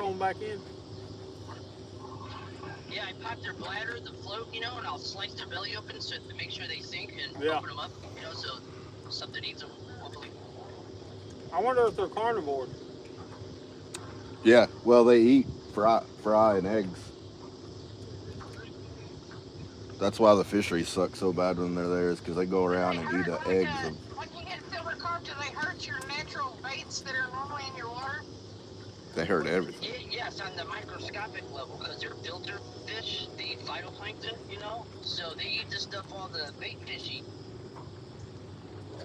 on back in. Yeah, I pop their bladder, the float, you know, and I'll slice their belly open so to make sure they sink and open them up, you know, so something eats them. Hopefully. I wonder if they're carnivores. Yeah, well, they eat fry and eggs. That's why the fisheries suck so bad when they're there, is because they go around and eat the eggs. When you get silver carp, do they hurt your natural baits that are normally in your water? They hurt everything. Yes, on the microscopic level, because they're filter fish, the phytoplankton, you know, so they eat the stuff all the bait fish eat.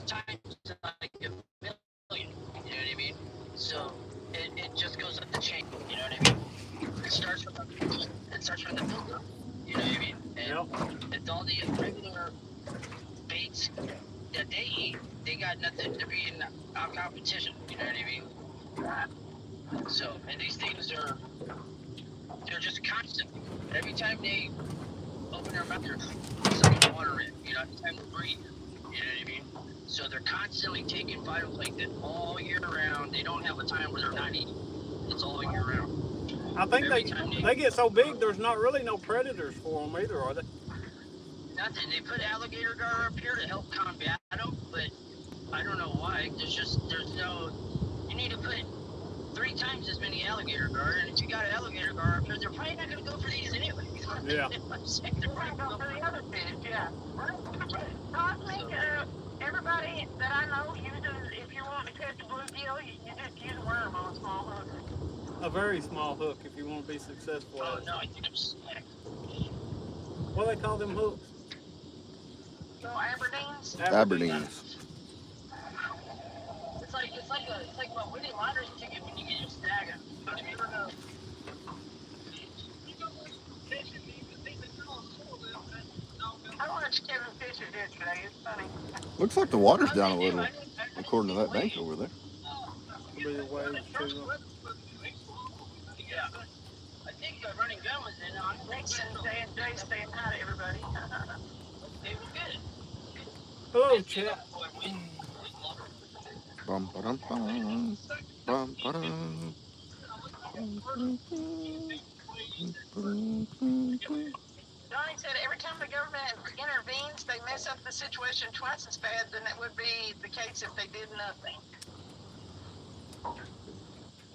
Times like a million, you know what I mean? So it just goes up the chain, you know what I mean? It starts from the filter, you know what I mean? And it's all the regular baits that they eat, they got nothing to be in our competition, you know what I mean? So, and these things they're just constant. Every time they open their mouth, they're sucking water in, you know, every time they breathe, you know what I mean? So they're constantly taking phytoplankton all year round. They don't have a time where they're not eating. It's all year round. I think they get so big, there's not really no predators for them either, are they? Nothing. They put alligator gar up here to help combat them, but I don't know why. There's no, you need to put 3 times as many alligator gar, and if you got an alligator gar up here, they're probably not going to go for these anyway. Yeah. They're probably going for the other fish, yeah. Cosmic, everybody that I know uses, if you want to catch a bluegill, you just use a worm on a small hook. A very small hook if you want to be successful. Oh, no, I think I'm sick. What do they call them hooks? Little Aberdeens? Aberdeens. It's like a winning lottery ticket when you get your stagger. I mean, I watched Kevin Fisher yesterday. It's funny. Looks like the water's down a little, according to that bank over there. Be the waves too. Yeah. I think Running Gun was in on it. Nixon saying hi to everybody. They were good. Hello, chat. Bum, ba-dum, bum, bum, ba-dum. Donnie said every time the government intervenes, they mess up the situation twice as bad than it would be the case if they did nothing.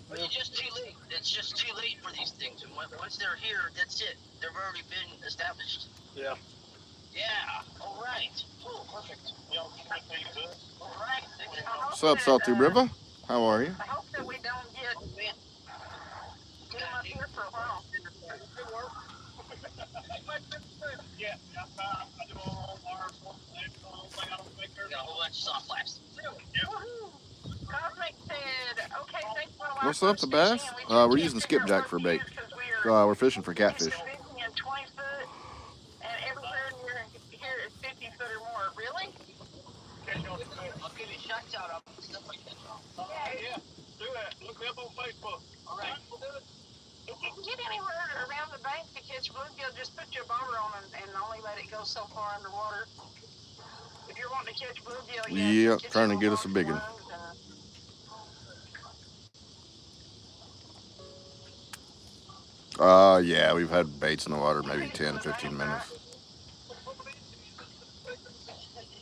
But it's just too late. It's just too late for these things. And once they're here, that's it. They've already been established. Yeah. Yeah. All right. Oh, perfect. All right. What's up, Salty River? How are you? I hope that we don't get them up here for a while. Yeah. Got a whole bunch of soft flaps. Cosmic said, okay, thanks for a while. What's up, the bass? We're using skipjack for bait. We're fishing for catfish. 20 foot, and everywhere here is 50 foot or more. Really? I'll give you shots out of stuff like that. Yeah. Do that. Look me up on Facebook. All right. If you can get anywhere around the bank to catch bluegill, just put your bobber on and only let it go so far underwater. If you're wanting to catch bluegill, yeah, trying to get us a big one. Yeah, we've had baits in the water maybe 10, 15 minutes.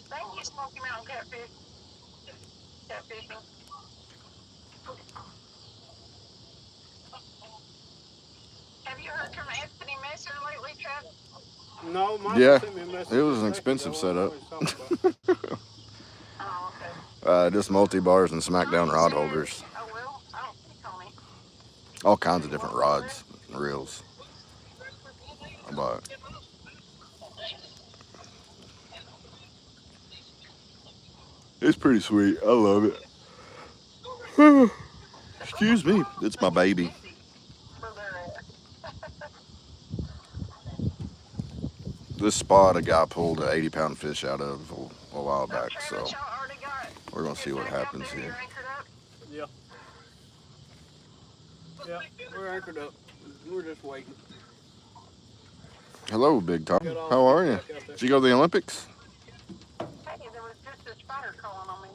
Thank you, Smoky Mountain Catfish. Catfishing. Have you heard from Anthony Messer lately, Travis? No, yeah, it was an expensive setup. Oh, okay. Just multi-bars and smackdown rod holders. Oh, well, I don't think on me. All kinds of different rods and reels. But it's pretty sweet. I love it. Excuse me, it's my baby. This spot a guy pulled an 80-pound fish out of a while back, so we're gonna see what happens here. Yeah. Yeah, we're anchored up. We're just waiting. Hello, Big Tom. How are you? Did you go to the Olympics? Hey, there was just a spider crawling on me.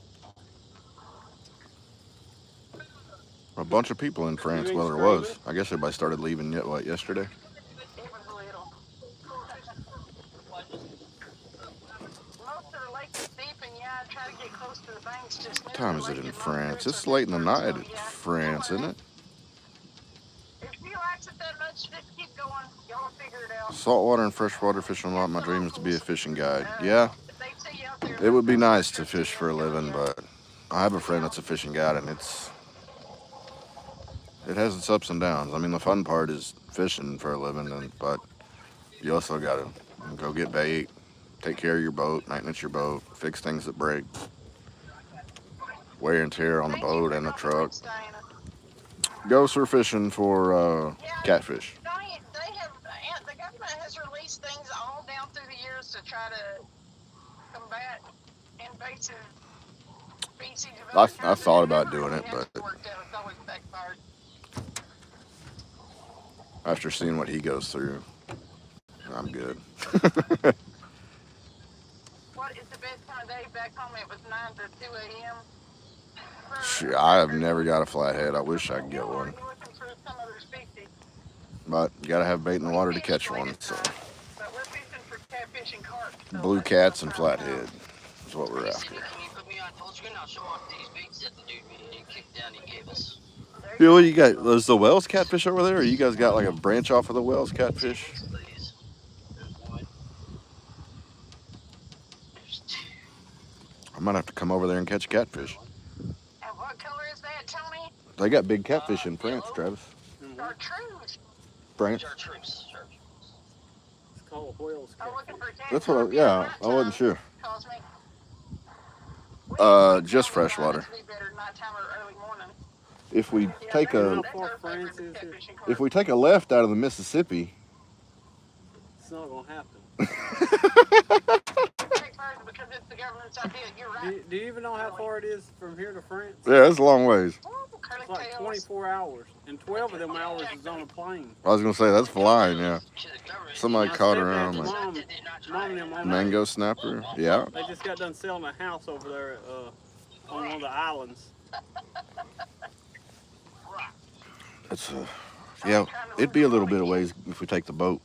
A bunch of people in France. ain't Well, there screaming? was. I guess everybody started leaving yet. What, yesterday? It was little. Most of the lake is deep, and yeah, I try to get close to the banks. Just What time is it in France? It's late in the night in France, isn't it? If she likes it that much, just keep going. Y'all will figure it out. Saltwater and freshwater fishing. My dream is to be a fishing guide. Yeah, If they see you out there, it would be nice to fish for a living, but I have a friend that's a fishing guide, and it has its ups and downs. I mean, the fun part is fishing for a living, but you also got to go get bait, take care of your boat, maintenance your boat, fix things that break, wear and tear on the boat and the truck. Go surf fishing for catfish. The government has released things all down through the years to try to combat invasive species. I thought about doing it, but after seeing what he goes through, I'm good. What is the best time of day back home? It was 9 to 2 a.m. Shit, I have never got a flathead. I wish I could get one. But you gotta have bait in the water to catch one. So blue cats and flathead is what we're after. Can you put me on full screen? I'll show off these baits that the dude kicked down he gave us. Yeah, what you got? Is the Wells catfish over there, or you guys got like a branch off of the Wells catfish? I might have to come over there and catch a catfish. And what color is that, Tony? They got big catfish in France, Travis. Chartreuse. France. Chartreuse. It's called whales. That's what. I wasn't sure. Just freshwater. If we take a left out of the Mississippi, it's not gonna happen. Do you even know how far it is from here to France? Yeah, it's a long ways. It's like 24 hours, and 12 of them hours is on a plane. I was gonna say that's flying. Yeah. Somebody caught her on like mango snapper. Yeah. They just got done selling a house over there on one of the islands. It's yeah. It'd be a little bit of ways if we take the boat.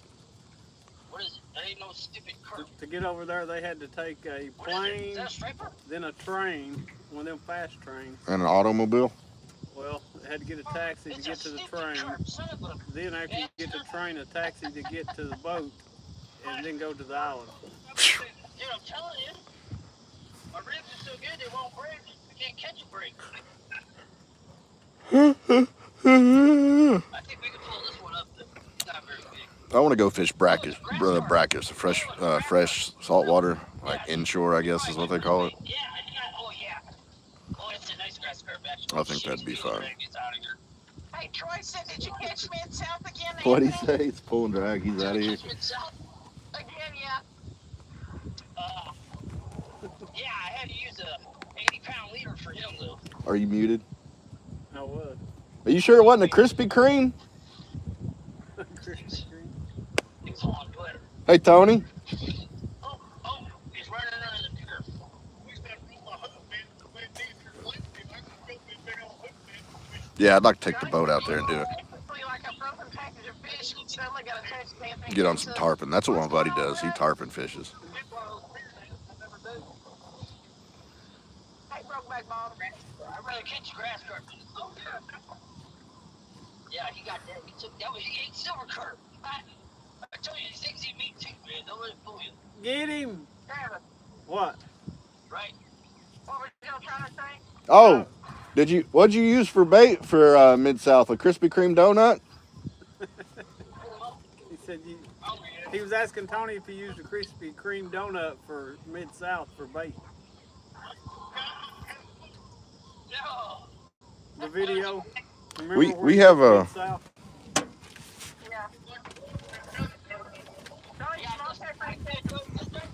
What is it? There ain't no stupid curve. To get over there, they had to take a plane, then a train, one of them fast trains. And an automobile. Well, they had to get a taxi to get to the train. Then after you get to the train, a taxi to get to the boat, and then go to the island. Dude, I'm telling you, my ribs are so good they won't break. We can't catch a break. I think we can pull this one up. It's not very big. I want to go fish brackish, fresh saltwater, like inshore, I guess is what they call it. Yeah. Oh, it's a nice grass carp, actually. I think that'd be fun. Hey, Troy said, did you catch Mid-South again? What'd he say? It's pulling drag. He's out of here. Again, yeah. Yeah, I had to use a 80-pound leader for him, though. Are you muted? I was. Are you sure it wasn't a Krispy Kreme? Hey, Tony. Oh, he's running under the pier. Yeah, I'd like to take the boat out there and do it. Get on some tarpon. That's what my buddy does. He tarpon fishes. I'd rather catch grass carp. Yeah, he got that. He ate silver carp. I told you, these things eat meat too, man. Don't let it fool you. Get him! What? Right. What were you trying to say? Oh, what'd you use for bait for Mid-South? A Krispy Kreme donut? He said he was asking Tony if he used a Krispy Kreme donut for Mid-South for bait. No. The video. We have a.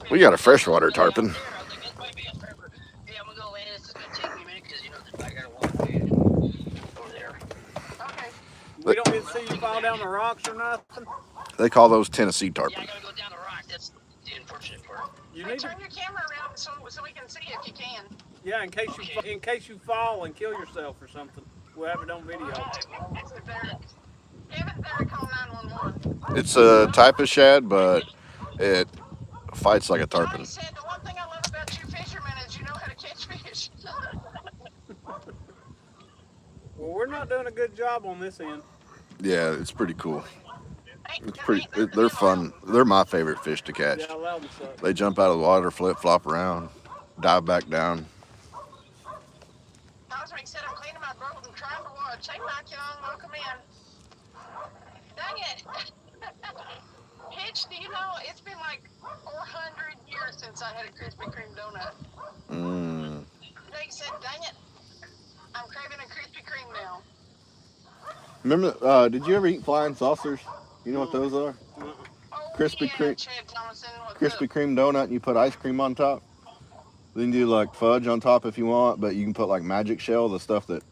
We got a freshwater tarpon. We don't get to see you fall down the rocks or nothing. They call those Tennessee tarpon. Yeah, I gotta go down the rock. That's the unfortunate part. You need turn your camera around so we can see if you can. Yeah, in case you fall and kill yourself or something. We'll have it on video. Kevin's there, call 911. It's a type of shad, but it fights like a Johnny tarpon. said the one thing I love about you fishermen is you know how to catch fish. Well, we're not doing a good job on this end. Yeah, it's pretty cool. It's pretty. They're They're fun. They're my favorite fish to catch. Yeah, allow them suck. They jump out of the water, flip, flop around, dive back down. Cosmic said I'm cleaning my boat and trying to watch. Hey, Mike Young, welcome in. Dang it. Hitch, do you know, it's been like 400 years since I had a Krispy Kreme donut. Mm. Jake said, dang it, I'm craving a Krispy Kreme now. Remember? Did you ever eat flying saucers? You know what those are? Uh-uh. Oh, Krispy yeah, Kreme. Chad Thomason, what's Krispy up? Kreme donut, and you put ice cream on top. Then you do like fudge on top if you want, but you can put like magic shell, the stuff that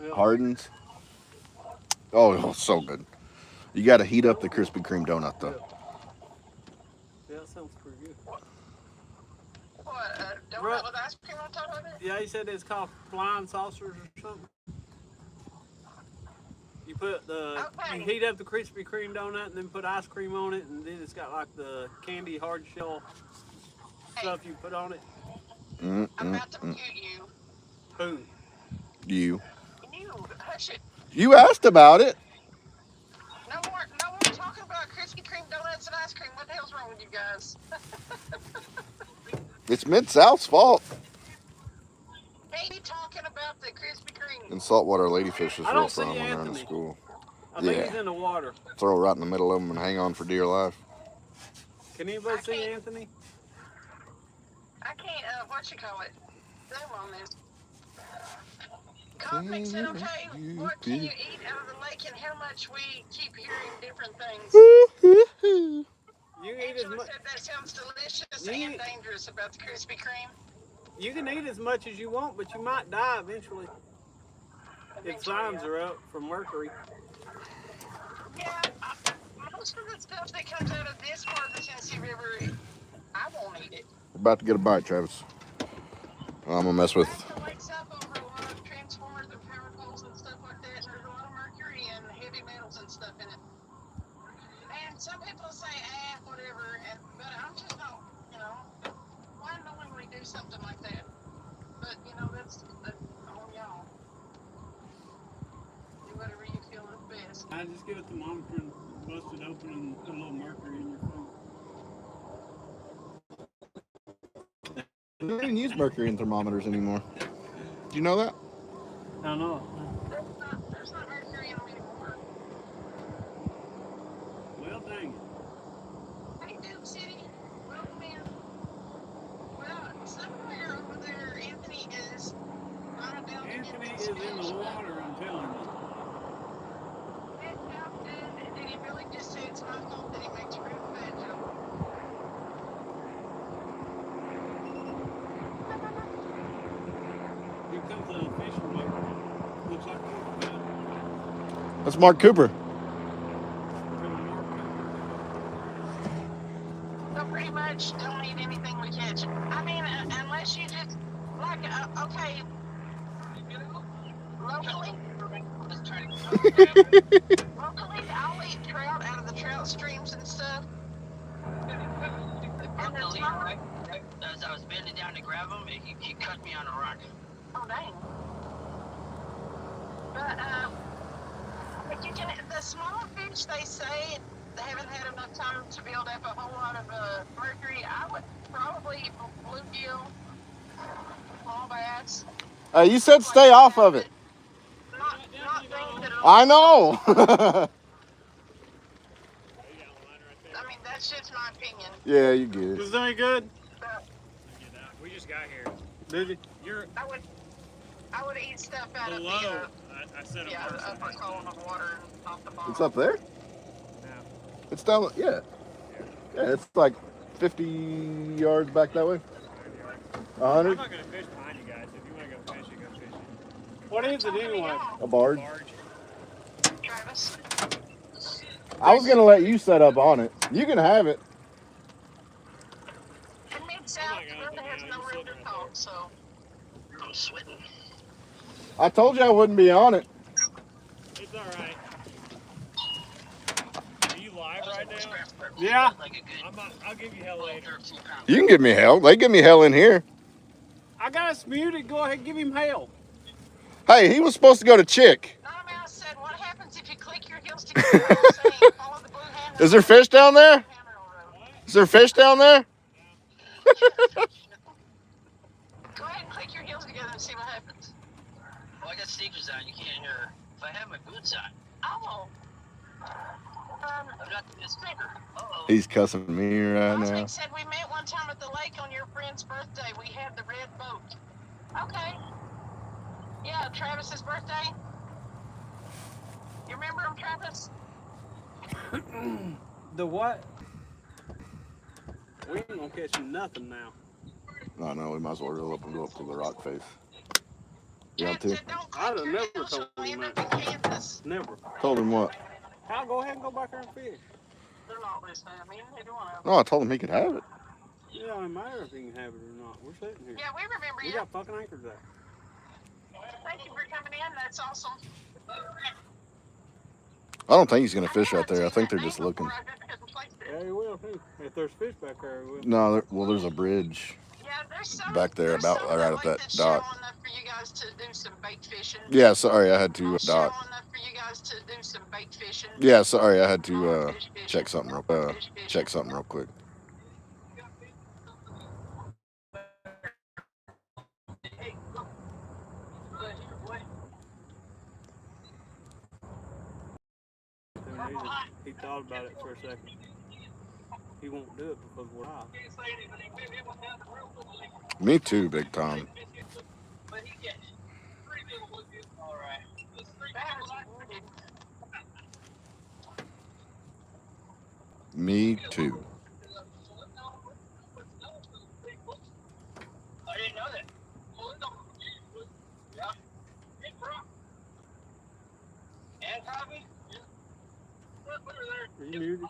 Yeah. hardens. Oh, so good. You got to heat up the Krispy Kreme donut though. Yeah, that sounds pretty good. What, a donut Right. with ice cream on top of it? Yeah, he said it's called flying saucers or something. You put the Okay. you heat up the Krispy Kreme donut and then put ice cream on it, and then it's got like the candy hard shell stuff you put on it. I'm about to mute you. Who? You Hush it. You asked about it. No more talking about Krispy Kreme donuts and ice cream. What the hell's wrong with you guys? It's Mid-South's fault. Maybe talking about the Krispy Kreme. And saltwater ladyfish is I real don't see fun when they're in Anthony. school. I think Yeah. he's in the water. Throw right in the middle of them and hang on for dear life. Can anybody see Anthony? I can't, what you call it? Zoom on this. Cosmic said, okay, what can you eat out of the lake and how much we keep hearing different things. You can eat as Angela much. said that sounds delicious You and eat- dangerous about the Krispy Kreme. You can eat as much as you want, but you might die eventually. If signs are up for mercury. Yeah, most of the stuff that comes out of this part of the Tennessee River, I won't eat it. We're about to get a bite, Travis. I'm gonna mess with. The lake's up over a lot of transformers and power poles and stuff like that. There's a lot of mercury and heavy metals and stuff in it. And some people say, whatever, but I'm just not, why knowingly do something like that? But, that's on y'all. Do whatever you feel is best. I just get a thermometer and bust it open and put a little mercury in your food. They don't even use mercury in thermometers anymore. Do you know that? I know. There's not mercury in them anymore. Well, dang it. Hey, Duke City, welcome in. Well, somewhere over there, Anthony is down to Anthony get is in the water, I'm telling you. Did he really just say it's my fault that he makes real bad jokes? Here comes a fishing boat. Looks like That's Mark Cooper. So pretty much don't eat anything we catch. I mean, unless you just, like, okay, locally, I'll eat trout out of the trout streams and stuff. And the smaller, As I was bending down to grab him, he cut me on a rock. oh dang. But you can, the smaller fish, they say they haven't had enough time to build up a whole lot of mercury. I would probably eat bluegill, small bass. You said stay off of it. Not things that are, I know. I mean, that's just my opinion. Yeah, you get it. Was that any good? We just got here. Did you? You're I would eat stuff out below. of the, I said the upper column of water and off the bottom. It's up there. No. It's down. Yeah. Yeah, it's like 50 yards back that way. I'm 100. not gonna fish behind you guys. If you want to go fish, you go fishing. What is it anyway? A barge. Large. Travis. I was gonna let you set up on it. You can have it. And Mid-South really has no room to talk, so. I'm sweating. I told you I wouldn't be on it. down? Yeah. Like a good I'll give you hell 12, later. 13 pounds. You can give me hell. They give me hell in here. I got us muted. Go ahead and give him hell. Hey, he was supposed to go to Chick. Not a mouse said, what happens if you click your heels together while saying follow the blue hand? Is there fish down there? Is there fish down there? Go ahead and click your heels together and see what happens. Well, I got sneakers on. You can't hear. If I have my boots on, Oh. I'm not the speaker. Uh-oh. He's cussing me right now. Osmic said we met one time at the lake on your friend's birthday. We had the red boat. Okay. Yeah, Travis's birthday. You remember him, Travis? The what? We ain't gonna catch nothing now. No, no, we might as well reel up and go up to the rock face. You Chad want to? said, don't I'd click have your never heels, told you'll him end that. up in Kansas. Never. Told him what? Hal, go ahead and go back there and fish. They're not listening to me. They don't want to. No, I told him he could have it. It don't matter if he can have it or not. We're sitting here. Yeah, we remember We you. got fucking anchors out. Thank you for coming in. That's awesome. I don't think he's going to fish right there. I think they're just looking. Yeah, he will too. If there's fish back there, he will. No, well, there's a bridge. Yeah, there's some Back there, there's about some right at lake that that's dock. shallow enough for you guys to do some bait fishing. Yeah, sorry, I had to Shallow dock. enough for you guys to do some bait fishing. Yeah, sorry, I had to check something real quick. He thought about it for a second. He won't do it because we're high. Me too, Big Tom. Me too. I didn't know that. Yeah. And coffee? Are you muted?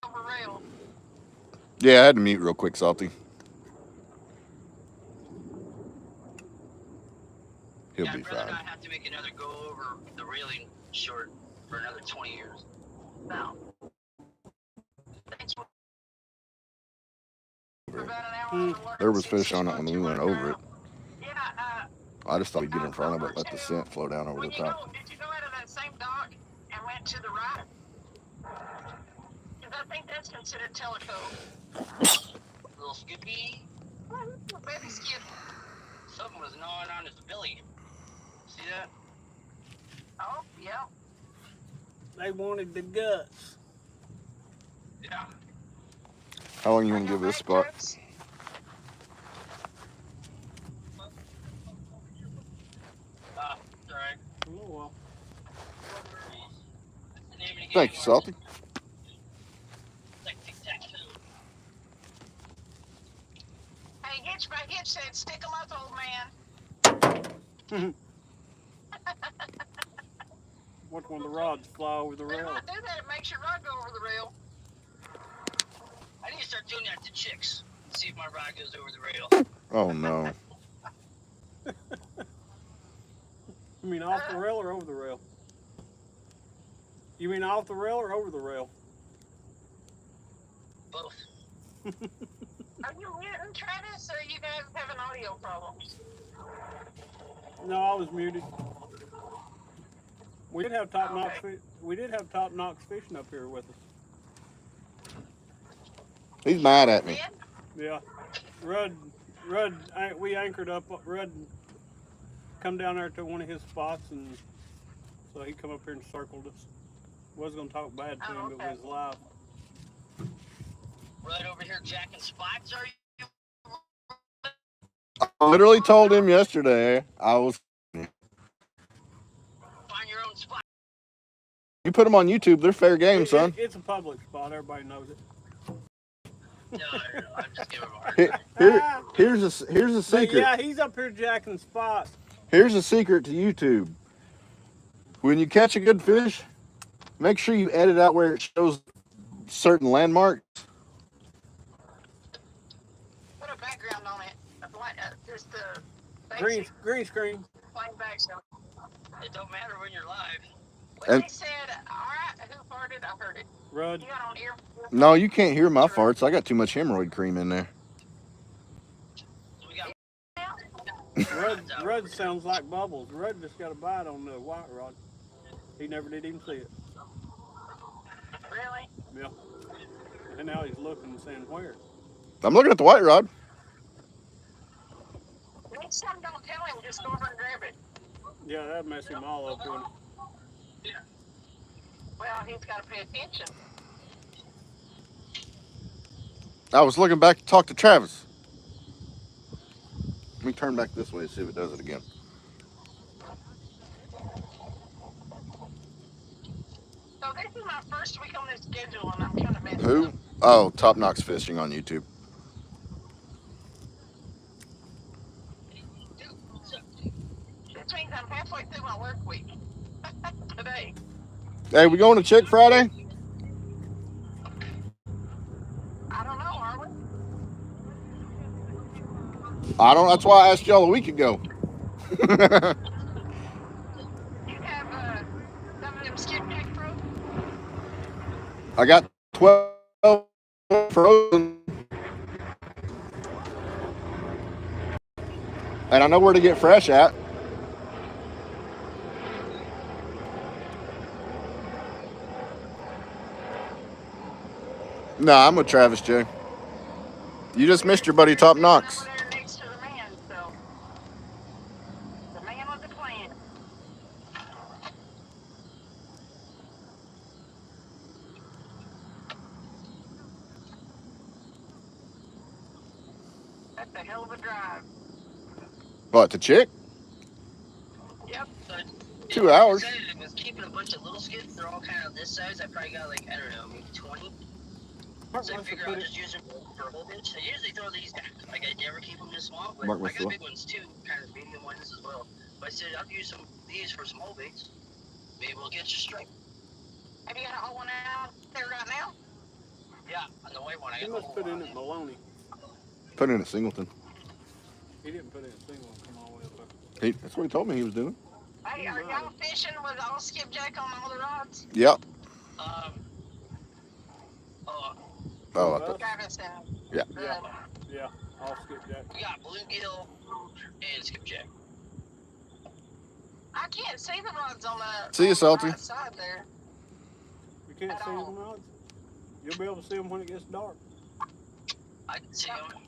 Over rail. Yeah, I had to mute real quick, Salty. He'll Yeah, be I'd rather fine. not have to make another go over the railing short for another 20 years. No. Thanks for about an hour on the water. There was fish on it when we went over it. Yeah, I just thought we'd get in front of it, let the scent flow down over when the you top. go, did you go out of that same dock and went to the right? Because I think that's considered Tellico. Little Skippy. Baby skip. Something was gnawing on his belly. See that? Oh, yeah. They wanted the guts. Yeah. How long you want to give this spot? Alright. Oh, well. What's the name of the game? Thank you, Salty. It's like tic-tac-toe. Hey, Hitch said, stick 'em up, old man. Watch one of the rods fly over the Better rail. not do that. It makes your rod go over the rail. I need to start doing that to chicks. See if my rod goes over the rail. Oh, no. You mean off the rail or over the rail? You mean off the rail or over the rail? Both. Are you muting, Travis, or you guys having audio problems? No, I was muted. We did have top notch. We did have top notch fishing up here with us. He's mad at me. Yeah, Rudd, we anchored up. Rudd come down there to one of his spots and So he come up here and circled us. Was gonna talk bad to him, Oh, but okay. it was live. Right over here jacking spots, are you? I literally told him yesterday I was. Find your own spot. You put them on YouTube, they're fair game, son. It's a public spot. Everybody knows it. No, I'm just giving him a hard Here, time. here's a But secret. yeah, he's up here jacking spots. Here's a secret to YouTube. When you catch a good fish, make sure you edit out where it shows certain landmarks. Put a background on it. Just the Green basic screen. plain background. It don't matter when you're live. When And they said, all right, who farted? I heard it. Rudd. You got on ear? no, you can't hear my farts. I got too much hemorrhoid cream in there. So we got Rudd sounds like Bubbles. Rudd just got a bite on the white rod. He never did even see it. Really? Yeah. And now he's looking and saying, where? I'm looking at the white rod. Next time, don't tell him. Just go over and grab it. Yeah, that'd mess him all up, wouldn't it? Well, he's got to pay attention. I was looking back to talk to Travis. Let me turn back this way and see if it does it again. So this is my first week on this schedule, and I'm kind of messed Who? up. Oh, Top Knox Fishing on YouTube. This means I'm halfway through my work week today. Hey, we going to Chick Friday? I don't know, are we? I don't. That's why I asked y'all a week ago. You have some of them skipjack fruit? I got 12 frozen, and I know where to get fresh at. Nah, I'm with Travis J. You just missed your buddy Top Knox. Over there next to the man, so the man with the plan. That's a hell of a drive. What, to Chick? Yep. 2 hours. It was keeping a bunch of little skids. They're all kind of this size. I probably got like, I don't know, maybe 20. Mark So I wants to figure put I'll it. just use them for a whole bitch. I usually throw these, like I never keep them this small, but Mark I wants got to- big ones too, kind of medium ones as well. But I said I'll use some these for small baits. Maybe we'll get you straight. Have you got a whole one out there right now? Yeah, on the white one I He got must put in at Maloney. Put in a singleton. He didn't put in a single one. Come all the way up there. That's what he told me he was doing. Hey, are y'all fishing with all skipjack on all the rods? Yep. Oh, Oh, I thought. Travis and Yeah. Yeah, all skipjack. we got bluegill and skipjack. I can't see the rods on the See you, Salty. right side there. You can't see them rods. You'll be able to see them when it gets dark. I can see them.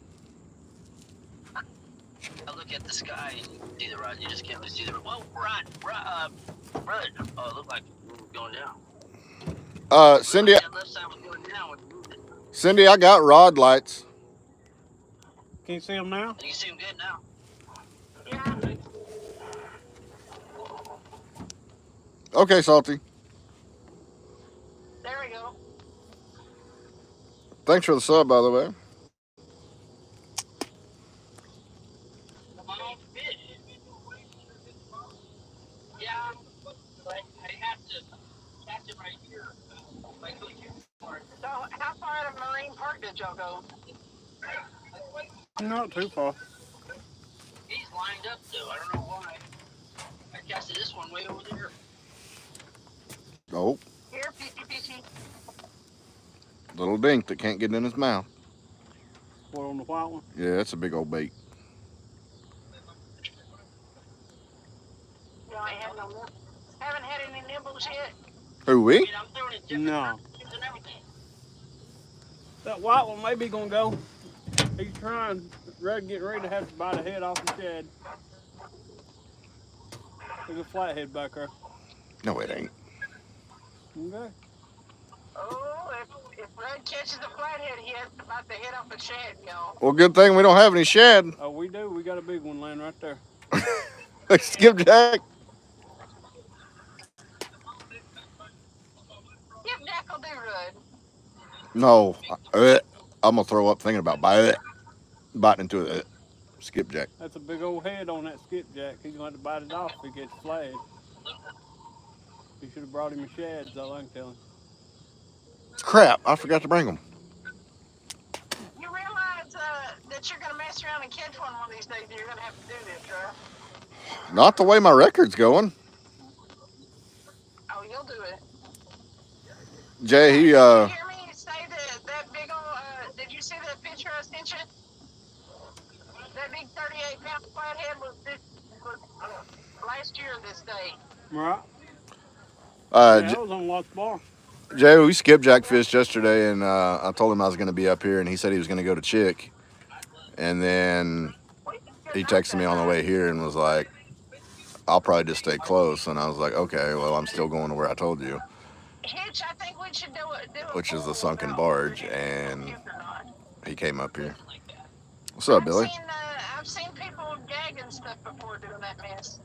I look at the sky and see the rod. You just can't really see the rod. Whoa, rod. Oh, it looked like we were going down. Cindy, That left side was going down when you moved it. Cindy, I got rod lights. Can you see them now? You can see them good now. Yeah. Okay, Salty. There we go. Thanks for the sub, by the way. Fish. Yeah, but I have to catch it right here. Like, go too far. So how far out of Marine Park did y'all go? Not too far. He's lined up though. I don't know why. I casted this one way over there. Oh, Here, fishy. little dink that can't get in his mouth. What, on the white one? Yeah, that's a big old bait. You ain't had no more. Haven't had any nibbles yet. Who, we? I mean, I'm throwing it different No. directions and everything. That white one may be gonna go. He's trying. Rudd getting ready to have to bite a head off the shed. There's a flathead back there. No, it ain't. Okay. Oh, if Red catches a flathead, he has about to hit off a shad, y'all. Well, good thing we don't have any shad. Oh, we do. We got a big one laying right there. Skipjack. Skipjack will do good. No. I'm gonna throw up thinking about biting into it. Skipjack. That's a big old head on that skipjack. He's going to have to bite it off if he gets flagged. You should have brought him a shad, is all I can tell him. Crap! I forgot to bring them. You realize that you're going to mess around and catch one of these days. You're going to have to do this, right? Not the way my record's going. Oh, you'll do it. Jay, Did he you hear me say that big old? Did you see that picture I sent you? That big 38-pound flathead was last year this day. Right? Yeah, that was on Watts Bar. Jay, we skipjack fished yesterday, and I told him I was going to be up here, and he said he was going to go to Chick, and then he texted me on the way here and was like, "I'll probably just stay close," and I was like, "Okay, well, I'm still going to where I told you." Hitch, I think we should do it. Which is the sunken barge, and he came up here. What's up, Billy? I've seen people gagging stuff before doing that mess.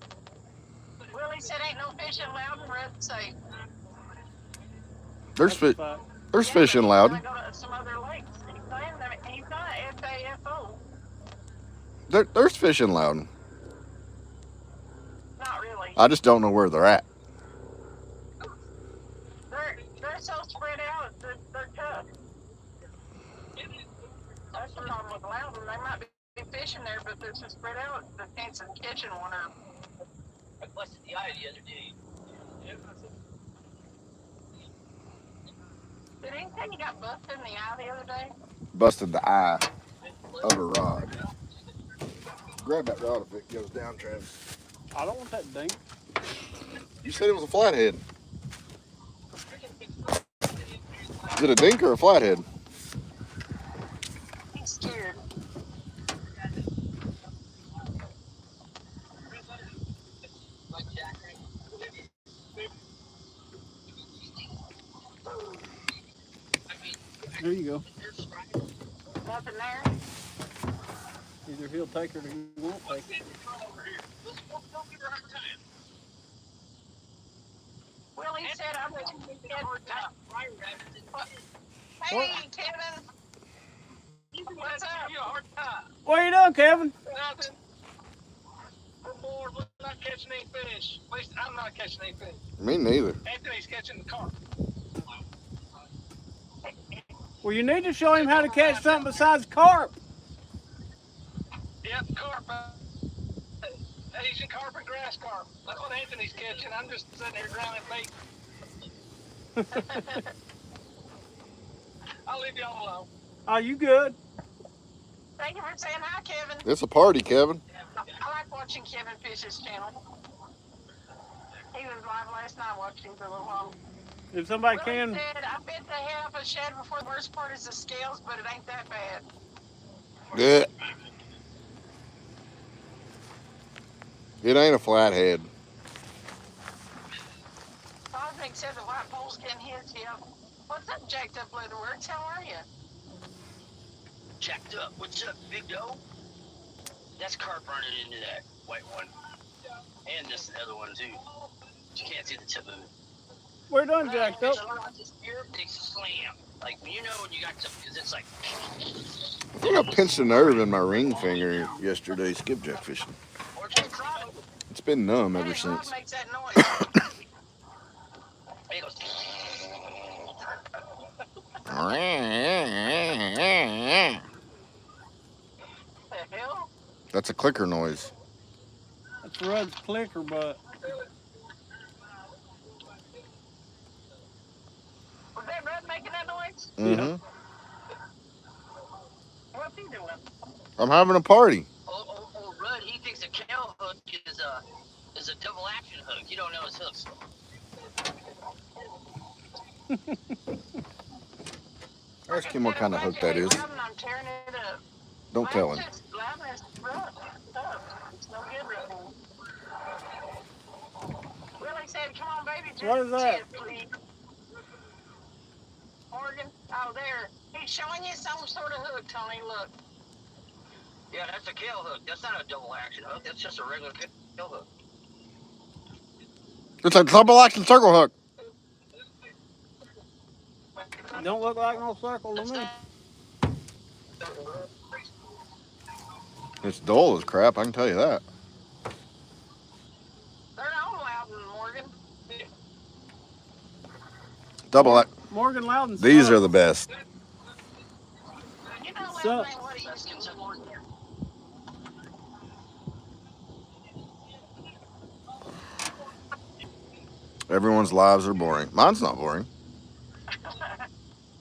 Willie said ain't no fishing allowed and Red safe. There's fish in He's Loudon. gonna go to some other lakes. He's not FAFO. There's fish in Loudon. Not really. I just don't know where they're at. They're so spread out. They're tough. That's the problem with Loudon. They might be fishing there, but they're so spread out. The chance of catching one are. I busted the eye the other day. Did he say you got busted in the eye the other day? Busted the eye of a rod. Grab that rod if it goes down, Travis. I don't want that dink. You said it was a flathead. Is it a dink or a flathead? He's scared. There you go. Nothing there. Either he'll take it or he won't take it. Willie said I'm going to Hey, Kevin. What's up? What are you doing, Kevin? Nothing. We're bored. We're not catching any fish. At least I'm not catching any fish. Me neither. Anthony's catching the carp. Well, you need to show him how to catch something besides carp. Yep, carp. Asian carp and grass carp. That's what Anthony's catching. I'm just sitting here drowning bait. I'll leave y'all alone. Are you good? Thank you for saying hi, Kevin. It's a party, Kevin. I like watching Kevin Fish's channel. He was live last night watching for a little while. If somebody Willie can. said, I bet they have a shad before the worst part is the scales, but it ain't that bad. Yeah. It ain't a flathead. Cosmic said the white pole's getting his here. What's up, Jacked Up Leatherworks? How are you? Jacked up. What's up, big doe? That's carp running into that white one. And this other one, too. You can't see the tip of it. We're done, jacked up. Your big slam. Like, when you know when you got something, because it's like. I think I pinched a nerve in my ring finger yesterday skipjack fishing. It's been numb ever since. Makes that noise. It goes. The hell? That's a clicker noise. That's Rudd's clicker, but Was that Rudd making that noise? Mm-hmm. What's he doing? I'm having a party. Oh, Rudd, he thinks a cow hook is a double action hook. You don't know his hooks. Ask him what kind of hook that is. I'm tearing it up. Don't tell him. Loudon is rough. It's no good right now. Willie said said, come on, baby, just What is that? sit, please. Morgan, oh, there. He's showing you some sort of hook, Tony, look. Yeah, that's a kill hook. That's not a double action hook. That's just a regular kill hook. It's a double action circle hook. Don't look like no circle to me. It's dull as crap, I can tell you that. They're all Loudon, Morgan. Double act. Morgan Loudon. These are the best. You know So- Loudon ain't what he used to be. Everyone's lives are boring. Mine's not boring.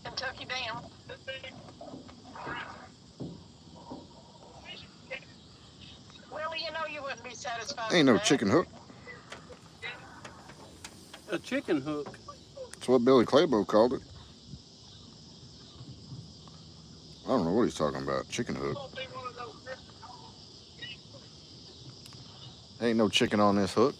Kentucky Dam. Willie, you know you wouldn't be satisfied Ain't no with that. chicken hook. A chicken hook. That's what Billy Claybo called it. I don't know what he's talking about. Chicken hook. Ain't no chicken on this hook.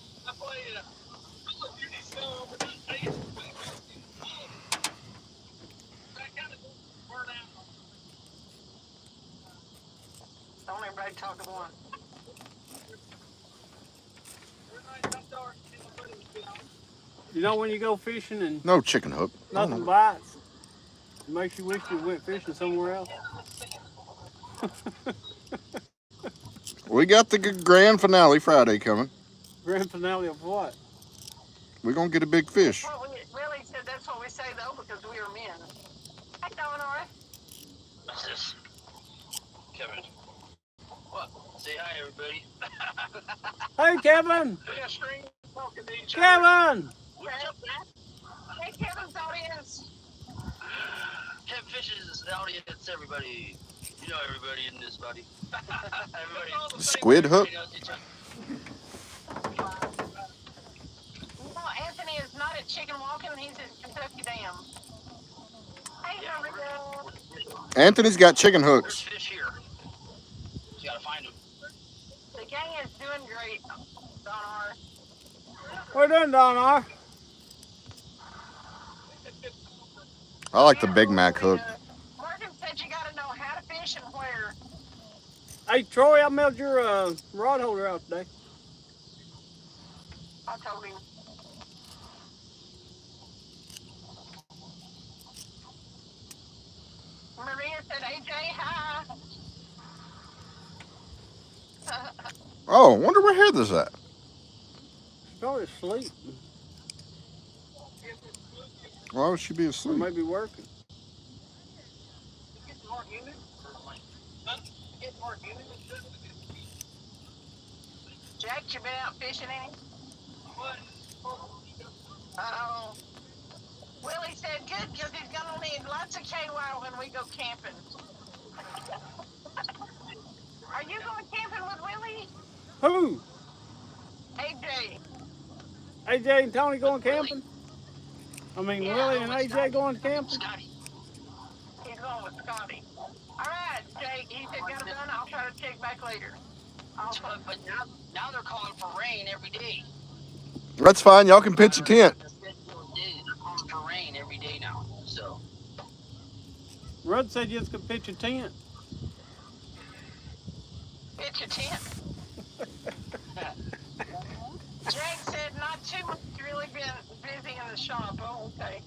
Don't everybody talk at once. You know when you go fishing and No chicken hook. nothing bites, it makes you wish you went fishing somewhere else. We got the grand finale Friday coming. Grand finale of what? We're going to get a big fish. That's what Willie said that's what we say, though, because we are men. Hey, Dominora. What's this? Kevin. What? Say hi, everybody. Hey, Kevin! Yeah, string talking to each other. Kevin! What's up, man? Hey, Kevin's audience. Catfish is the audience, everybody. You know everybody in this, buddy. Everybody. Squid hook? knows each other. No, Anthony is not at Chicken Walking. He's at Kentucky Dam. Hey, Yeah, Maria. Anthony's got chicken There's hooks. fish here. You gotta find them. The gang is doing great, Donar. What are you doing, Donar? I like the Big Mac hook. Morgan said you gotta know how to fish and where. Hey, Troy, I mailed your rod holder out today. I told him. Maria said, AJ, hi. Oh, wonder where Heather's at. Probably asleep. Why would she be Or asleep? maybe working. Jack, you been out fishing any? Uh-oh. Willie said good because he's gonna need lots of KY when we go camping. Are you going camping with Willie? Who? AJ. AJ and Tony going camping? I mean, Yeah, Willie and AJ going camping? Scotty. He's going with Scotty. All right, Jake. He said got it done. I'll try to check back later. But now they're calling for rain every day. That's fine. Y'all can pitch a tent. They're calling for rain every day now. So Rudd said you just could pitch a tent. Pitch a tent. Jake said not too much. Really been busy in the shop. Oh, okay.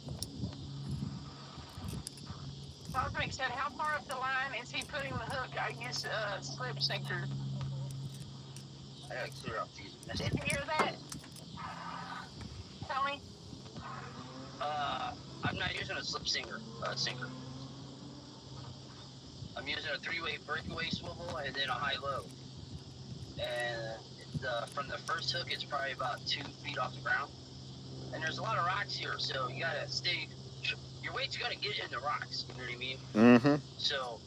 Cosmic said, how far up the line is he putting the hook? I use slip sinker. I gotta clear up these. Did you hear that? Tony? I'm not using a slip sinker. I'm using a 3-way breakaway swivel and then a high-low. And from the first hook, it's probably about 2 feet off the ground. And there's a lot of rocks here, so you gotta stay. Your weight's gonna get in the rocks. You know what I mean? Mm-hmm. So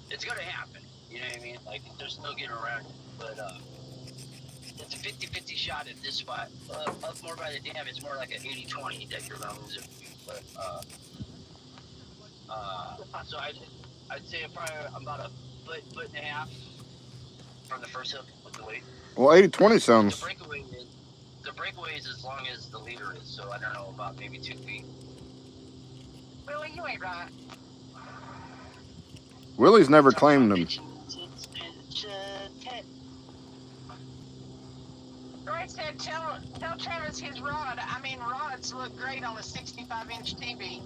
it's gonna happen. You know what I mean? Like there's no getting around it. But it's a 50-50 shot at this spot. Up more by the dam, it's more like an 80-20 that you're gonna lose it. But so I'd say probably about a foot and a half from the first hook with the weight. Well, 80-20 sounds. The breakaway breakaway is as long as the leader is, so I don't know, about maybe 2 feet. Billy, you ain't right. Willie's never claimed them. Roy said, tell Travis his rod. I mean, rods look great on a 65-inch TV.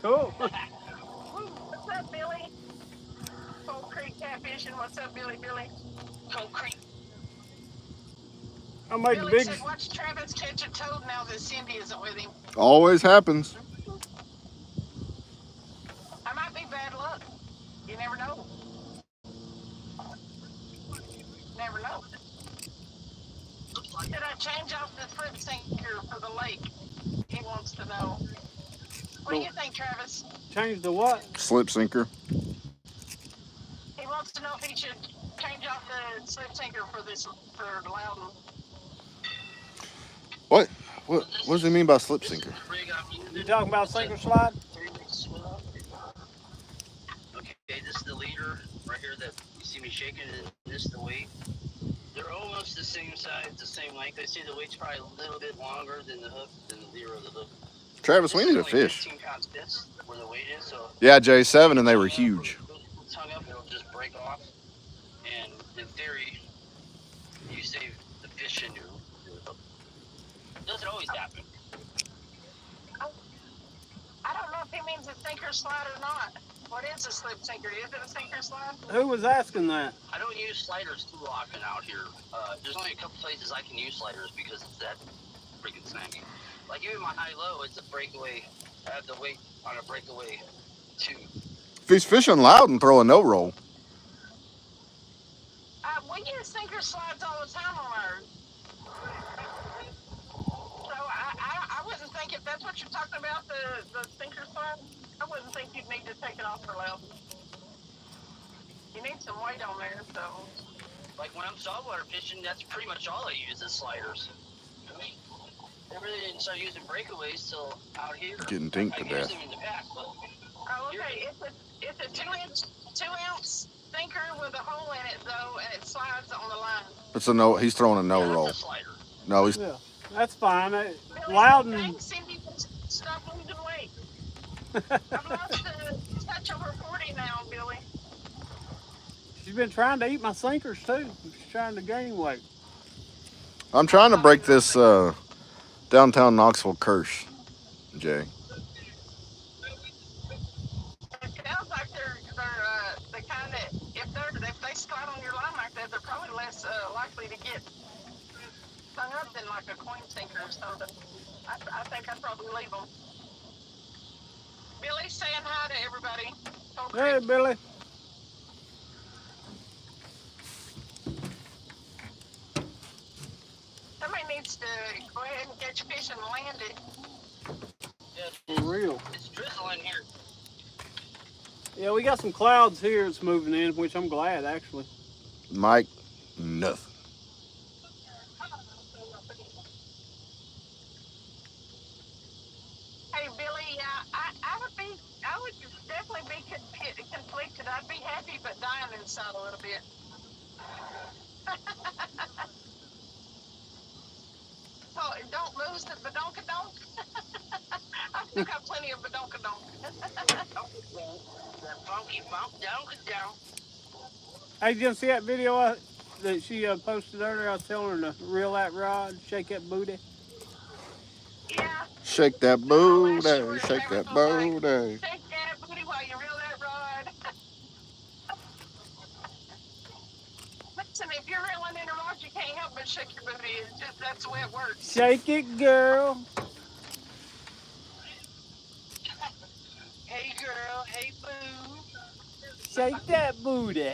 Cool. What's up, Billy? Cold Creek Catfishing. What's up, Billy? Cold Creek. I made Billy big. said, watch Travis catch a toad now that Cindy isn't with him. Always happens. I might be bad luck. You never know. Never know. Did I change off the slip sinker for the lake? He wants to know. What do you think, Travis? Change the what? Slip sinker. He wants to know if he should change off the slip sinker for Loudon. What does he mean by slip sinker? You talking about sinker slide? Okay, this is the leader right here that you see me shaking, and this is the weight. They're almost the same size, the same length. I see the weight's probably a little bit longer than the hook, than the leader of the hook. Travis, we This need is a only fish. 15 pounds bits where the weight is, so Yeah, J7, and they were huge. it's hung up, it'll just break off. And in theory, you save the fish in your hook. Doesn't always happen. I don't know if he means a sinker slide or not. What is a slip sinker? Is it a sinker slide? Who was asking that? I don't use sliders too often out here. There's only a couple places I can use sliders because it's that freaking snacky. Like even my high-low, it's a breakaway. I have the weight on a breakaway too. If he's fishing loud and throw a no roll. We use sinker slides all the time on ours. So I wouldn't think if that's what you're talking about, the sinker slide, I wouldn't think you'd need to take it off for Loudon. You need some weight on there, so. Like when I'm saltwater fishing, that's pretty much all I use is sliders. I really didn't start using breakaways till out here. Getting dinked to I use death. them in the back, but Oh, okay. It's a 2-ounce sinker with a hole in it though, and it slides on the line. It's a no. He's throwing a no yeah, roll. that's a slider. No, he's Yeah, that's fine. Billy, Loudon. thanks, Cindy, stop losing weight. I've lost a touch over 40 now, Billy. She's been trying to eat my sinkers too. She's trying to gain weight. I'm trying to break this downtown Knoxville curse, Jay. It sounds like they're the kind that if they slide on your line like that, they're probably less likely to get hung up than like a coin sinker or something. I think I'd probably leave them. Billy's saying hi to everybody. Hey, Billy. Somebody needs to go ahead and catch fish and land it. Yeah, For real. it's drizzling here. Yeah, we got some clouds here that's moving in, which I'm glad actually. Mike, nothing. Hey, Billy, I would definitely be conflicted. I'd be happy but dying inside a little bit. Oh, don't lose the badonkadonk. I still got plenty of badonkadonk. That funky bump down. Hey, did you see that video that she posted earlier? I was telling her to reel that rod, shake that booty. Yeah. Shake that booty, shake that booty. Shake that booty while you reel that rod. Listen, if you're reeling in a rod, you can't help but shake your booty. It's just that's the way it works. Shake it, girl. Hey girl, hey boo. Shake that booty.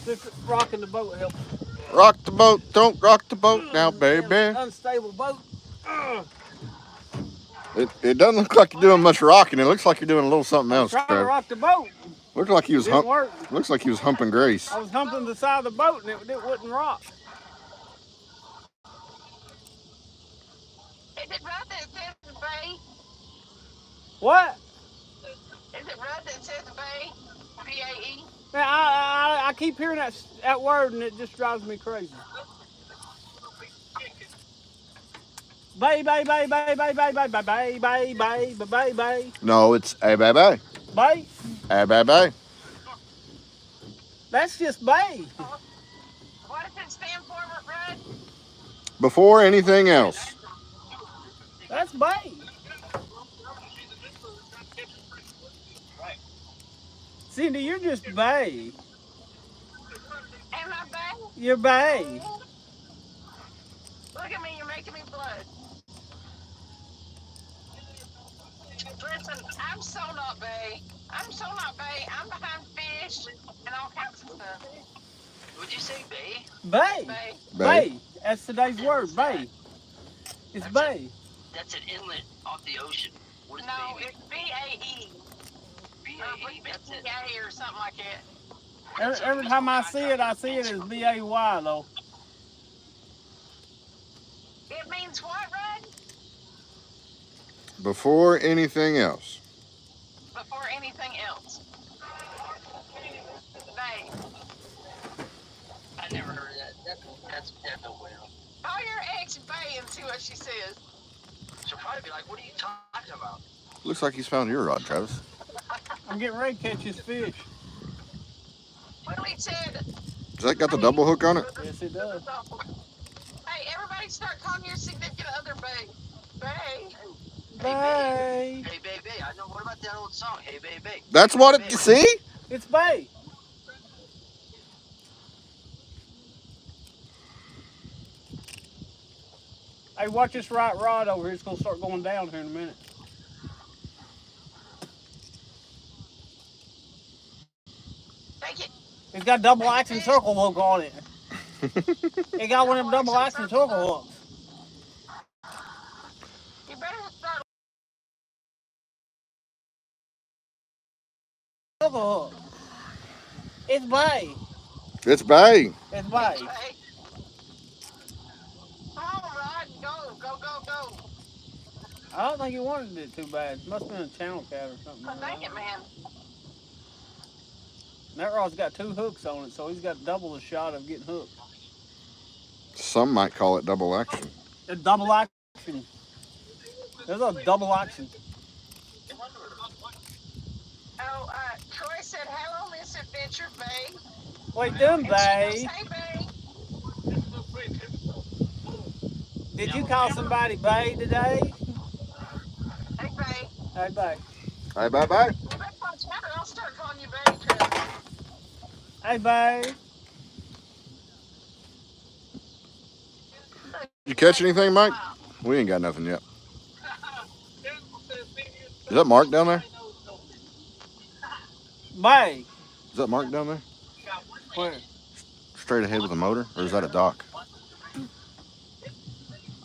This rocking the boat helps. Rock the boat, don't rock the boat now, baby. Unstable boat. It doesn't look like you're doing much rocking. It looks like you're doing a little something else. Trying to rock the boat. Looks like he was Didn't work. Looks like he was humping Grace. I was humping the side of the boat and it wouldn't rock. Is it right that it says bay? What? Is it right that it says bay? B-A-E? Man, I keep hearing that word and it just drives me crazy. Bay, bay, bay, bay, bay, bay, bay, bay, bay, bay, bay, bay, bay. No, it's hey, bye. Bay? Hey, bye. That's just bay. What does it stand for, Rudd? Before anything else. That's bay. Cindy, you're just bay. Am I back? You're bay. Look at me, you're making me blush. Listen, I'm so not bae. I'm so not bae. I'm behind fish and all kinds of stuff. Would you say bay? Bay. Bae. Bay. That's today's word, bay. It's bay. That's an inlet off the ocean. What is No, baby? it's B-A-E. B-A-E, that's it. B-A or something like that. Every time I see it as B-A-Y, though. It means what, Rudd? Before anything else. Before anything else. Bae. I never heard of that. That's no whale. Call your ex bae and see what she says. She'll probably be like, what are you talking about? Looks like he's found your rod, Travis. I'm getting ready to catch this fish. Willie said, Does that got the double hook on it? Yes, it does. hey, everybody start calling your significant other bae. Bae. Bay. Hey, baby. I know. What about that old song? Hey, baby. That's what it. See? It's bay. Hey, watch this right rod over here. It's going to start going down here in a minute. Take it. It's got double action circle hook on it. It got one of them double action circle hooks. You better start. Circle hook. It's bay. It's bay. It's bay. Bae. Come on, Rod. Go, go, go, go. I don't think he wanted it too bad. It must have been a channel cat or something. Oh, dang it, man. That rod's got 2 hooks on it, so he's got double the shot of getting hooked. Some might call it double action. A double action. There's a double action. Oh, Troy said, hello, Miss Adventure Bae. What you doing, And bae? she goes, hey, bae. Did you call somebody bae today? Hey, bae. Hey, bae. Hey, bye. You better watch out or I'll start calling you bae, too. Hey, bae. You catch anything, Mike? We ain't got nothing yet. Is that Mark down there? Bae. Is that Mark down there? Where? Straight ahead with a motor? Or is that a dock?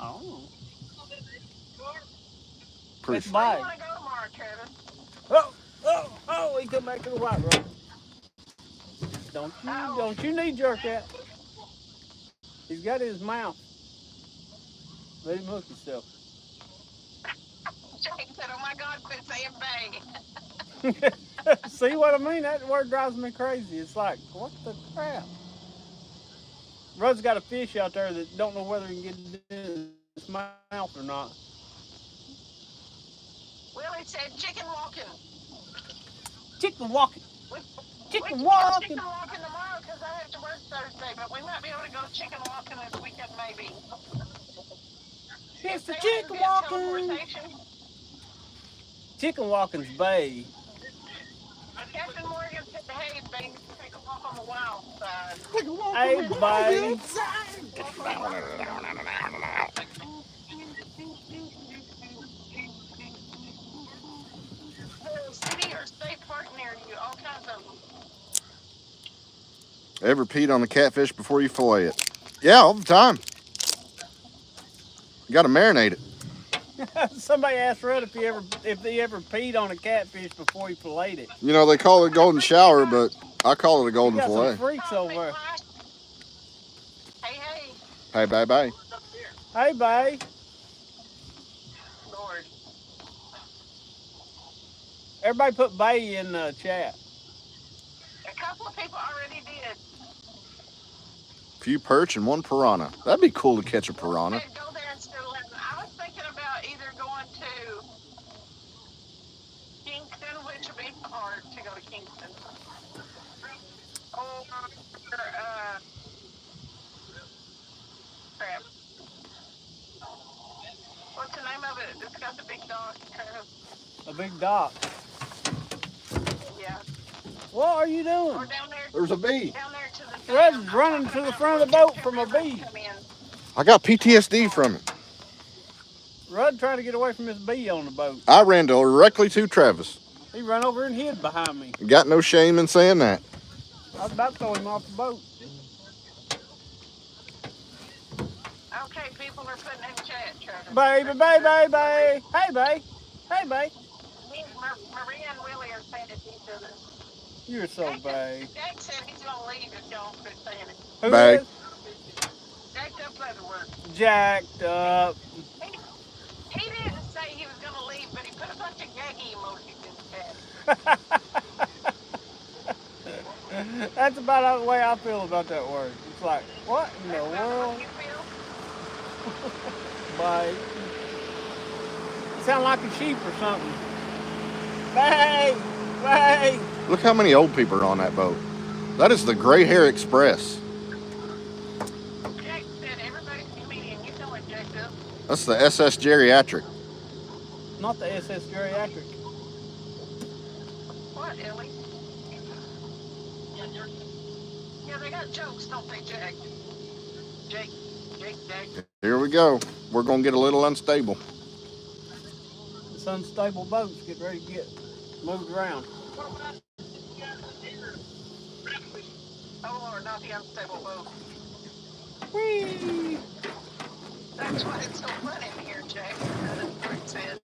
Oh. Pretty It's sure. Where do bae. you want to go tomorrow, Kevin? Oh, he come back to the white road. Don't you need jerk that. He's got it in his mouth. Let him hook himself. Jake said, oh, my God, quit saying bae. See what I mean? That word drives me crazy. It's like, what the crap? Rudd's got a fish out there that don't know whether he can get it in his mouth or not. Willie said, chicken walking. Chicken walking. We Chicken can go walking. chicken walking tomorrow because I have to work Thursday, but we might be able to go chicken walking this weekend, maybe. It's the If they chicken wouldn't get walking. teleportation, Chicken walking's bay. Captain Morgan said, hey, baby, take a walk on the wild side. Hey, babe. The city or state park near you, all kinds of them. Ever peed on the catfish before you fillet it? Yeah, all the time. You got to marinate it. Somebody asked Rudd if he ever peed on a catfish before he filleted it. You know, they call it a golden shower, but I call it a golden Got some fillet. freaks over there. Hey, hey, Hey, bye. Hey, babe. Lord. Everybody put bay in the chat. couple of people already did. Few perch and one piranha. That'd be cool to catch a piranha. Said go there instead of Lebanon. I was thinking about either going to Kingston, which would be hard to go to Kingston, or crap. What's the name of it? It's got the big dock. A big dock. Yeah. What are you Or doing? down there. There's a bee. Down there to the. Red's running to the front of the boat from a bee. I got PTSD from it. Rudd trying to get away from this bee on the boat. I ran directly to Travis. He ran over and hid behind me. Got no shame in saying that. I was about to throw him off the boat. Okay, people are putting in chat, Trevor. Baby, baby, baby. Hey, babe. Hey, babe. Me and Maria and Willie are saying it to each other. You're so babe. Jack said he's going to leave if y'all quit saying it. Who Babe. is? Jacked up Leatherwork. Jacked up. He didn't say he was going to leave, but he put a bunch of gaggy emojis in the chat. That's about the way I feel about that word. It's like, what in the world? You feel? Babe. You sound like a sheep or something. Babe, babe. Look how many old people are on that boat. That is the Gray Hair Express. Jack said everybody's comedian. You know what Jack does? That's the SS Geriatric. Not the SS Geriatric. What, Ellie? Yeah, they got jokes, don't they, Jack? Jake, Jack. Here we go. We're going to get a little unstable. This unstable boat's getting ready to get moved around. Oh, Lord, not the unstable boat. Whee! That's why it's so fun in here, Jack. That's what it said.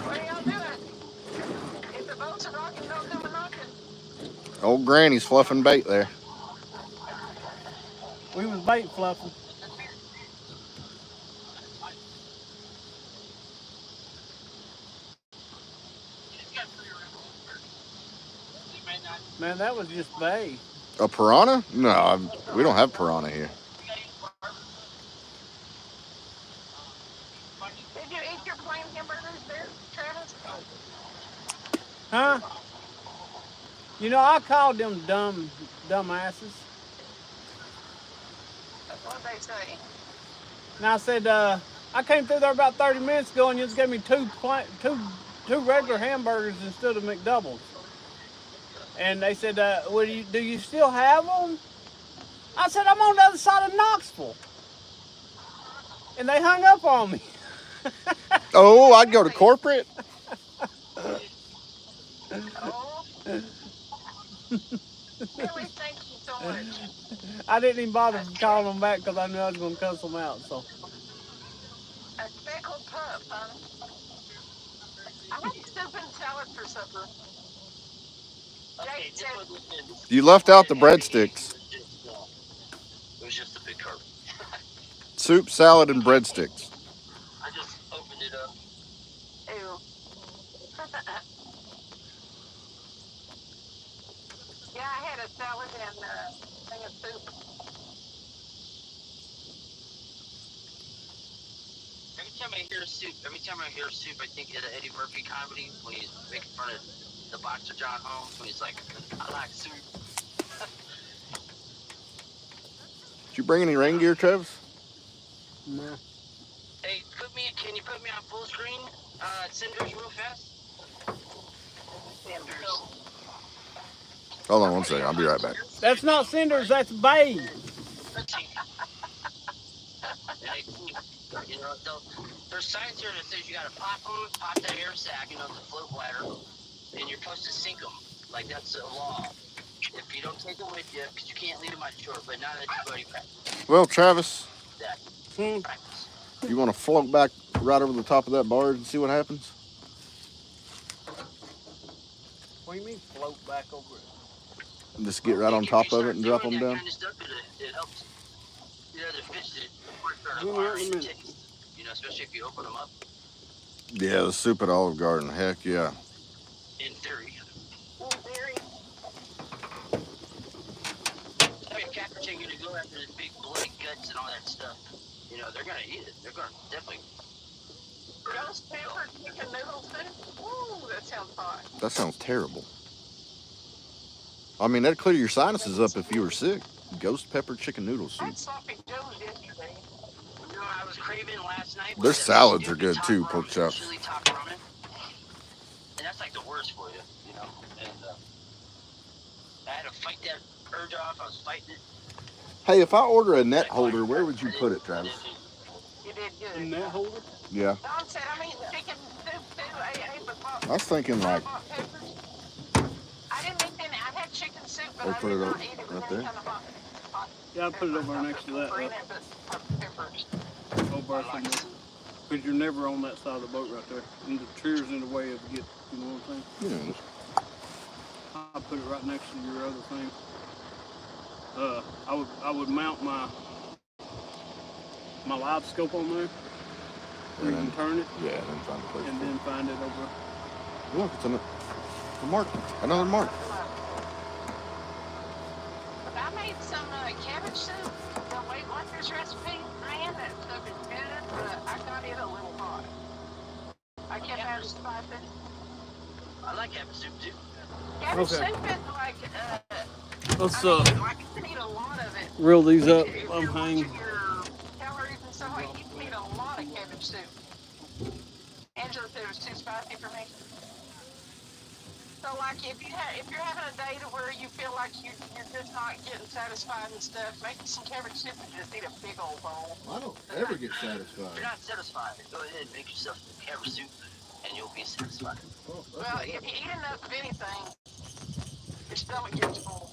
What are y'all doing? If the boats are rocking, don't come a knocking. Old Granny's fluffing bait there. We was bait fluffing. Man, that was just bait. A piranha? No, we don't have piranha here. Did you eat your plain hamburgers there, Travis? Huh? You know, I called them dumbasses. That's what they say. And I said, I came through there about 30 minutes ago and you just gave me two regular hamburgers instead of McDoubles. And they said, well, do you still have them? I said, I'm on the other side of Knoxville. And they hung up on me. Oh, I'd go to corporate. Oh. Billy, thank you so much. I didn't even bother calling them back because I knew I was going to cuss them out. So A speckled pup, huh? I had soup and salad for supper. Okay, Jake said, You left out the breadsticks. It was just a big carp. Soup, salad, and breadsticks. I just opened it up. ew. Yeah, I had a salad and a thing of soup. Every time I hear soup, I think of the Eddie Murphy comedy when he's making fun of the boxer John Holmes when he's like, I like soup. Did you bring any rain gear, Travis? no. Hey, can you put me on full screen? Cinders real fast. Cinders. Hold on one second. I'll be right back. That's not cinders, that's babe. You know, there's signs here that says you gotta pop them, pop that air sac, the float bladder, and you're supposed to sink them. Like that's a law. If you don't take them with you, because you can't leave them on shore, but now that you've already practiced Well, Travis, that, Hmm. practice. you want to float back right over the top of that barge and see what happens? What do you mean float back over it? And just get right on top of it and drop them down? Kind of stuff, it helps. The fish that start Give me acquiring a minute. taste. Especially if you open them up. Yeah, the soup at Olive Garden. Heck yeah. In theory. In theory. chicken to go after the big bloody guts and all that stuff. You know, they're gonna eat it. They're gonna definitely. Ghost pepper chicken noodle soup. Ooh, that sounds hot. That sounds terrible. I mean, that'd clear your sinuses up if you were sick. Ghost pepper chicken noodle I soup. had sloppy joes yesterday. You know, I was craving last night. Their was that salads are stupid good top too, ramen, pork chops. chili top ramen. And that's like the worst for you, you know. And I had to fight that urge off. I was fighting it. Hey, if I order a net holder, where would you put it, Travis? You did A good. net holder? Yeah. Don said, I'm eating chicken soup too. I was thinking like. peppers. I didn't eat any. I had chicken soup, but Or I put did it not up eat it right with there. any kind of hot Yeah, I'll put it over next to that. peppers. Over from the, because you're never on that side of the boat right there. And the chair's in the way of you know what I'm saying? Yeah. I'll put it right next to your other thing. I would mount my live scope on there. Where you can turn it. Yeah, and then find the place. And then find it over. Look, it's a mark. Another mark. I made some cabbage soup, the Weight Watchers recipe. Man, that stuff is good, but I got it a little hot. I kept having to spice it. I like cabbage soup too. Cabbage soup is like, Let's I can eat a lot of it. reel these up. If I'm you're hanging. watching your calories and stuff, like, you can eat a lot of cabbage soup. Angela said it was too spicy for me. So, like, if you're having a day to where you feel like you're just not getting satisfied and stuff, make some cabbage soup and just eat a big old bowl. I don't ever get If satisfied. you're not satisfied, go ahead and make yourself some cabbage soup, and you'll be satisfied. Well, if you eat enough of anything, your stomach gets full.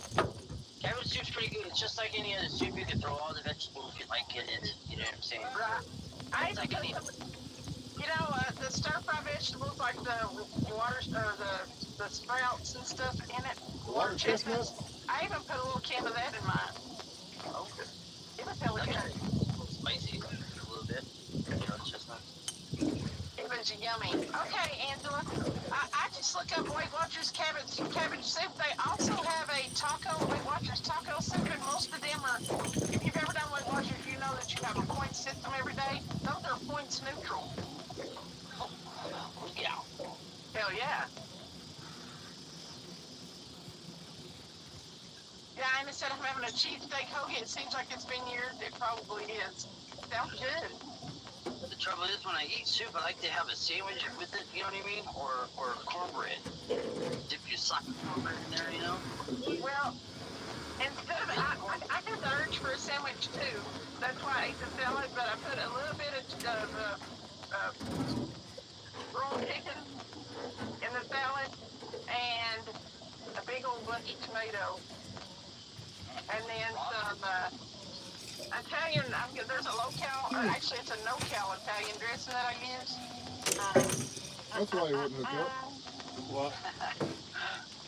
Cabbage soup's pretty good. It's just like any other soup. You can throw all the vegetables you like in it. You know what I'm saying? Right. I It's like any. you know, the stir-fry vegetables like the water or the sprouts and stuff in it. Water chestnuts. I even put a little can of that in mine. Okay. It was hella good. A little spicy, a little bit. You know, chestnuts. It was yummy. Okay, Angela. I just look up Weight Watchers cabbage soup. They also have a Weight Watchers taco soup, and most of them are, if you've ever done Weight Watchers, you know that you have a point system every day. Those are points neutral. Yeah. Hell yeah. Yeah, Amy said I'm having a cheesesteak hoagie. It seems like it's been years. It probably is. Sounds good. The trouble is, when I eat soup, I like to have a sandwich with it. You know what I mean? Or cornbread. Dip your sock cornbread in there, you know. Well, instead of I had the urge for a sandwich too. That's why I ate the salad, but I put a little bit of rolled chicken in the salad and a big old bunch of tomato, and then some Italian. There's a actually it's a no-cal Italian dressing that I use. That's why you wouldn't hook up. What?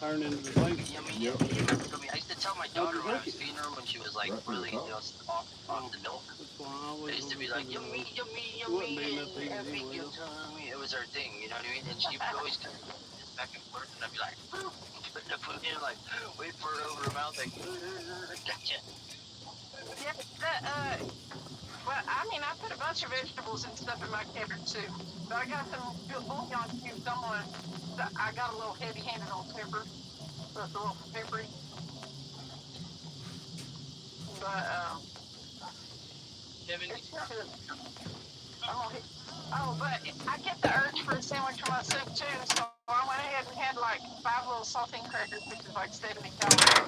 Turn into the thing. Yep. I used to tell my daughter when I was feeding her when she was like really, you know, off the milk. I used to be like, yummy, yummy, yummy, and feed your tummy. It was her thing, you know what I mean? And she would always come back and forth, and I'd be like, putting the food in, like, wait for it over her mouth, like, gotcha. Yeah, well, I mean, I put a bunch of vegetables and stuff in my cabbage soup. But I got some good bouillon cubes. I got a little heavy-handed on pepper, so it's a little peppery. But, Kevin, it's good. But I get the urge for a sandwich for my soup, too, so I went ahead and had, like, 5 little saltine crackers, which is like 70 calories.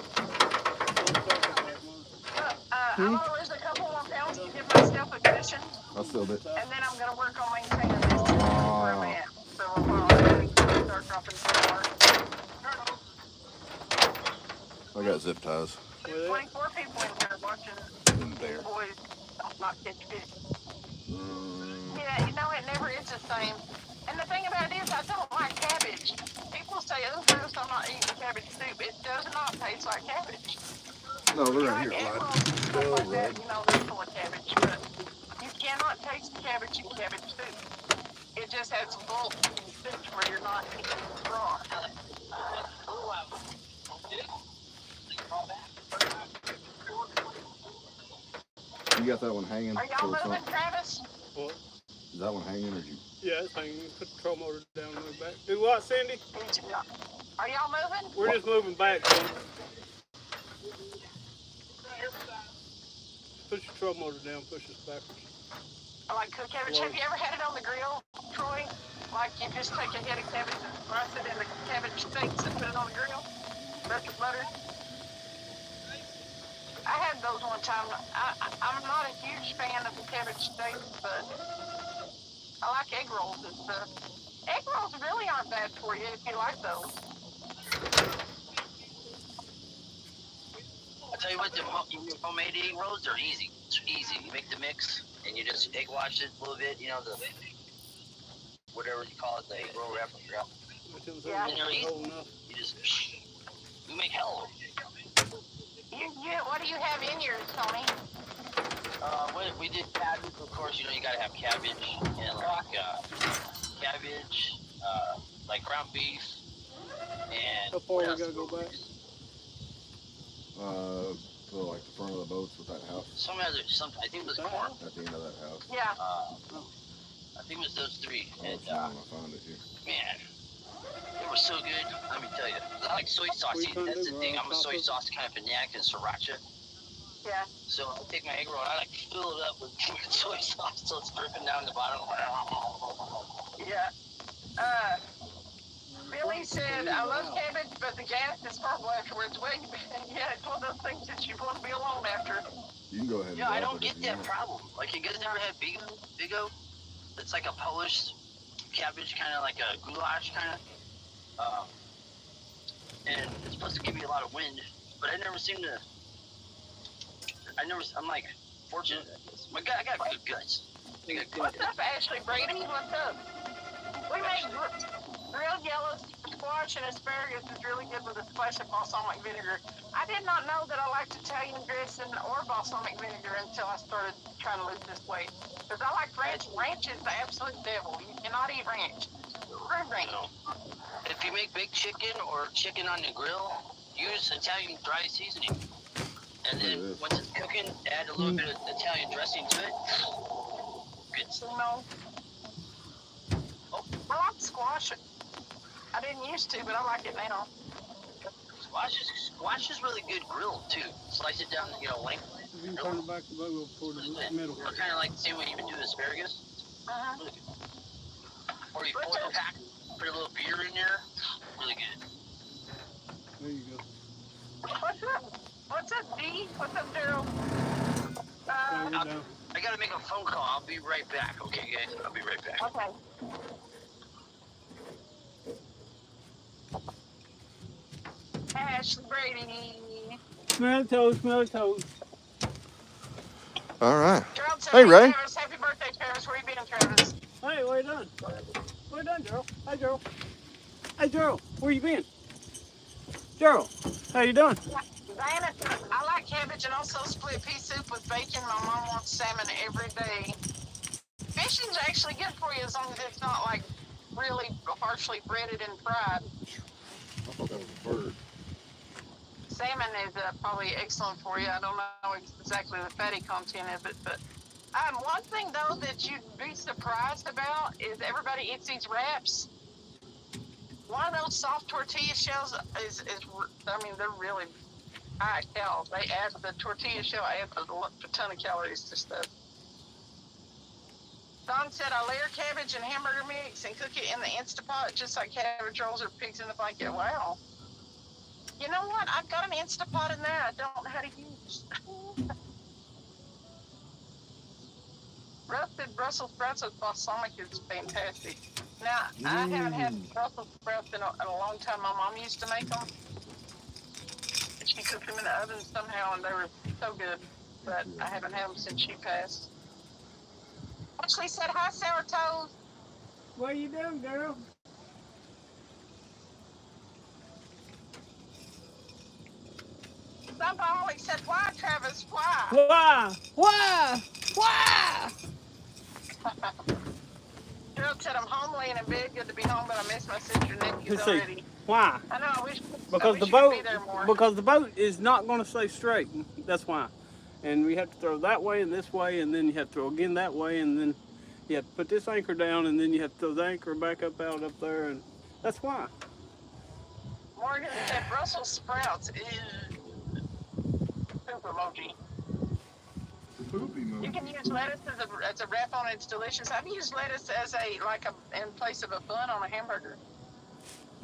I'm going to lose a couple more pounds to give myself a cushion. I filled it. And then I'm going to work on maintaining this where I'm at. So I'll start dropping some more. I got zip ties. There's 24 people in here watching in there. boys not catch fish. Yeah, you know, it never is the same. And the thing about it is, I don't like cabbage. People say, oh, Bruce, I'm not eating cabbage soup. It does not taste like cabbage. No, they're right Like here. apples and stuff like that, you know, they're full of cabbage, but you cannot taste cabbage in cabbage soup. It just has bulk and fish where you're not eating raw. You got that one hanging? Are y'all moving, Travis? What? Is that one hanging or you? Yeah, it's hanging. Put the troll motor down and move back. Do what, Cindy? Are y'all moving? We're just moving back, son. Push your troll motor down, push us backwards. I like cook cabbage. Have you ever had it on the grill, Troy? Like you just take a head of cabbage and slice it in the cabbage steaks and put it on the grill? With butter? I had those one time. I'm not a huge fan of the cabbage steaks, but I like egg rolls and stuff. Egg rolls really aren't bad for you if you like those. I'll tell you what, the homemade egg rolls are easy. It's easy. You make the mix and you just egg wash it a little bit, you know, the whatever you call it, the egg roll wrap. Yeah. And they're easy. You just you make hell of them. What do you have in yours, Tony? We did cabbage, of course. You know, you gotta have cabbage and cabbage, like ground beef, and How far we gotta go back? So like the front of the boats with that house. I think it was corn. At the end of that house. Yeah. I think it was those three. Oh, And, I found it here. man, they were so good. Let me tell you. I like soy sauce. See, that's the thing. I'm a soy sauce kind of fanatic and sriracha. Yeah. So I take my egg roll and I like fill it up with soy sauce so it's dripping down the bottom. Yeah. Billy said, I love cabbage, but the gas is horrible afterwards. Well, yeah, it's one of those things that you want to be alone after. You can go ahead and Yeah, I drop don't it if get you that want. problem. Like, you guys never had bigo? It's like a Polish cabbage, kind of like a goulash, kind of. And it's supposed to give you a lot of wind, but I never seem to. I'm like fortunate. I got good guts. What's up, Ashley Brady? What's up? We make grilled yellow squash and asparagus is really good with a splash of balsamic vinegar. I did not know that I liked Italian dressing or balsamic vinegar until I started trying to lose this weight. Because I like ranch. Ranch is the absolute devil. You cannot eat ranch. Screw ranch. No. If you make baked chicken or chicken on the grill, use Italian dry seasoning. And then once it's cooking, add a little bit of Italian dressing to it. Good stuff. No. I like squash. I didn't used to, but I like it now. Squash is really good grilled too. Slice it down, length. You can turn it back a little toward the middle. Or kind of like the same way you would do asparagus. Really good. Or you foil pack, put a little beer in there. Really good. There you go. What's up? What's up, D? What's up, Daryl? I gotta make a phone call. I'll be right back. Okay, guys? I'll be right back. Okay. Ashley Brady. Smell toast, smell toast. All right. Gerald said, Hey, Ray. Travis, happy birthday, Travis. Where you been, Travis? Hey, what you done? What you done, Gerald? Hey, Gerald. Hey, Gerald, where you been? Gerald, how you doing? Diana, I like cabbage and also split pea soup with bacon. My mom wants salmon every day. Fishing's actually good for you as long as it's not like really harshly breaded and fried. I thought that was a bird. Salmon is probably excellent for you. I don't know exactly the fatty content of it, but one thing though that you'd be surprised about is everybody eats these wraps. One of those soft tortilla shells is they're really high cal. They add the tortilla shell adds a ton of calories to stuff. Don said I layer cabbage and hamburger mix and cook it in the Instapot just like cabbage rolls or pigs in the blanket. Wow. You know what? I've got an Instapot in there I don't know how to use. Roasted Brussels sprouts with balsamic is fantastic. Now, I haven't had Brussels sprouts in a long time. My mom used to make them. She cooked them in the oven somehow, and they were so good. But I haven't had them since she passed. Ashley said, hi, sour toes. What you doing, girl? Somebody said, why, Travis? Why? Why? Why? Why? Gerald said, I'm home laying in bed. Good to be home, but I miss my sister and nephews already. Why? I know. I wish Because I the wish boat, you could be there more. because the boat is not going to stay straight. That's why. and we have to throw that way and this way, and then you have to throw again that way, and then you have to put this anchor down, and then you have to throw the anchor back up out up there, and that's why. Morgan said Brussels sprouts is super emoji. Poopy You can use lettuce as a wrap on it. It's delicious. I've used lettuce as in place of a bun on a hamburger.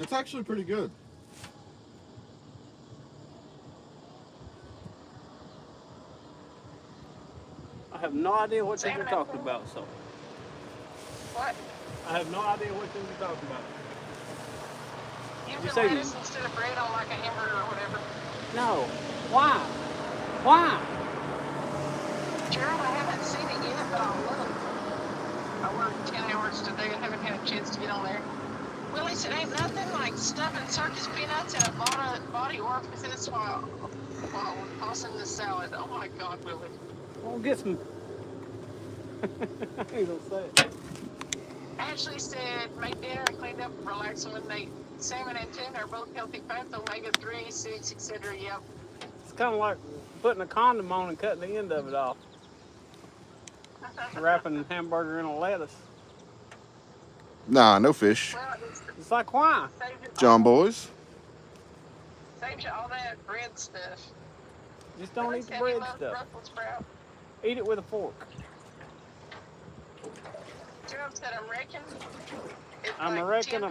It's actually pretty good. I have no idea what Salmon you're talking about, so What? I have no idea what you're talking about. Using say- lettuce instead of bread on like a hamburger or whatever. No. Why? Why? Gerald, I haven't seen it yet, but I'll look. I worked 10 hours today and haven't had a chance to get on there. Willie said, ain't nothing like stuffing circus peanuts in a body orifice while tossing the salad. Oh my God, Willie. We'll get some. I ain't gonna say it. Ashley said, made dinner and cleaned up and relaxed when they salmon and tuna are both healthy fats, omega-3, 6, etc. Yep. It's kind of like putting a condom on and cutting the end of it off. Wrapping a hamburger in a lettuce. Nah, no fish. Well, It's like, why? John boys. Saves you all that bread stuff. Just don't Willie eat the said he bread loves stuff. Brussels sprout. Eat it with a fork. Gerald said, I'm wrecking. I'm a reckon.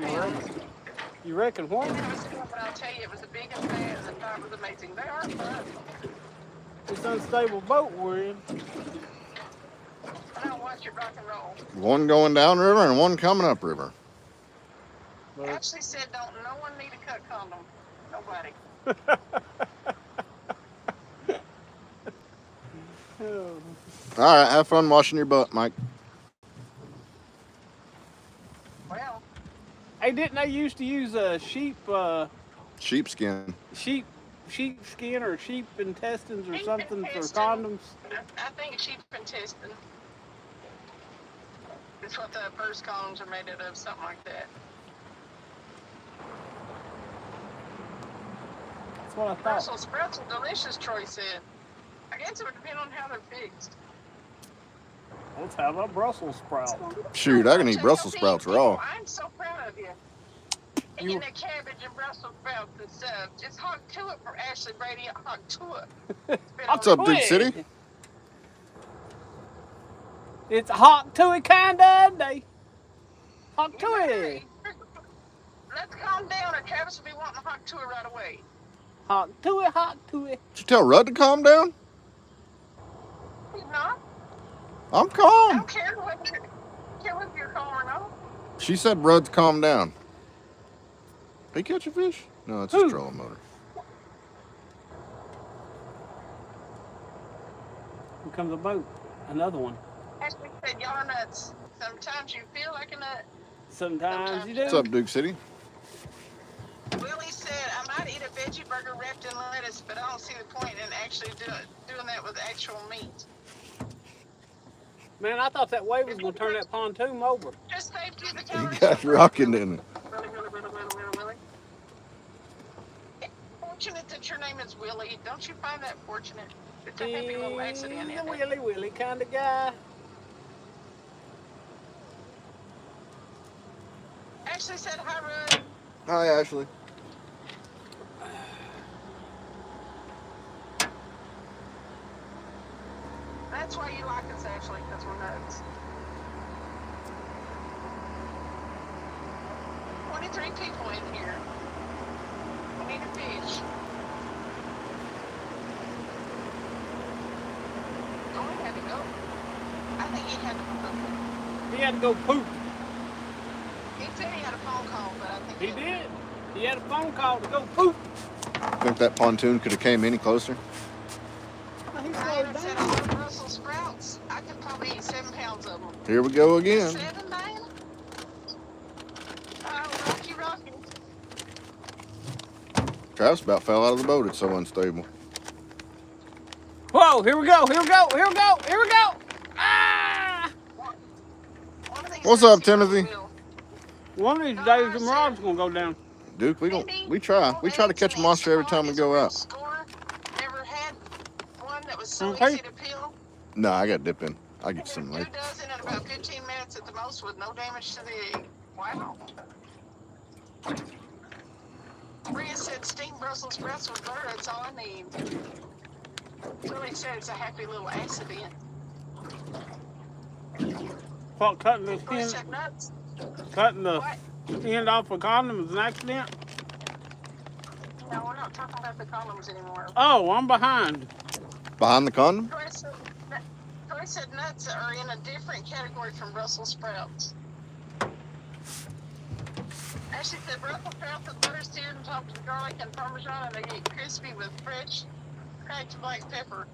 You reckon what? But I'll tell you, it was a big and fat, and the top was amazing. They are fun. This unstable boat we're in. I don't watch it rock and roll. One going down river and one coming up river. But Ashley said, don't no one need a cut condom. Nobody. oh. All right, have fun washing your butt, Mike. Well, Hey, didn't they used to use Sheepskin. sheep skin or sheep intestines or Sheep something for intestine. condoms? I think sheep intestine. It's what the first condoms are made out of, something like that. That's what I thought. Brussels sprouts are delicious, Troy said. I guess it would depend on how they're fixed. Let's have a Brussels sprout. Shoot, I can eat Brussels sprouts raw. I'm so proud of you. Eating the cabbage and Brussels sprouts and stuff. Just hawk to it for Ashley Brady. Hawk to it. What's up, Duke City? It's a hawk to it kind of day. Hawk to it. Let's calm down or Travis will be wanting to hawk to it right away. Hawk to it, hawk to it. Did you tell Rudd to calm down? He's not. I'm I calm. don't care whether you're calm or not. She said Rudd to calm down. He catch a fish? No, it's his trolling motor. Here comes a boat. Another one. Ashley said, y'all are nuts. Sometimes you feel like a nut. Sometimes you do. What's up, Duke City? Willie said, I might eat a veggie burger wrapped in lettuce, but I don't see the point in actually doing that with actual meat. Man, I thought that wave was going to turn that pontoon over. Just saved you the You calories. got rocking, didn't it? Willie. It's fortunate that your name is Willie. Don't you find that fortunate? It's a happy little accident, He's a isn't it? willy kind of guy. Ashley said, hi, Rudd. Hi, Ashley. That's why you like us, Ashley, because we're nuts. 23 people in here. We need a fish. Oh, he had to go. I think he had to go. He had to go poop. He said he had a phone call, but I think He did. He had a phone call to go poop. Think that pontoon could have came any closer? He Ryan slowed said, down. I love Brussels sprouts. I could probably eat 7 pounds of them. Here we go again. 7, man? Oh, Rocky. Travis about fell out of the boat. It's so unstable. Whoa, here we go, here we go, here we go, here we go. Ah! What's up, Timothy? One of these days, the mirage's going to go down. Duke, we try. We try to catch a monster every time we go out. Never had one that was so Okay. easy to peel. No, I got dip in. I get Two some later. dozen in about 15 minutes at the most with no damage to the egg. Wow. Rhea said steamed Brussels sprouts with butter, that's all I need. Julie said it's a happy little accident. What, cutting the Bruce skin, said nuts. cutting the What? end off a condom is an accident? No, we're not talking about the condoms anymore. Oh, I'm behind. Behind the condom? Troy said nuts are in a different category from Brussels sprouts. Ashley said Brussels sprouts with butter seared and topped with garlic and Parmesan, and they get crispy with fresh cracked black pepper.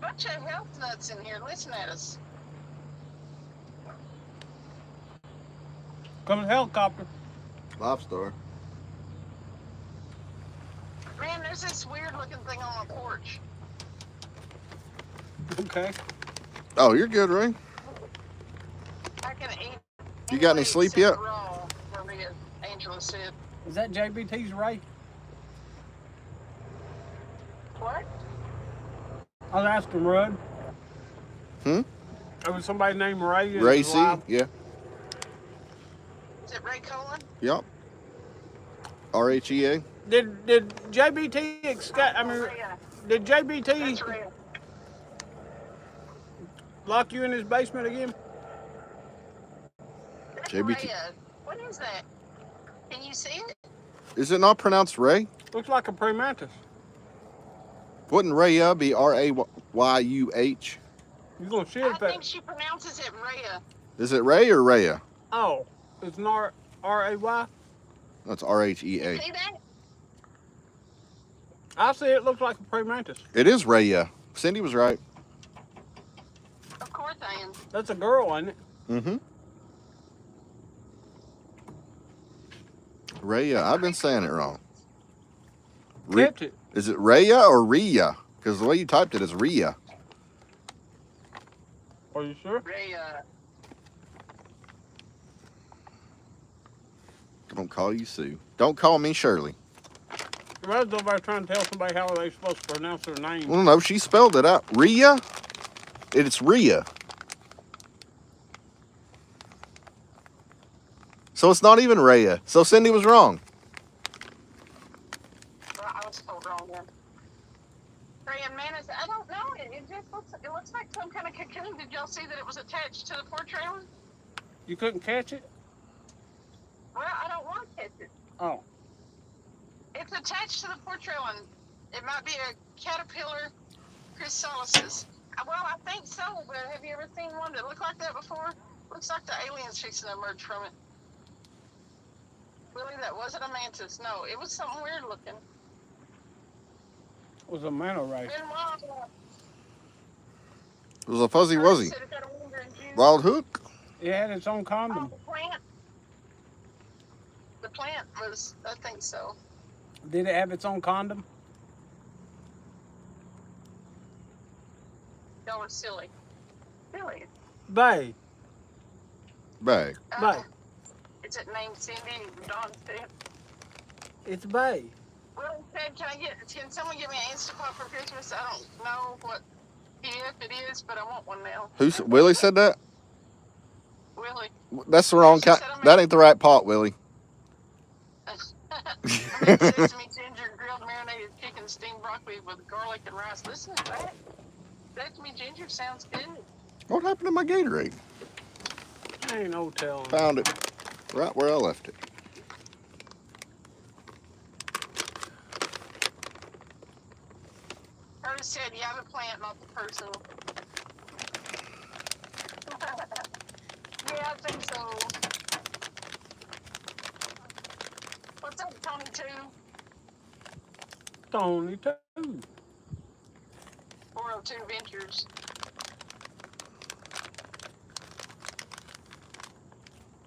Bunch of health nuts in here. Listen at us. Comes a helicopter. 5-star. Man, there's this weird looking thing on my porch. Okay. Oh, you're good, Ray. I can eat. You got any sleep yet? Raw, Maria, Angela said. Is that JBT's Ray? What? I was asking Rudd. Hmm? There was somebody named Ray. in Ray his C? life. Yeah. Is it Ray Cohen? Yep. RHEA? Did JBT I mean, Rhea. did JBT That's Rhea. lock you in his basement again? That's JBT. Rhea. What is that? Can you see it? Is it not pronounced Ray? Looks like a praying mantis. Wouldn't Raya be R-A-Y-U-H? You gonna shit I if that? think she pronounces it Rhea. Is it Ray or Raya? Oh, it's not R-A-Y. That's R-H-E-A. See that? I see it looks like a praying mantis. It is Raya. Cindy was right. Of course I am. That's a girl, ain't it? Mm-hmm. Raya. I've been saying it wrong. Catch it. Is it Raya or Rhea? Because the way you typed it is Rhea. Are you sure? Rhea. Don't call you Sue. Don't call me Shirley. Rudd's over there trying to tell somebody how they're supposed to pronounce their name. Well, no, she spelled it out. Rhea? It's Rhea. So it's not even Raya. So Cindy was wrong. Well, I was told wrong then. Rhea Manus, I don't know. It just looks like some kind of cocoon. Did y'all see that it was attached to the poor trailer? You couldn't catch it? Well, I don't want to catch it. Oh. It's attached to the poor trailer, and it might be a caterpillar chrysalis. Well, I think so, but have you ever seen one that looked like that before? Looks like the alien's fixing to emerge from it. Really, that wasn't a mantis. No, it was something weird looking. It was a manta ray. Been wild. It was a fuzzy wuzzy. Said it got a wonder in June. Wild hook. It had its own Oh, condom. the plant. The plant was, I think so. Did it have its own condom? Y'all are silly. Silly. Bay. Bag. Bay. Is it named Cindy? Dawn said. It's Bay. Will said, can someone give me an Instapot for Christmas? I don't know what PDF it is, but I want one now. Willie said that? Willie. That's the wrong kind. That ain't the right pot, Willie. I made sesame, ginger, grilled marinated chicken, steamed broccoli with garlic and rice. Listen to that. Sesame ginger sounds good. What happened to my Gatorade? Ain't no telling. Found it. Right where I left it. Curtis said, yeah, the plant, not the person. Yeah, I think so. What's up, Tony 2? Tony too. 402 Ventures.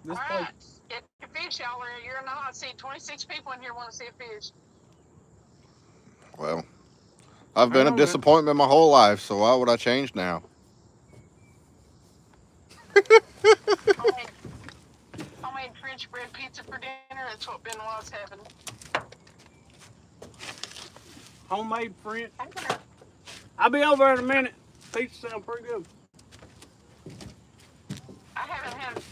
This All place. right, get your fish, y'all. You're not. I see 26 people in here want to see a fish. Well, I've been I a know, disappointment my whole life, so why would I change now? Homemade French bread pizza for dinner. That's what Benoit's having. Homemade French. I'll be over in a minute. Pizza sound pretty good. I haven't had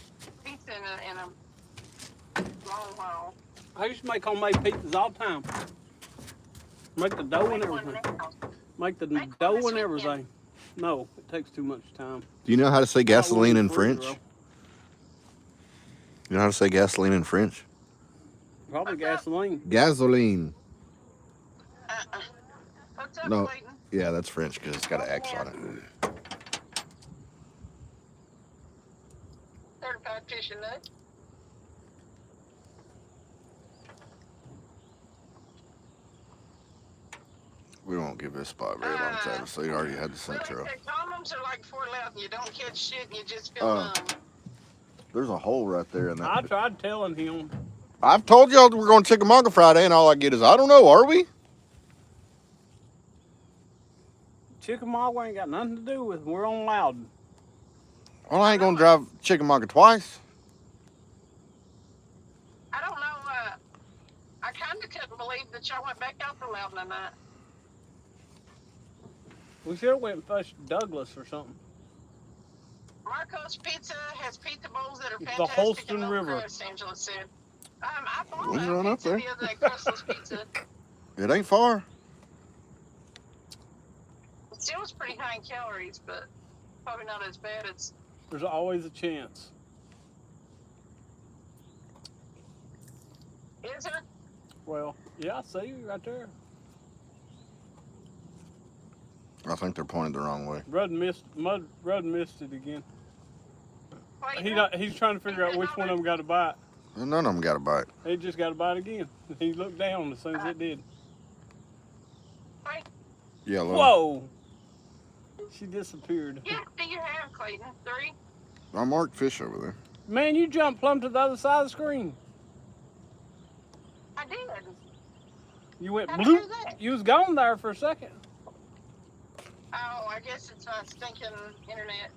pizza in a long while. I used to make homemade pizzas all the time. Make the dough and everything. Make the dough and everything. No, it takes too much time. Do you know how to say gasoline in Food, French? bro. You know how to say gasoline in French? Probably gasoline. Gasoline. What's up, No. Clayton? Yeah, that's French because it's got an X on it. Certified fish and nuts. We won't give this spot a very long time, so you already had the Centro. Really, condoms are like $4.11. You don't catch shit and you just feel numb. There's a hole right there in that. I tried telling him. I've told y'all we're going to Chickamauga Friday, and all I get is, I don't know, are we? Chickamauga ain't got nothing to do with it. We're on Loudon. Well, I ain't going to drive Chickamauga twice. I don't know. I kind of couldn't believe that y'all went back out to Loudon tonight. We should have went and fetched Douglas or something. Marco's Pizza has pizza bowls that are The fantastic. Holston and no River. crust, Angela said. I bought We'll a run up pizza there. the other day, crustless pizza. It ain't far. It still was pretty high in calories, but probably not as bad as. There's always a chance. Is there? Well, yeah, I see you right there. I think they're pointed the wrong way. Rudd missed it again. Wait, He's trying to figure out which one of them got a bite. None of them got a bite. He just got a bite again. He looked down as soon as it did. wait. Yeah, look. Whoa! She disappeared. Yeah, do you have, Clayton? 3? I marked fish over there. Man, you jumped plumb to the other side of the screen. I did. You went How'd I do bloop. that? You was gone there for a second. Oh, I guess it's my stinking internet.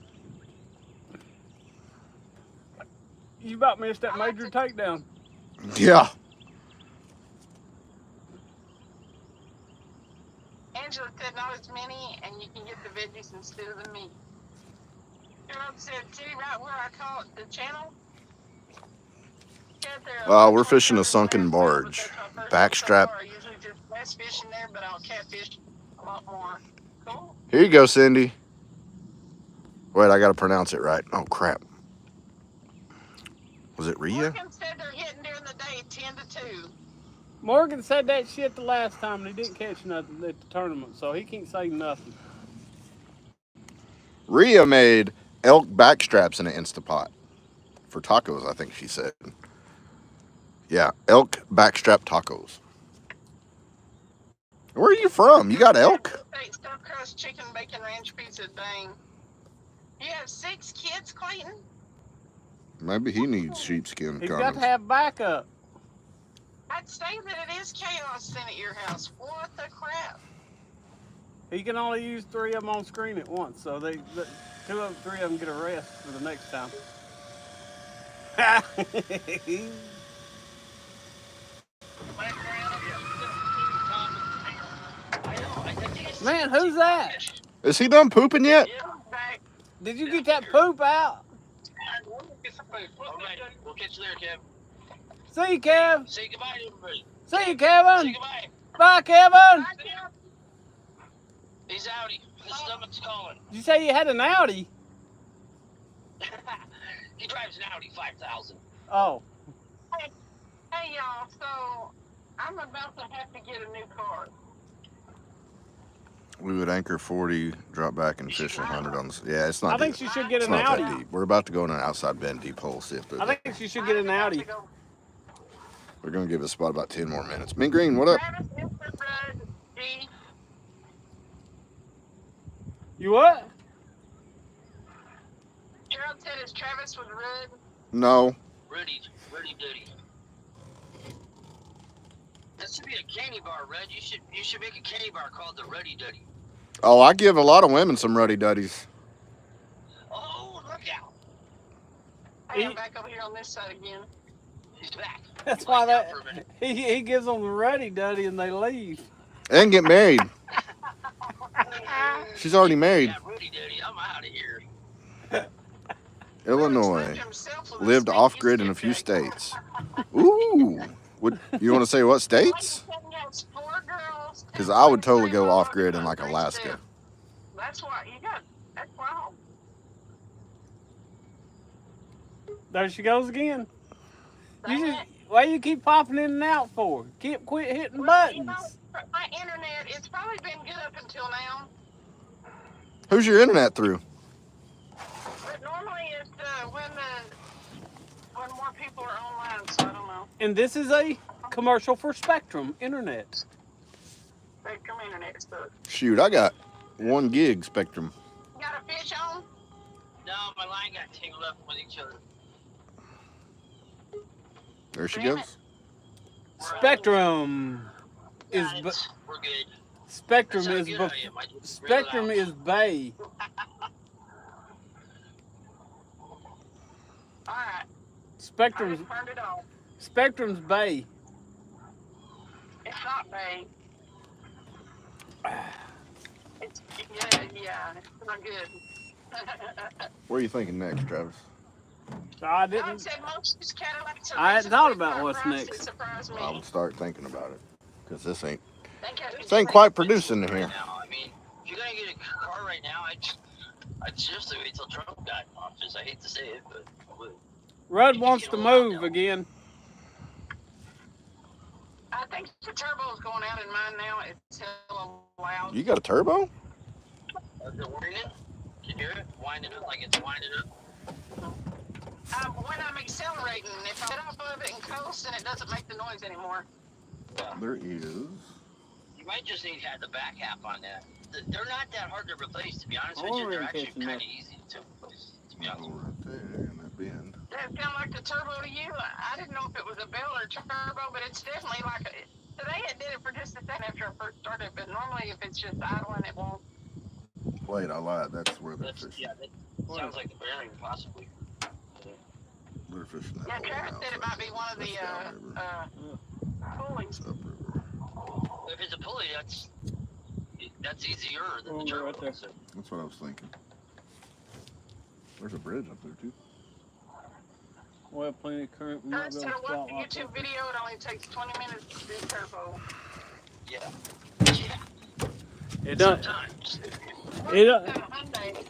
You about missed that major takedown. Yeah. Angela said not as many, and you can get the veggies instead of the meat. Gerald said, see right where I call it the channel? We're fishing a sunken barge. Backstrap. I usually just less fish in there, but I'll catfish a lot more. Cool. Here you go, Cindy. Wait, I got to pronounce it right. Oh, crap. Was it Rhea? Morgan said they're hitting during the day 10 to 2. Morgan said that shit the last time and he didn't catch nothing at the tournament, so he can't say nothing. Rhea made elk backstraps in an Instapot. For tacos, I think she said. Yeah, elk backstrap tacos. Where are you from? You got elk? Stuffed crust chicken bacon ranch pizza. Dang. You have 6 kids, Clayton? Maybe he needs sheepskin He's got to condoms. have backup. I'd say that it is chaos then at your house. What the crap? He can only use 3 of them on screen at once, so 3 of them get a rest for the next time. Man, who's that? Is he done pooping yet? Back. Did you get that poop out? Get some food. Alright, we'll catch you later, Kev. See you, Kev. Say goodbye to everybody. See you, Say Kevin. goodbye. Bye, Kevin. He's outie. His stomach's calling. Did you say you had an Audi? He drives an Audi 5000. Oh. Hey, y'all. So I'm about to have to get a new car. We would anchor 40, drop back and fish 100 on the... Yeah, it's not I think deep. she should get It's an not Audi. that deep. We're about to go in an outside bend deep hole, see if they're I there. think she should get an Audi. We're going to give this spot about 10 more minutes. Mean Green, what up? Travis is the red G. You what? Gerald said his Travis was red. No. Rudy Duty. That should be a candy bar, Red. You should make a candy bar called the Ruddy Duddy. Oh, I give a lot of women some ruddy duddies. Oh, look out. Hey, I'm back over here on this side again. He's back. That's why Lights out that for a minute. he gives them the ruddy duddy and they leave. And get married. She's already married. Yeah, Rudy Daddy, I'm out of here. Illinois. Himself with Lived a off sneaky grid in a few skipjack. states. Ooh. Would you want to say what states? Has 4 girls. Because I would totally go off grid in like Alaska. That's why you got. That's wrong. There she goes again. Dang You just, it. why you keep popping in and out for? Quit hitting Well, buttons. you know, my internet, it's probably been good up until now. Who's your internet through? But normally it's when more people are online, so I don't know. And this is a commercial for Spectrum Internet. Spectrum Internet stuff. Shoot, I got 1 gig Spectrum. You got a fish on? No, my line got tangled up with each other. There she Damn goes. Spectrum is We're good. Spectrum That's how is good bef- I am. I just Spectrum realized. is Bay. All right. I Spectrum's just turned it off. Spectrum's Bay. It's not Bay. It's it's not good. What are you thinking next, Travis? I Don didn't. said most of these Cadillacs are I hadn't thought reasonably about what's priced. next. It surprised me. I would start thinking about it. Because this ain't This ain't quite producing in here. Now, I mean, if you're gonna get a car right now, I'd seriously wait till Trump got in office. I hate to say it, but I would. Rudd wants to move again. I think the turbo is going out in mine now. It's hella loud. You got a turbo? Is it whining? Can you hear it? Winding up like it's winding up. When I'm accelerating, if I get off of it and coast, then it doesn't make the noise anymore. There is. You might just need to have the back half on that. They're not that hard to replace, to be honest with you. They're actually kind of easy to replace, to be honest. Right there in that bend. Does it sound like the turbo to you? I didn't know if it was a bell or turbo, but it's definitely like today it did it for just a second after I first started, but normally if it's just idling, it won't. Wait, I lied. That's where they're fishing. Yeah, that sounds like the bearing, possibly. They're fishing that Yeah, hole Travis now. said it might be one of the pulleys. It's upriver. If it's a pulley, that's easier than the Oh, turbo. right there. So. That's what I was thinking. There's a bridge up there, too. Well, plenty of current. We I might be said able I to watched spot the like YouTube that. video. It only takes 20 minutes to do turbo. Yeah. It does. Sometimes.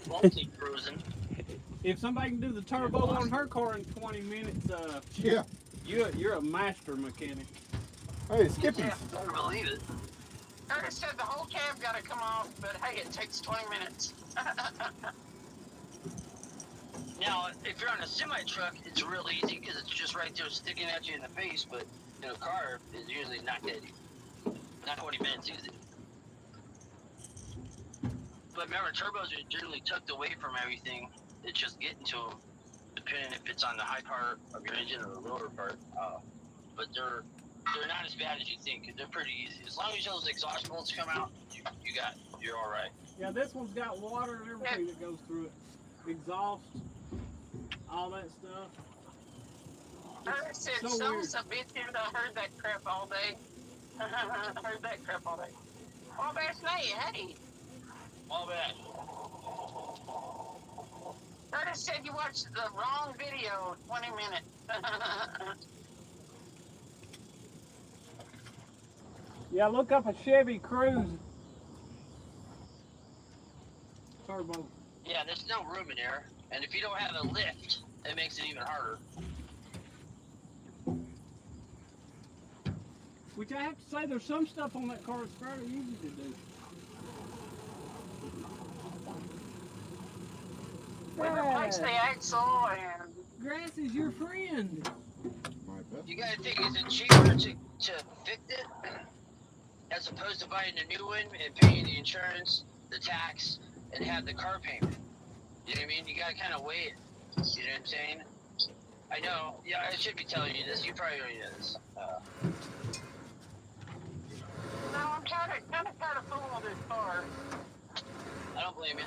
Multi-cruising. If somebody can do the turbo on her car in 20 minutes, Yeah. you're a master mechanic. Hey, Skippy. Yeah. I believe it. Curtis said the whole cab got to come off, but hey, it takes 20 minutes. Now, if you're on a semi-truck, it's real easy because it's just right there sticking at you in the face, but in a car, it's usually not that easy. Not 20 minutes easy. But remember, turbos are generally tucked away from everything. It's just getting to them, depending if it's on the high part of your engine or the lower part. But they're not as bad as you think. They're pretty easy. As long as those exhaust bolts come out, you're all right. Yeah, this one's got water and everything that goes through it. Exhaust, all that stuff. Curtis said, so so weird. some bitch here that heard that crap all day. Heard that crap all day. Oh, that's Nate, hey. All bad. Curtis said you watched the wrong video, 20 minutes. Yeah, look up a Chevy Cruze turbo. Yeah, there's no room in there. And if you don't have a lift, it makes it even harder. Which I have to say, there's some stuff on that car that's fairly easy to do. We replaced the axle and Grass is your friend. You gotta think, is it cheaper to fix it as opposed to buying a new one and paying the insurance, the tax, and have the car payment? You know what I mean? You gotta kind of weigh it. You know what I'm saying? I know. Yeah, I should be telling you this. You probably already know this. no, I'm kind of fooling with this car. I don't blame you.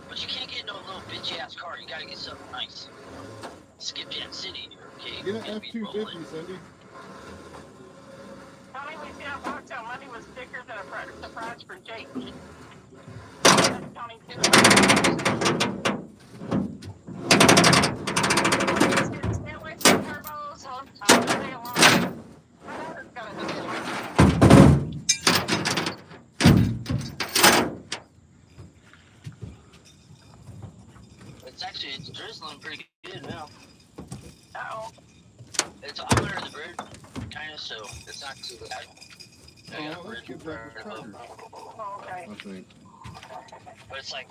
But you can't get no little bitchy ass car. You gotta get something nice. Skip Jam City here, okay? Get an F-250, Cindy. Tony, we see how boxed out money him a stickers and a surprise for Jake. Tony too. Stay away from turbos. I'll stay alone. My daughter's got a husband like that. It's drizzling pretty good now. Uh-oh. I'm under the bridge, kind of, so it's not too bad. I got a bridge in front of it. Oh, okay. I think. But it's like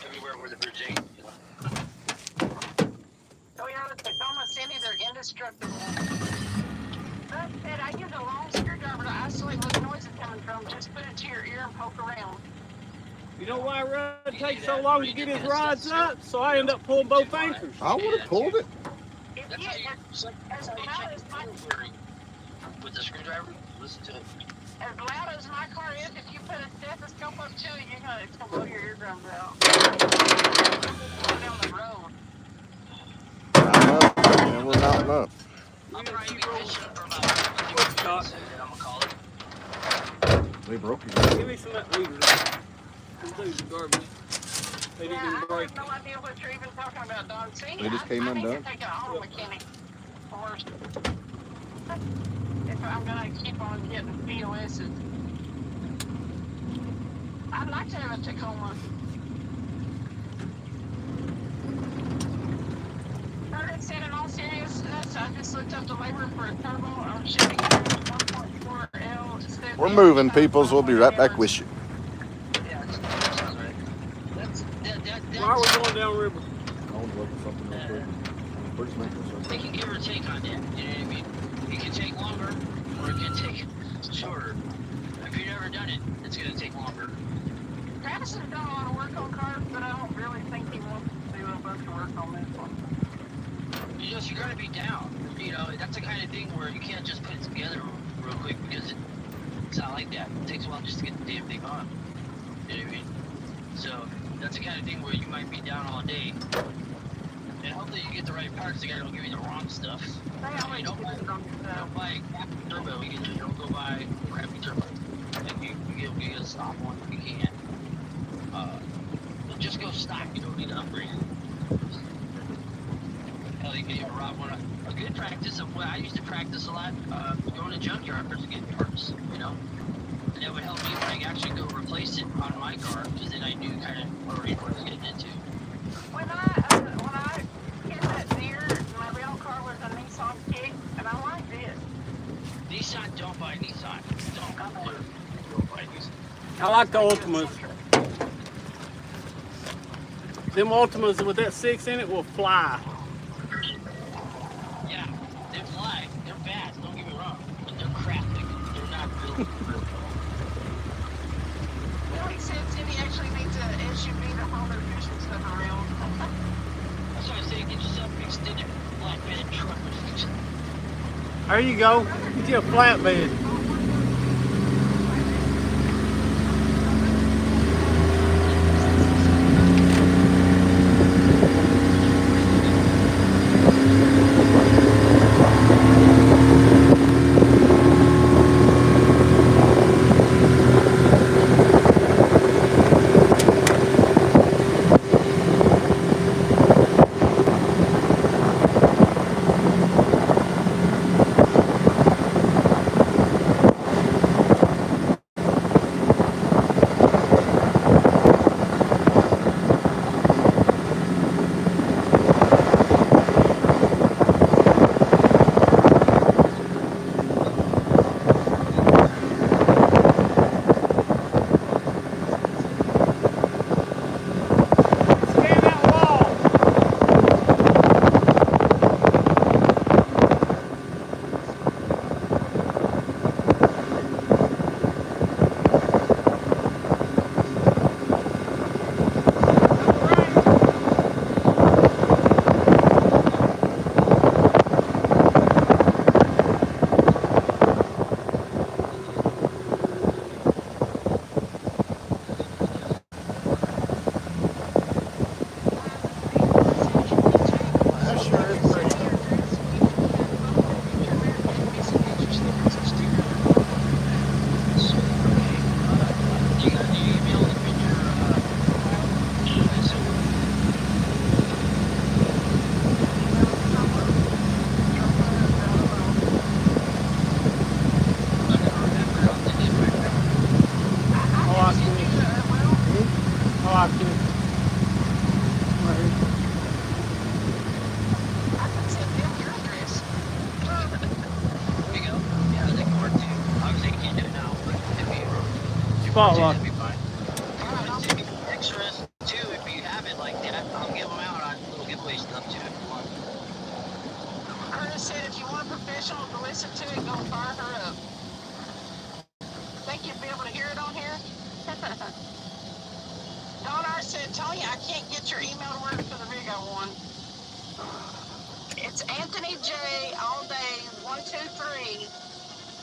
everywhere where the bridge ain't. Oh, yeah, the Tacoma City, they're indestructible. That said, I use a long screwdriver to isolate where the noise is coming from. Just put it to your ear and poke around. You know why Rudd takes so long to get his rods up? So I end up pulling both anchors. I would have pulled it. If That's you, how you, as that's how you loud check as the my fuel with the screwdriver. Listen to it. as loud as my car is, if you put a stethoscope up to it, it's gonna blow your eardrums out. Down the road. Not enough. Never not enough. I'll probably be fishing for about 50 minutes, and then I'm gonna call it. They broke you. Give me some of that leader. These dudes are garbage. They didn't even I break. have no idea what you're even talking about, Don. See, They just came I need undone. to take an auto mechanic first. If I'm gonna keep on getting POSs. I'd like to have a Tacoma. Curtis said in all seriousness, I just looked up the labor for a turbo. I'm shipping 1.4L. We're moving, peoples. We'll be right back with you. Yeah, that sounds right. Why are we going downriver? I want to look at something real quick. We're just making They something. can give or take on that. You know what I mean? It can take longer, or it can take shorter. If you've never done it, it's gonna take longer. Travis has done a lot of work on cars, but I don't really think he wants to do a bunch of work on this one. You're gonna be down. That's the kind of thing where you can't just put it together real quick because it's not like that. It takes a while just to get the damn thing on. You know what I mean? So that's the kind of thing where you might be down all day. And hopefully you get the right parts. The guy don't give you the wrong stuff. They always Don't buy a crappy turbo. You don't go buy a crappy turbo. Like you get a stock one if you can. Just go stock. You don't need to upgrade. Hell, you can even rob one. A good practice of what I used to practice a lot, going to junkyards and getting parts, And that would help me when I actually go replace it on my car, because then I knew kind of already what I was getting into. When I hit that deer, my rental car was a Nissan Kick, and I liked it. Nissan, don't buy Nissan. Don't buy Nissan. I like the Ultimas. Them Ultimas with that 6 in it will fly. Yeah, they fly. They're fast, don't get me wrong. But they're crap. They're not built. He said Timmy actually needs an SUV to haul their fish and stuff around. That's why I say get yourself an extended flatbed truck. There you go. Get you a flatbed. Watch it. Right here. I could send them your address. There you go. Yeah, they can work too. Obviously, you can't do it now, but if you Spot want to, lock. that'd be fine. If you Alright, want to I'll send me extras too, if you have it like that, I'll give them out on little giveaway stuff too if you want. Curtis said if you want a professional to listen to it, go fire her up. Think you'd be able to hear it on here? Don R said, Tony, I can't get your email to work for the rig I won. It's Anthony J all day 123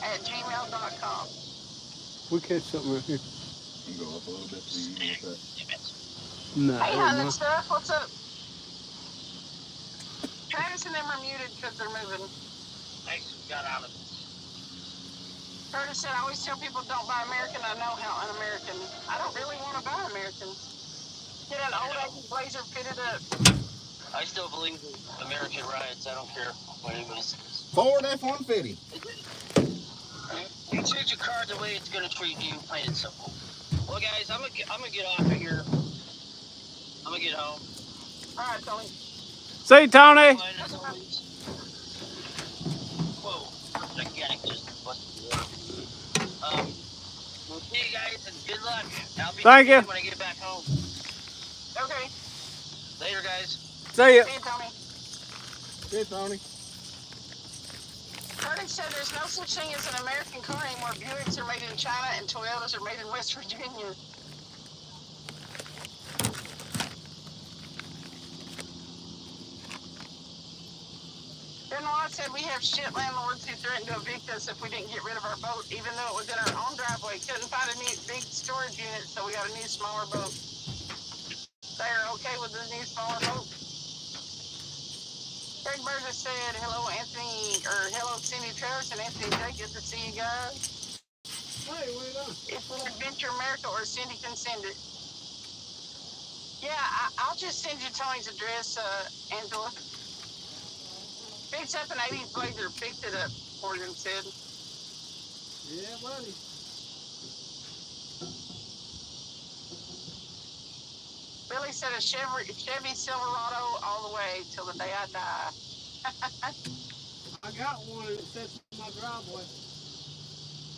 at gmail.com. We catch something right here. You can go up a little bit so you can get that. No, Hey, never hun and mind. stuff, what's up? Travis and them are muted because they're moving. Thanks, got out of it. Curtis said, I always tell people don't buy American. I know how un-American. I don't really want to buy Americans. Get an old 80s Blazer fitted up. I still believe in American riots. I don't care what anybody says. Ford F-150. You treat your car the way it's gonna treat you, plain and simple. Well, guys, I'm gonna get off of here. I'm gonna get home. All right, Tony. See you, Tony. Fine as always. Whoa, gigantic just busted me up. We'll see you guys and good luck. I'll be Thank you. when I get back home. Okay. Later, guys. See ya. See you, Tony. See you, Tony. Curtis said there's no such thing as an American car anymore. Buicks are made in China and Toyotas are made in West Virginia. Benoit said we have shit landlords who threatened to evict us if we didn't get rid of our boat, even though it was in our own driveway. Couldn't find a new big storage unit, so we got a new smaller boat. They are okay with the new smaller boat. Greg Burgess said, hello, Anthony, or hello, Cindy Travis and Anthony J. Good to see you guys. Hey, what are you doing? It's an Adventure America, or Cindy can send it. Yeah, I'll just send you Tony's address, Angela. Picks up an 80s Blazer. Picked it up, Morgan said. Yeah, buddy. Billy said a Chevy Silverado all the way till the day I die. I got one and it sits in my driveway.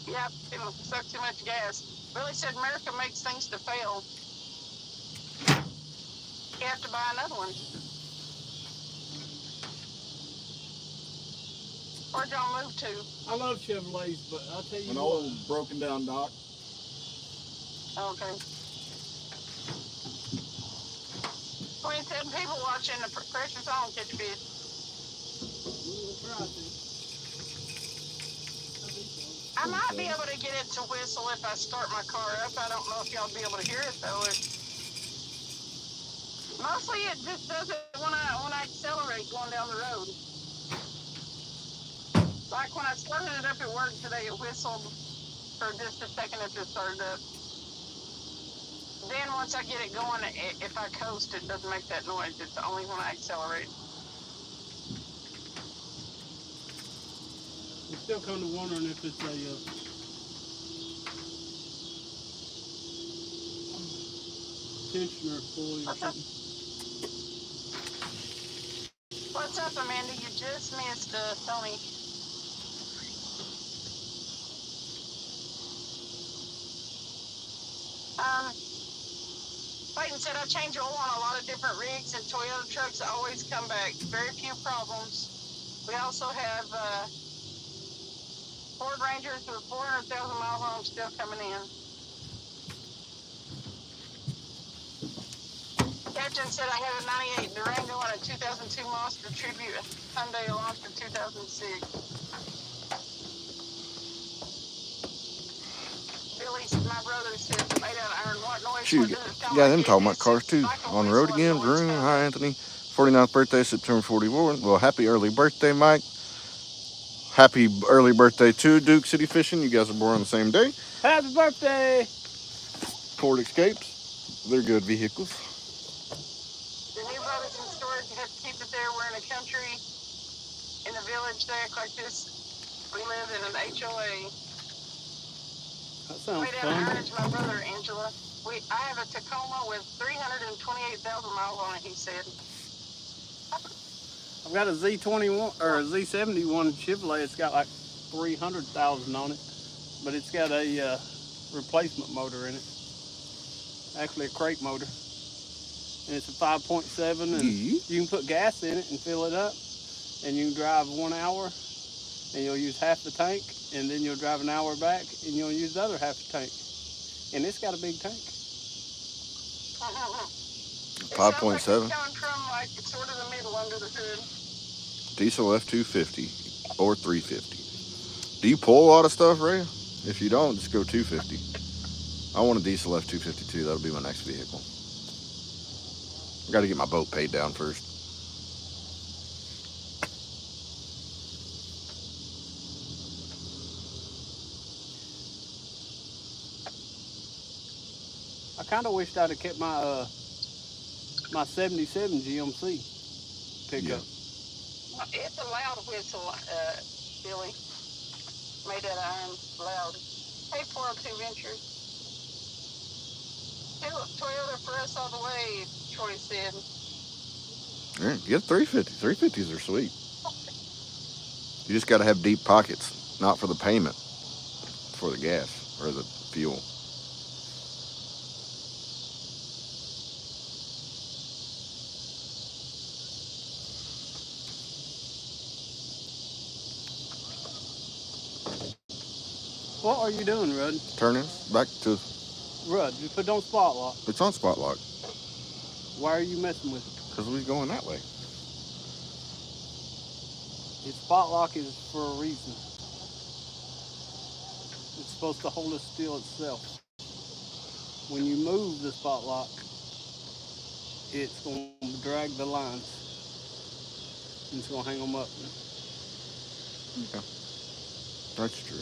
Yep, it'll suck too much gas. Billy said America makes things to fail. You have to buy another one. Where'd y'all move to? I love Chevrolets, but I'll tell you An what. old broken down dock. Okay. 27 people watching the Precious Home Catch Fish. We'll try to. I might be able to get it to whistle if I start my car up. I don't know if y'all be able to hear it though. Mostly it just does it when I accelerate going down the road. Like when I started it up at work today, it whistled for just a second after it started up. Then once I get it going, if I coast, it doesn't make that noise. It's only when I accelerate. I'm still kind of wondering if it's a tensioner pulley or something. What's up, Amanda? You just missed Tony. Clayton said I change oil on a lot of different rigs, and Toyota trucks always come back. Very few problems. We also have Ford Rangers with 400,000 miles on them still coming in. Captain said I had a 98 Durango and a 2002 Monster Tribute Hyundai Elantra 2006. Billy, my brother said it's made out of iron. What noise? Shoot, What does it sound yeah, like? them talking about It's cars too. like a On the road whistle. again, It's always Drew. fast. Hi, Anthony. 49th birthday, September 41. Well, happy early birthday, Mike. Happy early birthday to Duke City Fishing. You guys are born on the same day. Happy birthday! Ford Escapes. They're good vehicles. The new boats in storage, you have to keep it there. We're in a country, in a village. They act like this. We live in an HOA. That sounds Way down fun. Iron's my brother, Angela. I have a Tacoma with 328,000 miles on it. He said. I've got a Z21 or a Z71 Chevrolet. It's got like 300,000 on it, but it's got a replacement motor in it. Actually, a crate motor, and it's a 5.7, and you can put gas in it and fill it up, and you can drive 1 hour, and you'll use half the tank, and then you'll drive an hour back, and you'll use the other half the tank, and it's got a big tank. It 5.7. sounds like it's coming from like sort of the middle under the hood. Diesel F250 or 350. Do you pull a lot of stuff, Ray? If you don't, just go 250. I want a diesel F250 too. That'll be my next vehicle. I got to get my boat paid down first. I kind of wished I'd have kept my my 77 GMC pickup. It's a loud whistle, Billy. Made that iron loud. Hey, 402 Ventures. Toyota for us all the way, Troy said. Yeah, get a 350. 350s are sweet. You just got to have deep pockets, not for the payment, for the gas or the fuel. What are you doing, Rudd? Turning back to. Rudd, you put on spot lock. It's on spot lock. Why are you messing with it? Because we're going that way. Its spot lock is for a reason. It's supposed to hold it still itself. When you move the spot lock, it's going to drag the lines. And it's going to hang them up. Okay. That's true.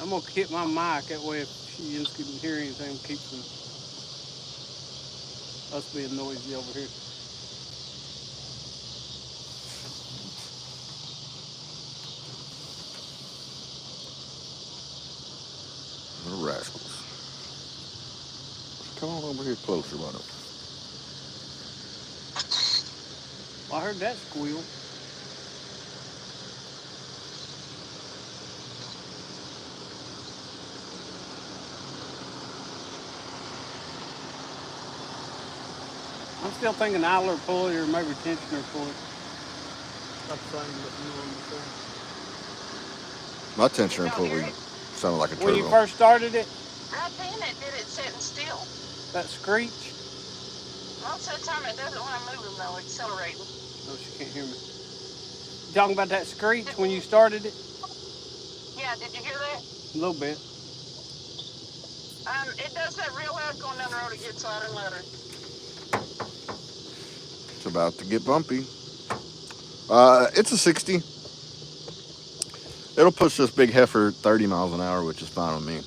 I'm going to hit my mic. That way if she just couldn't hear anything, keeps from us being noisy over here. Little rascals. Come on over here closer, why don't Well, I heard that squeal. I'm still thinking idler pulley or maybe tensioner pulley. That's the same, but you understand. My tensioner and pulley sounded like a turbo. When you first started it? Right then it did it sitting still. That screech? Most of the time it doesn't when I'm moving though, accelerating. Oh, she can't hear me. You talking about that screech when you started it? Yeah, did you hear that? A little bit. It does that real loud going down the road. It gets louder and louder. It's about to get bumpy. It's a 60. It'll push this big heifer 30 miles an hour, which is fine with me.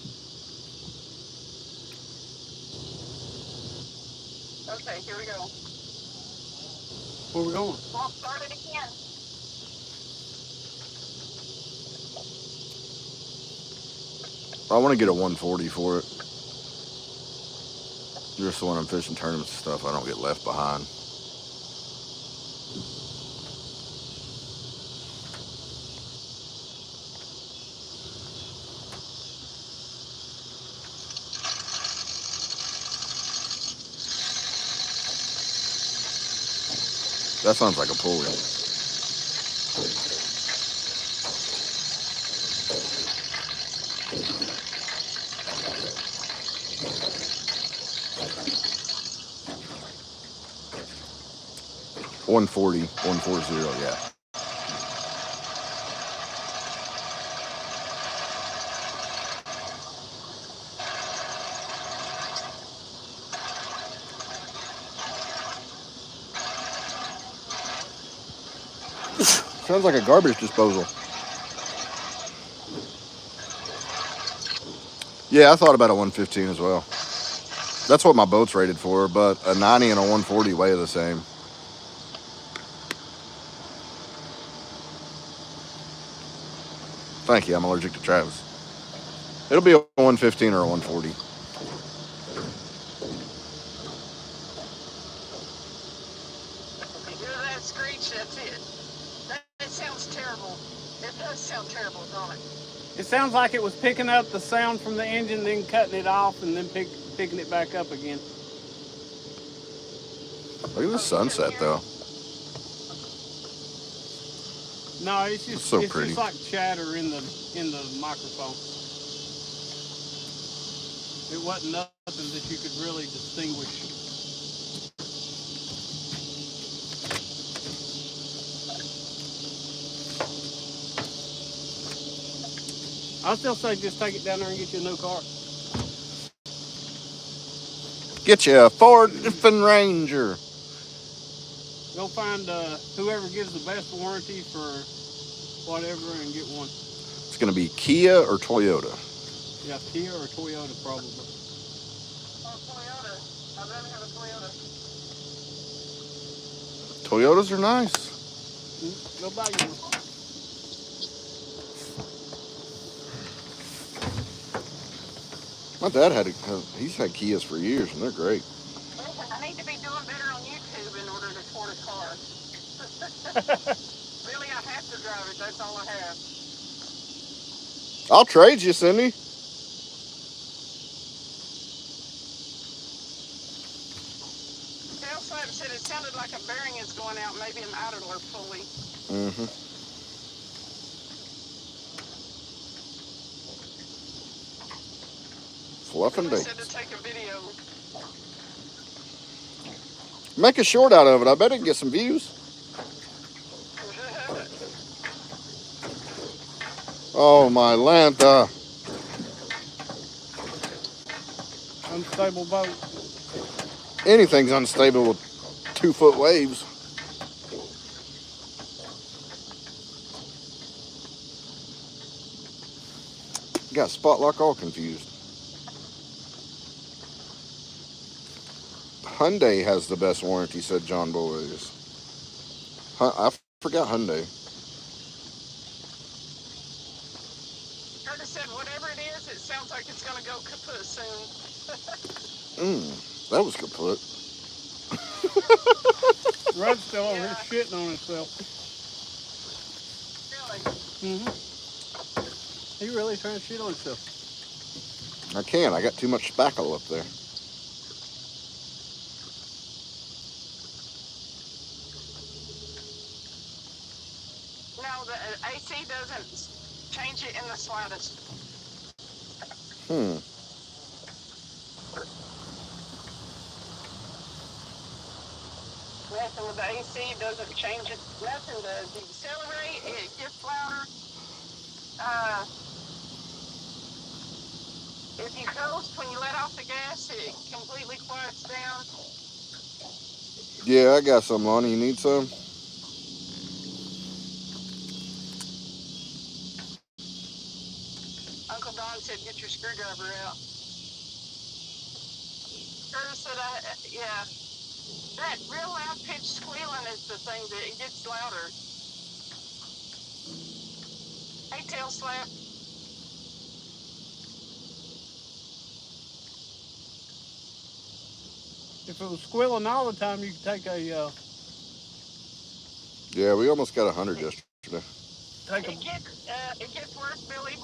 Okay, here we go. Where we going? Well, start it again. I want to get a 140 for it. Just when I'm fishing tournaments and stuff, I don't get left behind. That sounds like a pulley. $140, yeah. Sounds like a garbage disposal. Yeah, I thought about a 115 as well. That's what my boat's rated for, but a 90 and a 140 weigh the same. Thank you. I'm allergic to Travis. It'll be a 115 or a 140. If you hear that screech, that's it. That sounds terrible. It does sound terrible, don't it? It sounds like it was picking up the sound from the engine, then cutting it off, and then picking it back up again. Look at the Oh, you couldn't sunset, hear though. it? No, It's so it's pretty. just like chatter in the microphone. It wasn't nothing that you could really distinguish. I still say just take it down there and get you a new car. Get you a Ford Ranger. Go find whoever gives the best warranty for whatever and get one. It's going to be Kia or Toyota. Yeah, Kia or Toyota probably. Oh, Toyota. I'd rather have a Toyota. Toyotas are nice. Go buy you one. My dad he's had Kias for years, and they're great. I need to be doing better on YouTube in order to afford a car. Really, I have to drive it. That's all I have. I'll trade you, Cindy. Tail Slap said it sounded like a bearing is going out, maybe an idler pulley. Mm-hmm. Fluffing Billy said to dates. take a video. Make a short out of it. I bet it can get some views. Oh, my Lanta. Unstable boat. Anything's unstable with 2-foot waves. Got spot lock all confused. Hyundai has the best warranty, said John Boys. I forgot Hyundai. Curtis said, whatever it is, it sounds like it's going to go kaput soon. That was kaput. Rudd's still over here Yeah. shitting on himself. Really? He really trying to shit on himself. I can't. I got too much spackle up there. No, the AC doesn't change it in the slightest. Nothing with the AC doesn't change it. Nothing to decelerate. It gets louder. If you coast, when you let off the gas, it completely quiets down. Yeah, I got some, Lonnie. You need some? Uncle Don said, get your screwdriver out. Curtis said, yeah. That real loud pitch squealing is the thing that it gets louder. Hey, Tail Slap. If it was squealing all the time, you could take a Yeah, we almost got 100 yesterday. It gets worse, Billy,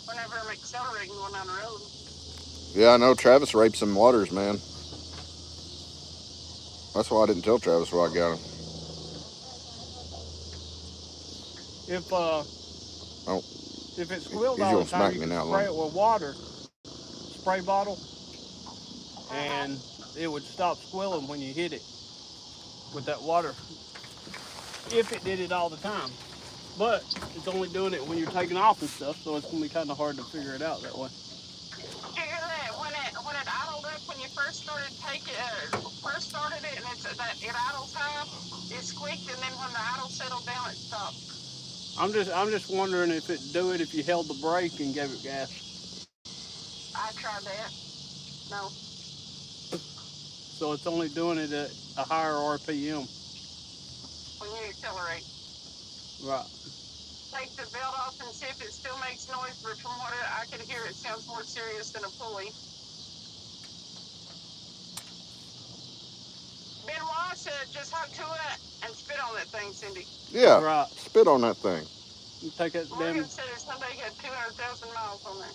whenever I'm accelerating going down the road. Yeah, I know. Travis raped some waters, man. That's why I didn't tell Travis where I got him. if Oh, if it squealed he's all gonna the time, smack you me could now, spray Lonnie. it with water, spray bottle, and it would stop squealing when you hit it with that water. If it did it all the time, but it's only doing it when you're taking off and stuff, so it's gonna be kind of hard to figure it out that way. Did you hear that when it idled up when you first started it and it idles high, it squeaked, and then when the idle settled down, it stopped. I'm just wondering if it'd do it if you held the brake and gave it gas. I tried that. No. So it's only doing it at a higher RPM. When you accelerate. Right. Take the belt off and see if it still makes noise, but from what I could hear, it sounds more serious than a pulley. Benoit said just hook to it and spit on that thing, Cindy. Yeah, Right. spit on that thing. You take that Morgan damn. said his Sunday had 200,000 miles on there.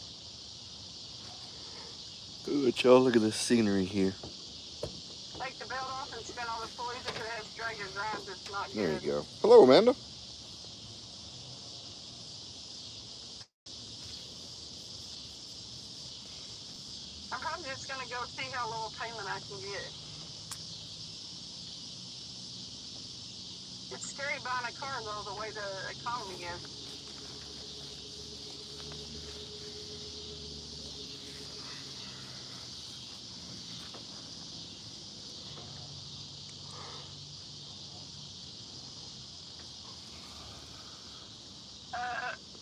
Ooh, y'all, look at this scenery here. Take the belt off and spin on the pulleys. If it has drag or grinds, it's not There good. you go. Hello, Amanda. I'm probably just going to go see how low a payment I can get. It's scary buying a car, though, the way the economy is.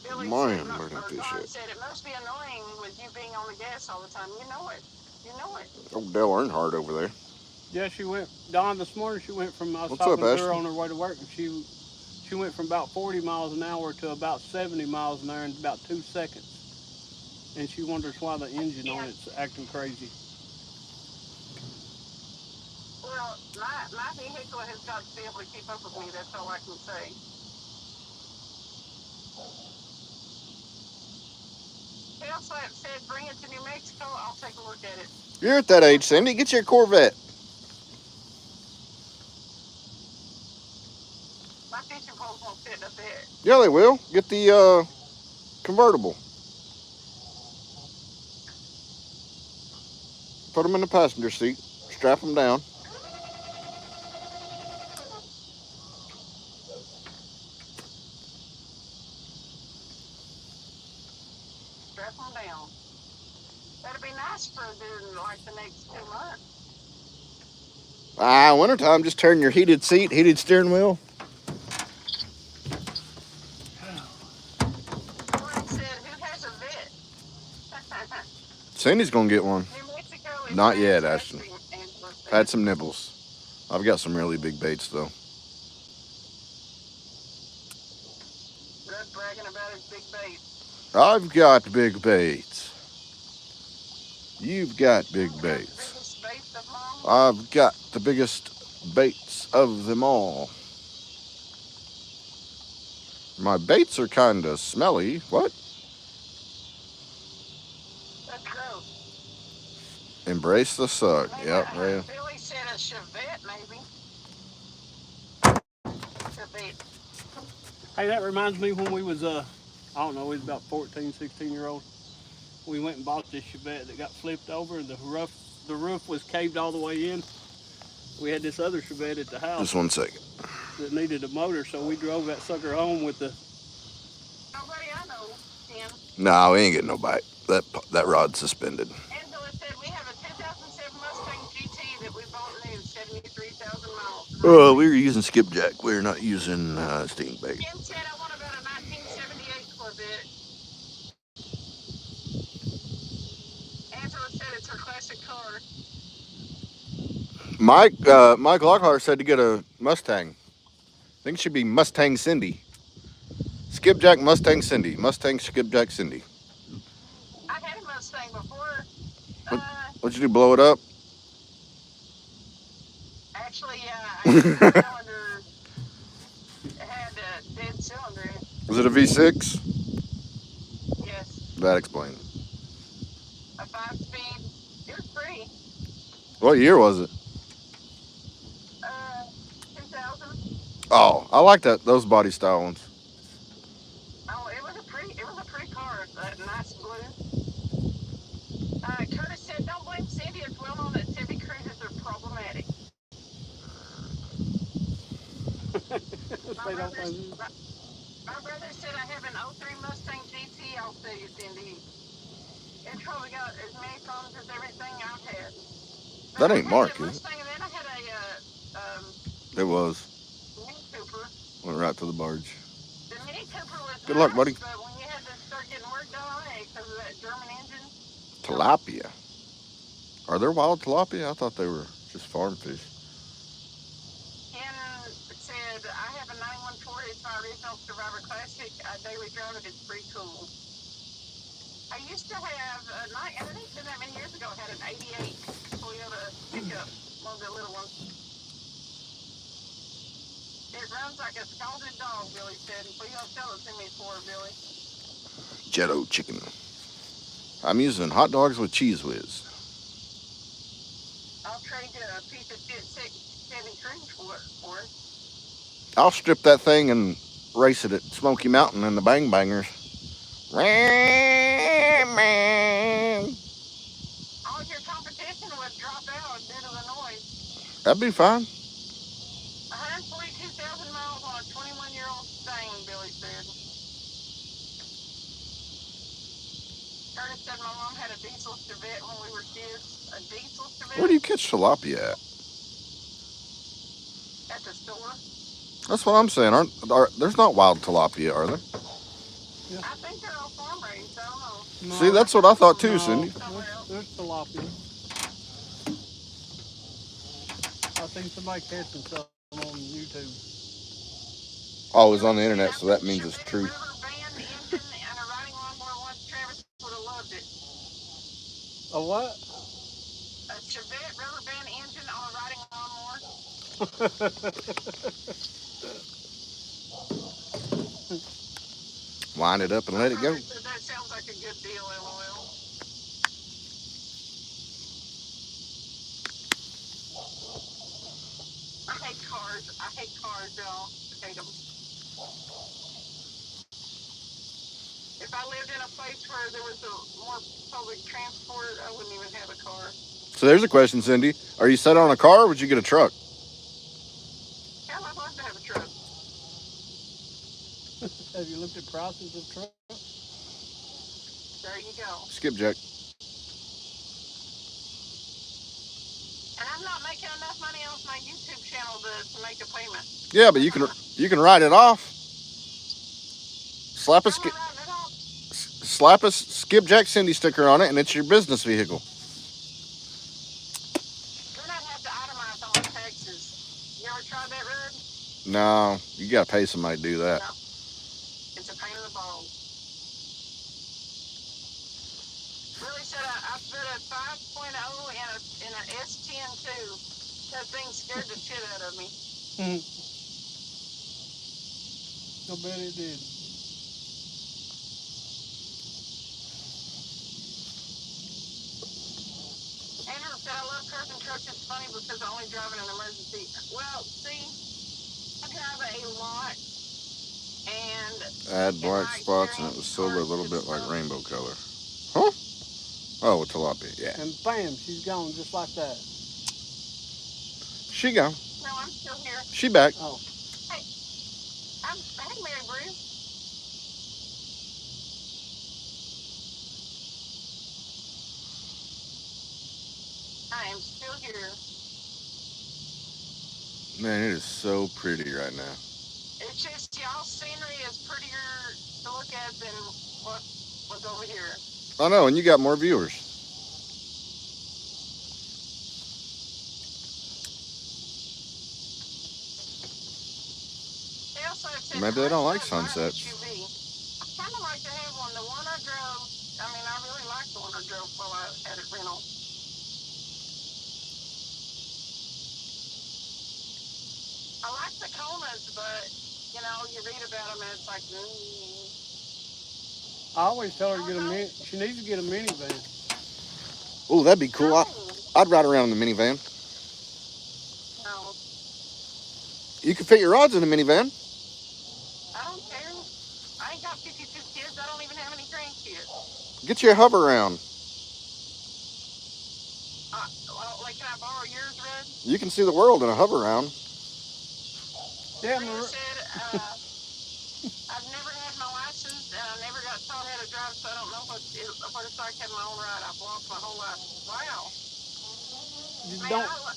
Billy Man, said, where'd I or fish Don at? said, it must be annoying with you being on the gas all the time. You know it. You know it. Oh, Dale Earnhardt over there. Yeah, she went. Dawn this morning. She went from. I was What's up, talking to her Ashley? on her way to work, and she went from about 40 miles an hour to about 70 miles an hour in about 2 seconds. And she wonders why the engine on it's acting crazy. Well, my vehicle has got to be able to keep up with me. That's all I can say. Else said, bring it to New Mexico. I'll take a look at it. You're at that age, Cindy. Get your Corvette. My fishing poles won't fit up there. Yeah, they will. Get the convertible. Put them in the passenger seat. Strap them down. Strap them down. That'd be nice for like the next 2 months. Wintertime, just turn your heated seat, heated steering wheel. Warren said, who has a vet? Cindy's gonna get one. New Mexico is Not yet, Ashton. fantastic, Angela said. Had some nibbles. I've got some really big baits though. Rudd bragging about his big bait. I've got big baits. You've got big Got the baits. biggest bait of them all. I've got the biggest baits of them all. My baits are kind of smelly. What? That's gross. Embrace the suck. Maybe Yep. Yeah. Billy said a Chevette, maybe. Chevette. Hey, that reminds me when we was I don't know, we was about 14, 16 year old. We went and bought this Chevette that got flipped over, and the roof was caved all the way in. We had this other Chevette at the house. Just 1 second. That needed a motor, so we drove that sucker home with the. Nobody I know, Tim. No, we ain't getting no bite. That rod's suspended. Angela said we have a 2007 Mustang GT that we bought new, 73,000 miles. We were using skipjack. We're not using steam bait. Kim said I want about a 1978 Corvette. Angela said it's her classic car. Mike Lockhart said to get a Mustang. I think it should be Mustang Cindy. Skipjack Mustang Cindy. Mustang Skipjack Cindy. I had a Mustang before. What'd you do? Blow it up? Actually, I had a cylinder. It had a dead cylinder in it. Was it a V6? Yes. That explains. A 5-speed. It was free. What year was it? 2000. Oh, I like those body style ones. Oh, it was a pretty car. Nice blue. Curtis said, don't blame Cindy. It's well known that Chevy Cruisers are problematic. They don't. My brother said I have an 03 Mustang GT. I'll tell you, Cindy. It's probably got as many problems as everything I've had. But That ain't Mark, is it? Mustang, and then I had a It was. Mini Cooper. Went right to the barge. The Mini Cooper was Good luck, buddy. But when you had to start getting work done on it because of that German engine. Tilapia. Are there wild tilapia? I thought they were just farm fish. Ken said, I have a 91 Ford. It's my my original Survivor Classic daily driver. It's pretty cool. I used to have and it ain't been that many years ago. I had an '88 Toyota pickup, one of the little ones. It runs like a scalded dog, Billy said. And please don't tell it to me for Billy. Jetto chicken. I'm using hot dogs with cheese whiz. I'll trade you a piece of shit Chevy Cruze for it. I'll strip that thing and race it at Smoky Mountain in the Bang Bangers. All your competition would drop out due to the noise. That'd be fine. 142,000 miles on a 21-year-old Stang, Billy said. Curtis said my mom had a diesel Chevette when we were kids. A diesel Chevette? Where do you catch tilapia at? At the store. That's what I'm saying. There's not wild tilapia, are there? Yeah. I think they're all farm raised. I don't know. No, see, that's what I thought too, no, Cindy. There's tilapia. I think somebody catching something on YouTube. Oh, it was on the internet, so that means it's true. Rubber band engine and a riding lawnmower once. Travis would have loved it. A what? A Chevette rubber band engine on a riding lawnmower. Wind it up and let it go. That sounds like a good deal, LOL. I hate cars, y'all. I hate them. If I lived in a place where there was more public transport, I wouldn't even have a car. So there's a question, Cindy. Are you set on a car or would you get a truck? Hell, I'd love to have a truck. Have you looked at prices of trucks? There you go. Skipjack. And I'm not making enough money off my YouTube channel to make a payment. Yeah, but you can write it off. Slap a Skipjack Cindy sticker on it, and it's your business vehicle. Then I'd have to itemize all my taxes. You ever tried that, Red? No, you gotta pay somebody to do that. No. It's a pain in the balls. Really said I put a 5.0 in an S10 too. That thing scared the shit out of me. I bet it did. Andrew said I love cars and trucks. It's funny because I only drive in an emergency. Well, see, I drive a lot. And I had black spots and it was silver, a little bit like rainbow color. Huh? Oh, with tilapia, yeah. And bam, she's gone just like that. She gone. No, I'm still here. She back. Oh. Hey, Mary Bruce. I am still here. Man, it is so pretty right now. It's just y'all's scenery is prettier to look at than what was over here. I know, and you got more viewers. They also have said Maybe they don't like sunsets. I kind of like to have one. The one I drove, I really liked the one I drove while I had it rental. I like the Konas, but, you read about them and it's like, I always tell her to get she needs to get a minivan. Oh, that'd be cool. I'd ride around in the minivan. No. You can fit your rods in a minivan. I don't care. I ain't got 52 kids. I don't even have any grandkids. Get you a hover round. Can I borrow yours, Red? You can see the world in a hover round. Yeah, Maria said, I've never had my license and I never got taught how to drive, so I don't know what it's like having my own ride. I've walked my whole life. Wow.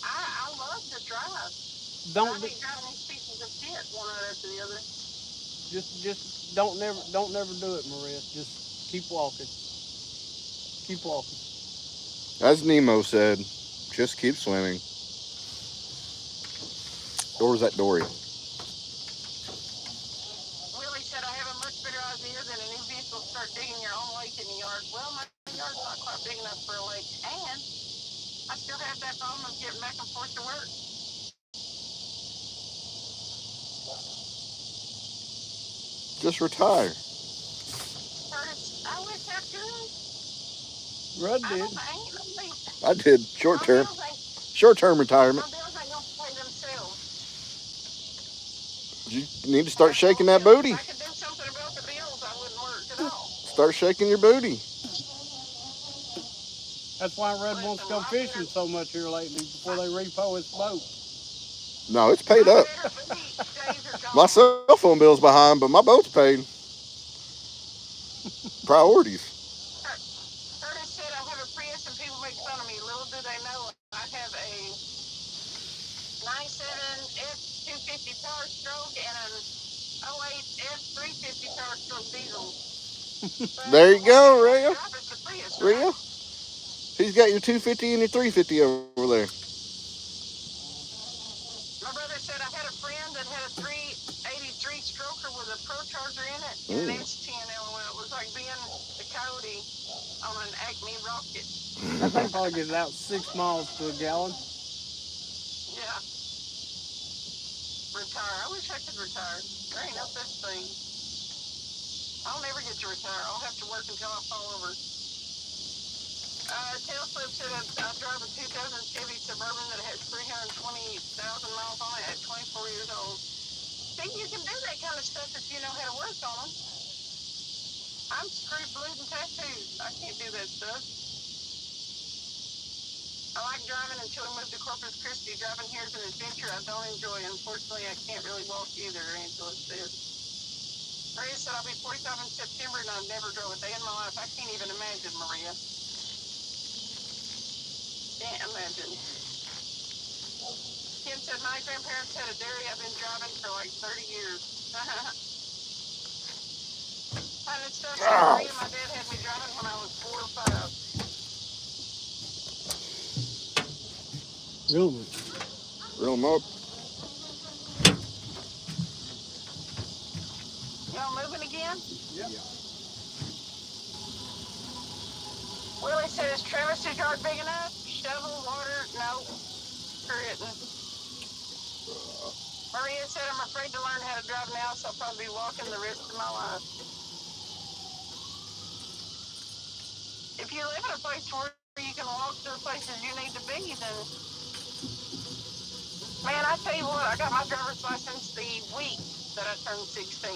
I love to drive. I hate driving these pieces of shit one right after the other. Just don't never do it, Maria. Just keep walking. Keep walking. As Nemo said, just keep swimming. Or was that Dory? lake in the yard. Well, my yard's not quite big enough for a lake, and I still have that problem of getting back and forth to work. Just retire. Curtis, I wish I could. Rudd I did. don't ain't no me. I did short My term. bills ain't Short term retirement. my bills ain't gonna pay themselves. You need to start Like I shaking told that you, if booty. I could do something about the bills, I wouldn't work at all. Start shaking your booty. That's why Rudd wants to Listen, go fishing so much here lately before they repo his boat. No, it's paid my up. better booty days are My gone. cell phone bill's behind, but my boat's paid. Priorities. Curtis said I have a Prius and people make fun of me. Little do they know I have a 97 F250 Power Stroke and an 08 F350 Power Stroke diesel. But There the you one that go, I Rio. drive is the Prius, right? Rio. He's got your 250 and your 350 over there. My brother said I had a friend that had a 383 stroker with a Pro Charger in it and an S10 LOL. It was like being the coyote on an Acme rocket. That thing probably gets out 6 miles to a gallon. Yeah. Retire. I wish I could retire. There ain't no such thing. I'll never get to retire. I'll have to work until I fall over. Tailslip said I drive a 2000 Chevy Suburban that has 320,000 miles on it at 24 years old. See, you can do that kind of stuff if you know how to work on them. I'm screwed, blued, and tattooed. I can't do that stuff. I like driving until we moved to Corpus Christi. Driving here is an adventure I don't enjoy. Unfortunately, I can't really walk either, Angela said. Maria said I'll be 45 in September and I've never drove a day in my life. I can't even imagine, Maria. Can't imagine. Kim said my grandparents had a dairy. I've been driving for like 30 years. Fun and stuff said Maria, my dad had me driving when I was 4 or 5. Really? Real up. Y'all moving again? Yep. Willie said, is Travis's yard big enough? Shovel, water? No, sure isn't. Maria said, I'm afraid to learn how to drive now, so I'll probably be walking the rest of my life. If you live in a place where you can walk to the places you need to be, then, man, I tell you what, I got my driver's license the week that I turned 16.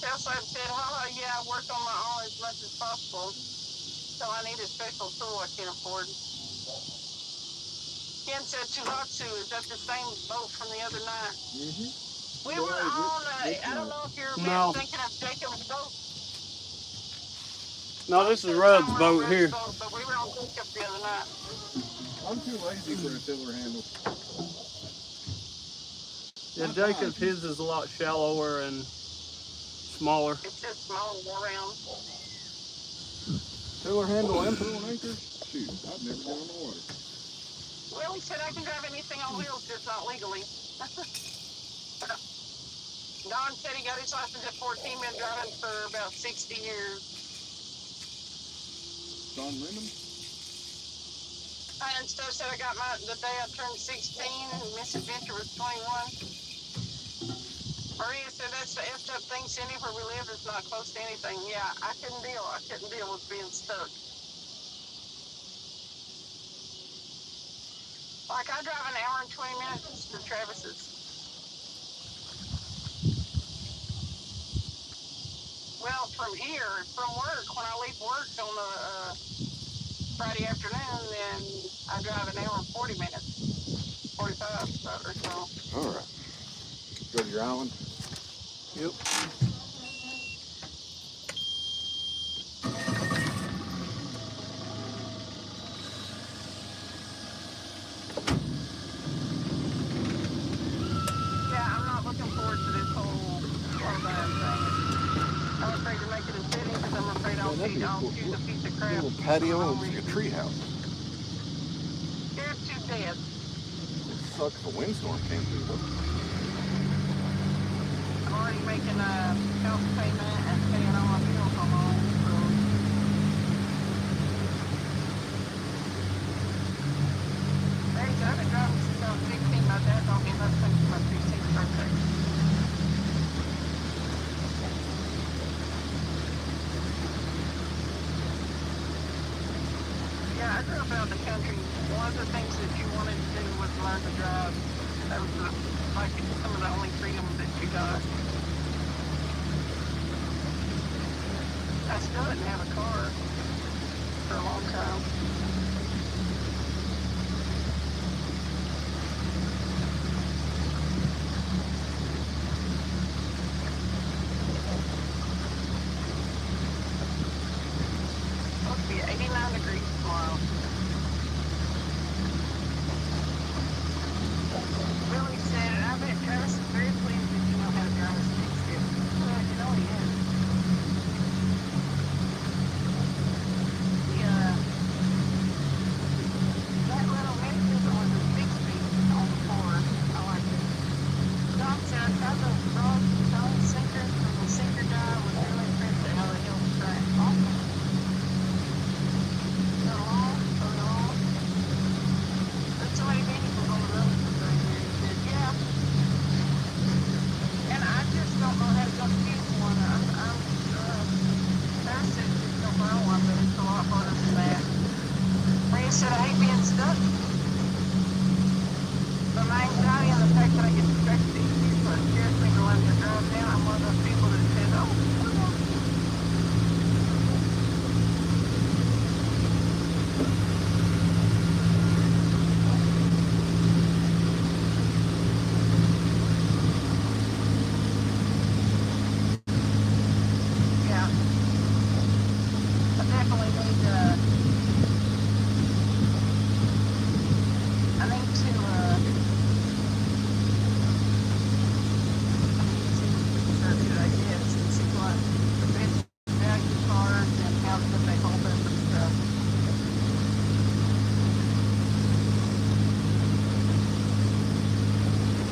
Tailslab said, oh, yeah, I work on my own as much as possible, so I need a special tool I can't afford. Ken said Tuhatsu is at the same boat from the other night. Mm-hmm. We were on, I don't know if you're thinking of Jacob's boat. No, this is Rudd's boat here. Boat, but we were on Jacob the other night. I'm too lazy for a tiller handle. Yeah, Jacob's, his is a lot shallower and smaller. It's just small around. Tiller handle and pull an anchor? Shoot, I've never been on the water. Well, he said I can drive anything on wheels, just not legally. Don said he got his license at 14, been driving for about 60 years. Don Lemon? And stuff said I got mine the day I turned 16 and Misadventure was 21. Maria said that's the effed up thing, Cindy, where we live is not close to anything. Yeah, I couldn't deal with being stuck. Like I drive an hour and 20 minutes to Travis's. Well, from here, from work, when I leave work on the Friday afternoon, then I drive an hour and 40 minutes, 45 or so. All right. Go to your island? Yep. Yeah, I'm not looking forward to this whole slow down thing. I'm afraid to make a decision because I'm afraid I'll choose a piece of crap. Little patio looks like a tree house. Scared to death. It sucks if a windstorm came through though. I'm already making a house payment and paying grew up out in the country. One of the things that you wanted to do was learn to drive. That was like some of the only freedom that you got. I still didn't have a car for a long time. Supposed to be 89 degrees tomorrow. Really said it. I bet Travis is very pleased that you know how to drive a stick shift. Well, you know he is. That little mechanism was a 6-speed on the floor. I like it. Doc said I tried the frog tone sinker from the sinker guy. Was really impressed at how they held the track. Awesome. So long. There's so many vehicles on the road right here. He said, yeah. And I just don't know how to go to one. Travis said just go buy one, but it's a lot harder than that. Like I said, I hate being stuck. But my anxiety and the fact that I get distracted easily, so it scares me to learn to drive now. I'm one of those people that says, oh, yeah. I definitely need I need to research it, I guess, and see what the best value cars and how good they hold up and stuff.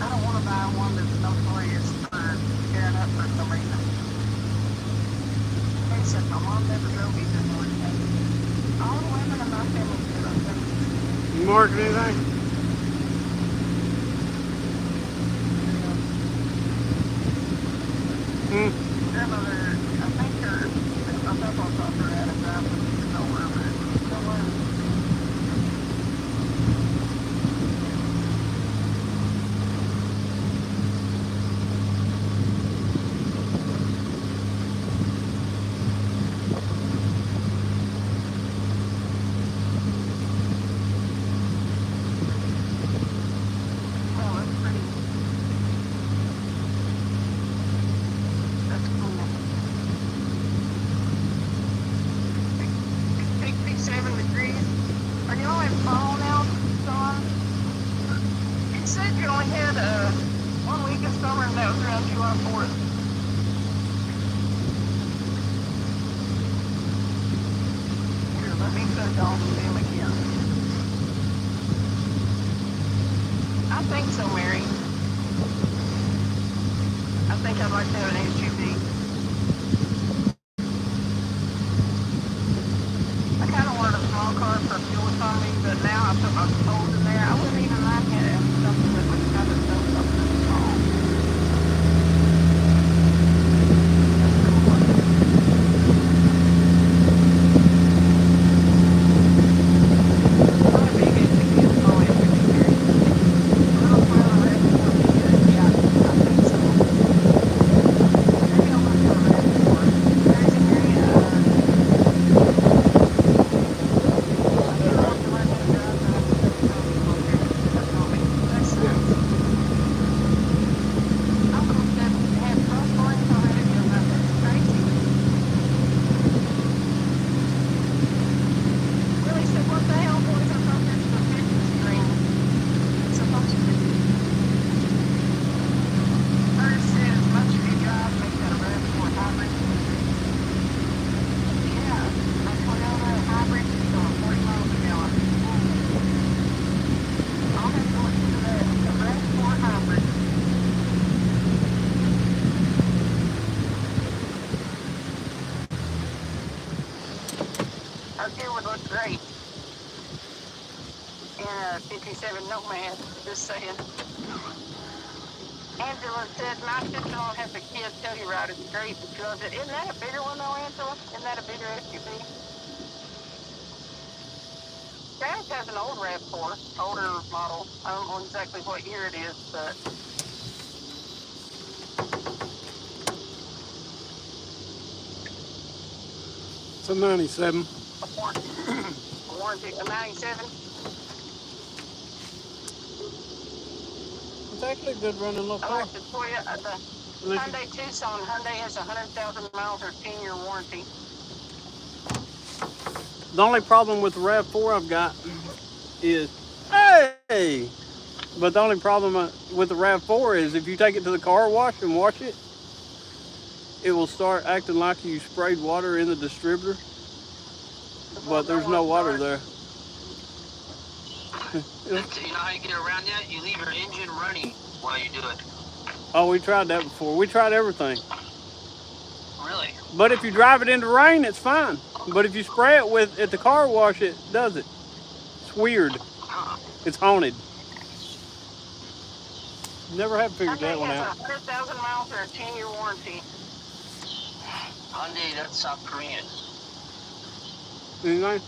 I don't want to buy one that's notorious for tearing up for some reason. Except my mom never drove either one. All the women in my family do, I think. You marking anything? Grandmother, I think her, I thought I'll talk her out of that, but nowhere, but nowhere. Well, that's pretty. That's cool. It's 67 degrees. Are you all in fall now, Dawn? You said you only had 1 week of summer and that was around July 4th. Here, let me put it on them again. I think so, Mary. I think I'd like to have an SUV. I kind of wanted a small car for fuel economy, but now I put my tolls in there. I wouldn't even mind having something that was kind of something small. That's cool. Not a big SUV, a small SUV, Mary. Little brown red one, yeah, I think so. Maybe I'll look at a red one. There's a Mary, I don't have to learn how to drive, but I can tell you that's all me. That sucks. I'm going to have both mornings already done that. That's crazy. Willie said, what the hell, boys? I thought this was a picture screen. It's supposed to be. Ernest said, as much as you drive, make that a RAV4 hybrid. Yeah, a Toyota hybrid is going 40 miles an hour. I'll have to look into that. A RAV4 hybrid. Our gear would look great in a 57 Nomad, just saying. Angela said, my sister won't have the kids tell you right, it's great, but she loves it. Isn't that a bigger one though, Angela? Isn't that a bigger SUV? Granny's has an old RAV4, older model. I don't know exactly what year it is, but It's a 97. a warranty, a 97. It's actually a good running little I car. like the Toyota, the Hyundai Tucson. Hyundai has 100,000 miles or 10-year warranty. The only problem with the RAV4 I've got is, hey! But the only problem with the RAV4 is if you take it to the car wash and wash it, it will start acting like you sprayed water in the distributor, but there's no water there. You know how you get around that? You leave your engine running while you do it. Oh, we tried that before. We tried everything. Really? But if you drive it into rain, it's fine. But if you spray it at the car wash, it does it. It's weird. It's haunted. Never have figured that one out. Hyundai has 100,000 miles or a 10-year warranty. Hyundai, that's South Korean. Anything?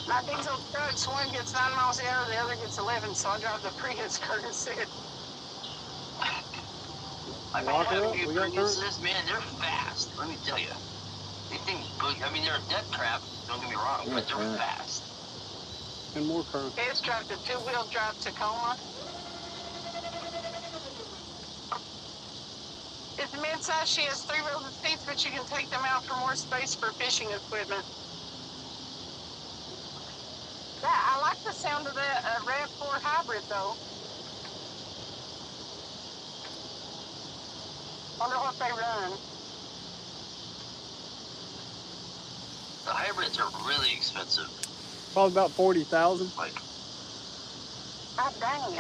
My diesel trucks, one gets 9 miles an hour, the other gets 11, so I drive the Prius, Curtis said. I've been having a few Priuses, man, they're fast, let me tell you. They think, I mean, they're a death trap, don't get me wrong, but they're fast. And more current. It's drive the two-wheel drive Tacoma. It's mid-size. She has 3 rows of seats, but you can take them out for more space for fishing equipment. Yeah, I like the sound of that RAV4 hybrid, though. Wonder what they run. The hybrids are really expensive. Probably about 40,000. Like, God dang it.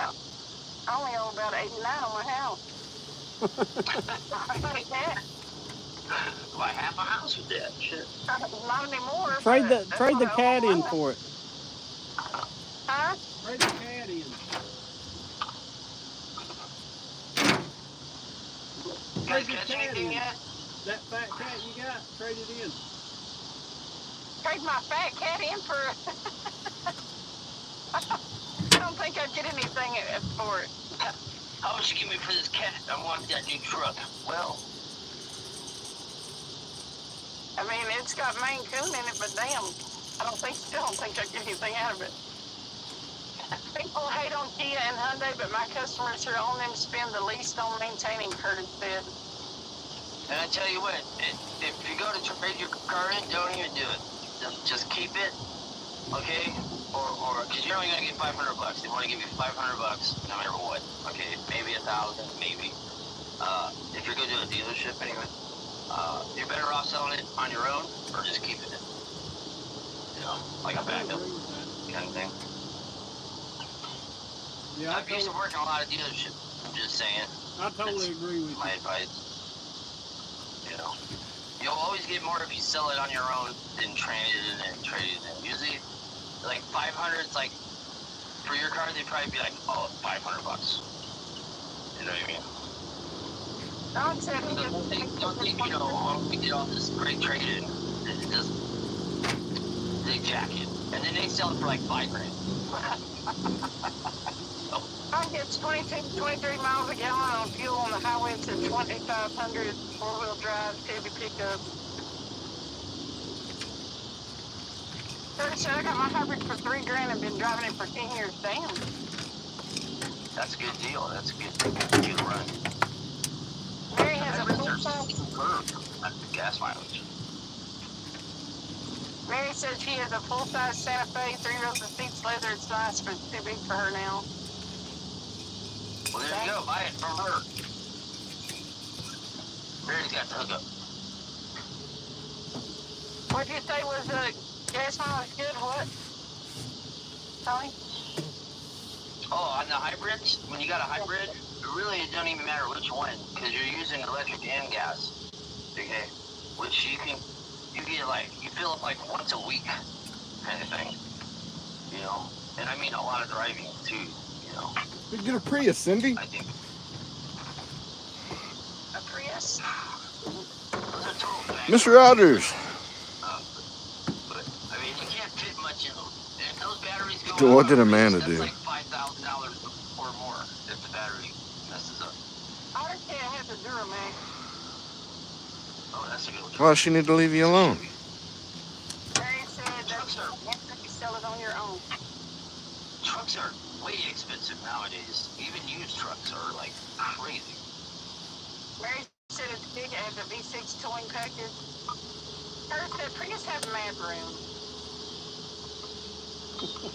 I only owe about 89 on my house. I think that. buy half a house with that shit. Not anymore. Trade the cat in for it. Huh? Trade the cat in. You guys catch anything yet? That fat cat you got, trade it in. Trade my fat cat in for I don't think I'd get anything for it. How much you give me for this cat? I want that new truck. Well, I mean, it's got Maine Coon in it, but damn, still don't think I'd get anything out of it. People hate on Kia and Hyundai, but my customers who own them spend the least on maintaining, Curtis said. and I tell you what, if you go to trade your car in, don't even do it. Just keep it, okay? Or because you're only gonna get $500. They want to give you $500 no matter what. Okay, maybe 1,000, maybe. If you're going to a dealership anyway, you're better off selling it on your own or just keeping it. You know, like a backup kind of thing. Yeah, I'm used to working a lot of dealerships. I'm just saying. I totally agree with my you. advice. You know, you'll always get more if you sell it on your own than trade it in and trade it in. Usually, like 500, it's like for your car, they'd probably be like, oh, $500. You know what I mean? Don said he Don't think, you know, oh, we did all this great trade-in. It doesn't. They jack it, and then they sell it for like $5 grand. I gets 22, 23 miles a gallon on fuel on the highway. It's a 2,500 four-wheel drive Chevy pickup. Curtis said I got my hybrid for $3 grand and been driving it for 10 years. Damn. That's a good deal. That's a good run. Mary has a Hybrids are full-size. superb at the gas mileage. Mary says she has a full-size Santa Fe, 3 rows of seats, leather. It's nice, but it's too big for her now. Well, there you go. Buy it from her. Mary's got the hookup. What'd you say was gas mileage good? What? Tony? Oh, on the hybrids, when you got a hybrid, really it doesn't even matter which one, because you're using electric and gas. Okay? Which you get like, you fill up like once a week kind of thing. You know? And I mean a lot of driving too, you know. You get a Prius, Cindy. I think. A Prius? Those are total things. Mr. Rogers. But, I mean, you can't fit much What did Amanda that's do? like $5,000 or more if the battery messes up. I can't have the Duramax. Oh, that's a good one. Why she need to leave you alone? They said that Trucks are you sell it on your own. trucks are way expensive nowadays. Even used trucks are like crazy. Mary said it's big as a V6 towing package. Her said Prius has a mad room.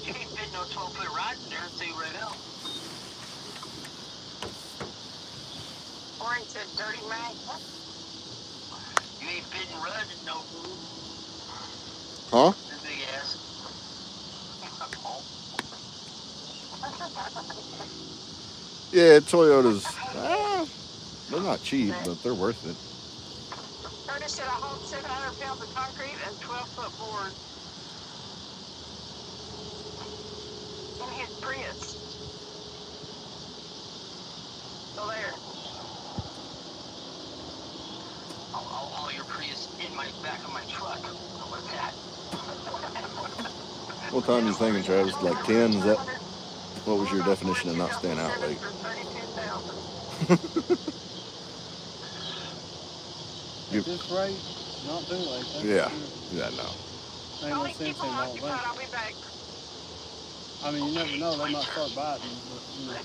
You ain't fit no 12-foot rod in there, I'll tell you right now. Or he said dirty Mac. You ain't fitting rud in no Huh? this big ass. Yeah, Toyotas. They're not cheap, but they're worth it. Curtis said I hauled 700 pounds of concrete and 12-foot board in his Prius. So there. I'll haul your Prius in my back of my truck. How about that? What time are you thinking, Travis? Like 10? Is that? What was your definition of not staying out late? For 32,000. At this rate, not too late. That's Yeah. for sure. Yeah, no. Ain't no Only sense keep in them all that. occupied. I'll be back. I mean, you never know. They might start biting, but you know.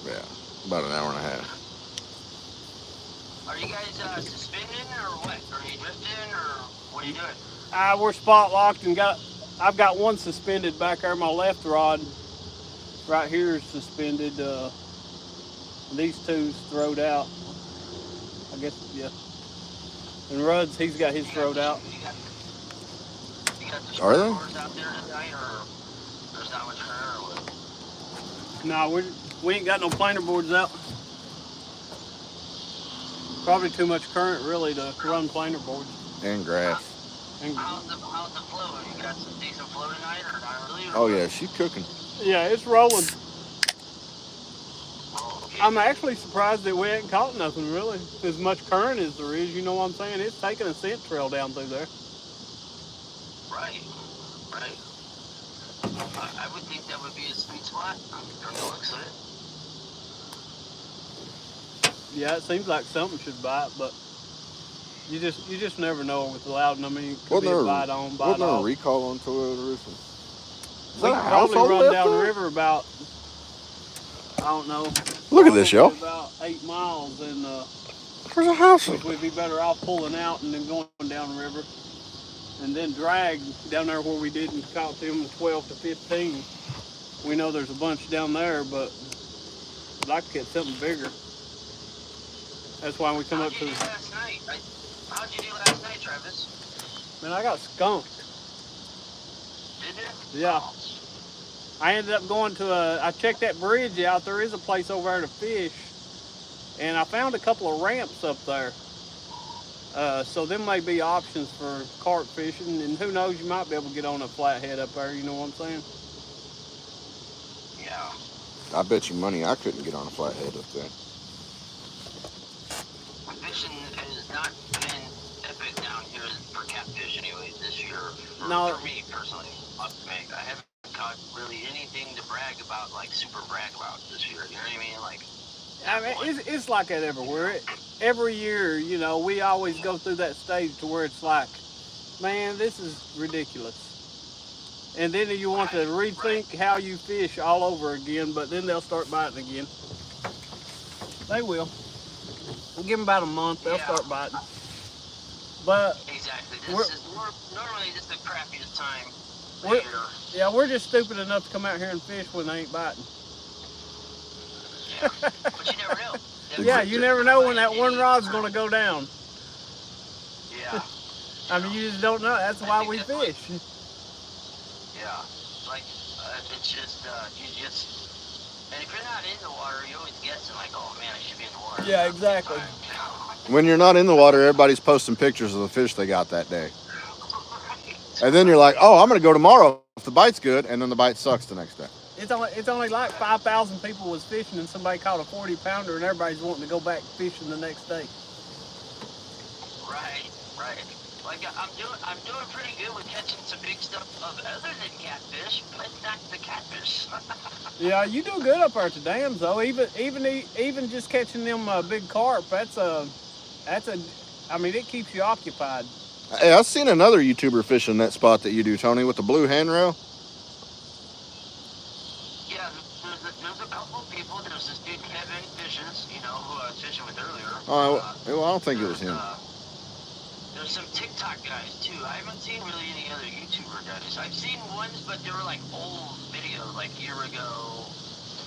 Yeah. About an hour and a half. Are you guys suspending or what? Are you drifting or what are you doing? We're spot locked and I've got one suspended back there. My left rod right here is suspended. These two's throwed out. I guess, yeah. And Rudd's, he's got his throwed out. You got the Are they? boards out there tonight or there's not much current or what? No, we ain't got no planer boards out. Probably too much current really to run planer boards. And grass. And, How's the flow? You got some decent flow tonight or not really? Or Oh, what? yeah, she's cooking. yeah, it's rolling. Oh, okay. I'm actually surprised that we ain't caught nothing really. As much current as there is, you know what I'm saying? It's taking a scent trail down through there. Right. I would think that would be a sweet spot from the looks of it. Yeah, it seems like something should bite, but you just never know with Loudon. I mean, it could be a bite on, bite wasn't there a off. recall on Toyota roofing? Is We that a could house probably all the way run up there? downriver about, I don't know. Look at this, probably y'all. About 8 miles, and There's a house. we'd be better off pulling out and then going downriver, and then drag down there where we didn't caught them 12 to 15. We know there's a bunch down there, but I'd like to get something bigger. That's why we come How'd up you to. do last night? How'd you do last night, Travis? Man, I got skunked. Did you? Yeah. Oh, I ended up going to I checked that bridge out. There is a place over there to fish, and I found a couple of ramps up there. So there may be options for carp fishing, and who knows, you might be able to get on a flathead up there. You know what I'm saying? yeah. I bet you money I couldn't get on a flathead up there. Fishing has not been epic down here for catfish anyways this year. No. For me personally. I haven't caught really anything to brag about, like super brag about this year. You know what I mean? Like, I mean, it's like that everywhere. Every year, you know, we always go through that stage to where it's like, man, this is ridiculous. And then you want to rethink how you fish all over again, but then they'll start biting again. They will. Give them about a month, they'll start biting. But exactly. This is normally just the crappiest time of we're, year. yeah, we're just stupid enough to come out here and fish when they ain't biting. Yeah. But you never know. Yeah, you never know when that one rod's going to go down. Yeah. I mean, you just don't know. That's why we fish. Yeah. Like, it's just, you just, and if you're not in the water, you're always guessing, like, oh man, I should be in the water. Yeah, exactly. When you're not in the water, everybody's posting pictures of the fish they got that day. And then you're like, oh, I'm going to go tomorrow if the bite's good, and then the bite sucks the next day. It's only like 5,000 people was fishing and somebody caught a 40-pounder and everybody's wanting to go back fishing the next day. Right. Like I'm doing pretty good with catching some big stuff of other than catfish, but not the catfish. Yeah, you do good up there at the dams though. Even just catching them big carp. That's a. I mean, it keeps you occupied. Hey, I've seen another YouTuber fishing that spot that you do, Tony, with the blue handrail. Yeah, there's a couple of people. There's this dude Kevin Fishes, you know, who I was fishing with earlier. Well, I don't think it was him. There's some TikTok guys too. I haven't seen really any other YouTuber guys. I've seen ones, but they were like old videos, like a year ago.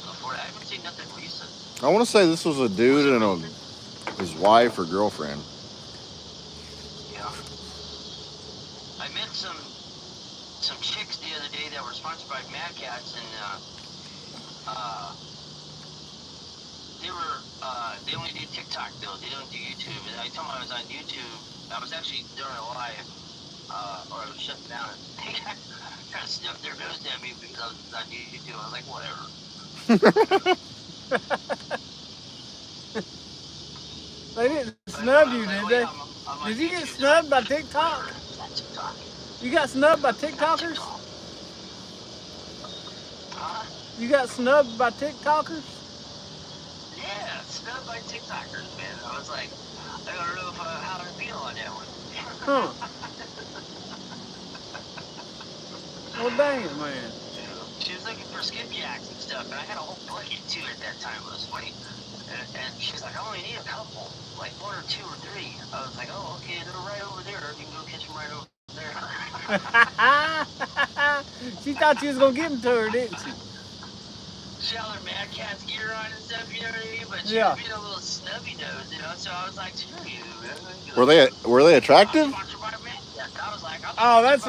Before I haven't seen nothing recent. I want to say this was a dude and his wife or girlfriend. Yeah. I met some chicks the other day that were sponsored by Mad Cats, and they only do TikTok though. They don't do YouTube. And I told them I was on YouTube. I was actually doing a live, or I was shut down. They got trying to snuff their nose at me because I was on YouTube. I was like, whatever. They didn't snub you, did they? Did you get snubbed by TikTok? You got snubbed by TikTokers? You got snubbed by TikTokers? Yeah, snubbed by TikTokers, man. I was like, I don't know how to feel on that one. Huh. Well, dang it, man. She was looking for skipjacks and stuff, and I had a whole bucket too at that time. It was funny. And she's like, I only need a couple, like 1 or 2 or 3. I was like, oh, okay, they're right over there. You can go catch them right over there. She thought you was going to give them to her, didn't she? She had her Mad Cat's gear on and stuff, you know what I mean? But she Yeah. was being a little snubby nose, you know? So I was like, screw you, man. Were they attractive? I was like, Oh, that's...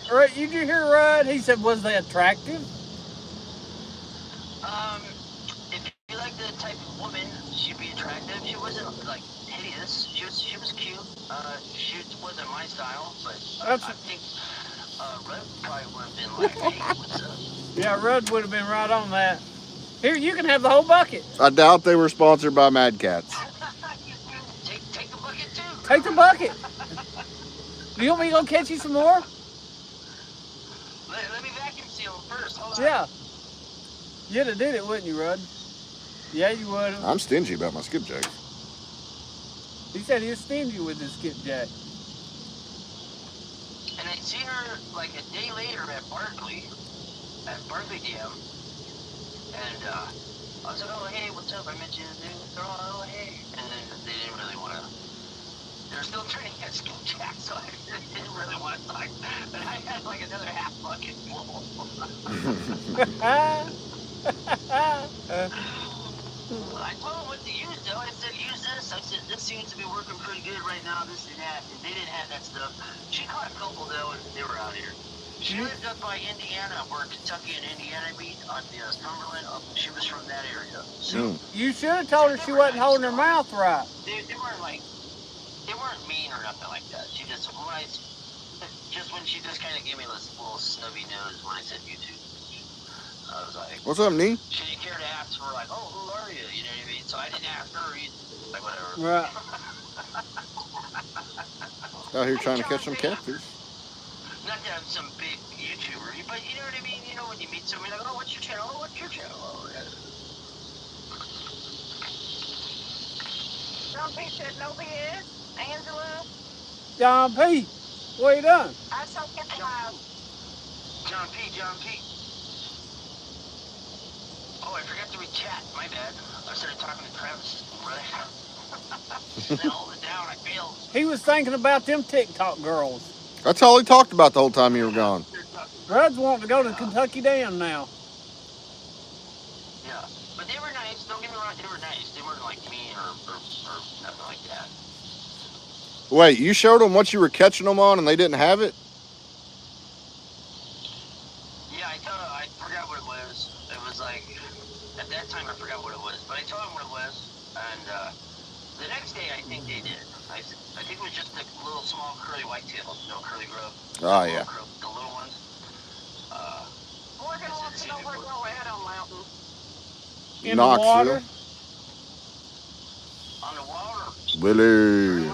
right, you did hear Rudd? He said, was they attractive? If you like the type of woman, she'd be attractive. She wasn't like hideous. She was cute. She wasn't my style, but I think Rudd probably would have been like, hey, what's up? Yeah, Rudd would have been right on that. Here, you can have the whole bucket. I doubt they were sponsored by Mad Cats. Take the bucket too. Take the bucket. You want me to go catch you some more? Let me vacuum seal them first. Hold on. Yeah. You'd have did it, wouldn't you, Rudd? Yeah, you would have. I'm stingy about my skipjacks. He said he was stingy with his skipjack. And I seen her like a day later at Barkley Dam. And I was like, oh, hey, what's up? I met you. Oh, hey. And then they didn't really want to. They're still trying to get skipjack, so I didn't really want to talk. But I had like another half bucket full. I told them what to use, though. I said, use this. I said, this seems to be working pretty good right now, this and that. And they didn't have that stuff. She caught a couple, though, and they were out here. She lived up by Indiana, where Kentucky and Indiana meet on the Cumberland. She was from that area. So You should have told her she wasn't holding her mouth right. They weren't like, they weren't mean or nothing like that. She just, when she just kind of gave me this little snubby nose when I said YouTube. I was like, What's up, Nee? she didn't care to ask for like, oh, who are you? You know what I mean? So I didn't ask her either. Like, whatever. Right. Out here trying to catch some catfish. Not that I'm some big YouTuber, but you know what I mean? You know when you meet somebody, like, oh, what's your channel? Oh, what's your channel? Oh, yeah. Don't be shit, no BS. Angela, John P., what you done? I so get live. John P. Oh, I forgot to read chat. My bad. I started talking to Travis. Right? Then hold it down. I failed. He was thinking about them TikTok girls. That's all he talked about the whole time you were gone. Rudd's wanting to go to Kentucky Dam now. Yeah. But they were nice. Don't get me wrong. They were nice. They weren't like mean or nothing like that. Wait, you showed them what you were catching them on and they didn't have it? Yeah, I forgot what it was. It was like, at that time I forgot what it was. But I told them what it was. And the next day I think they did. I think it was just the little small curly whitetails, curly grub. Oh, yeah. The little ones. Morgan wants to know where you're at on Mountain. In the water. On the water. Willie.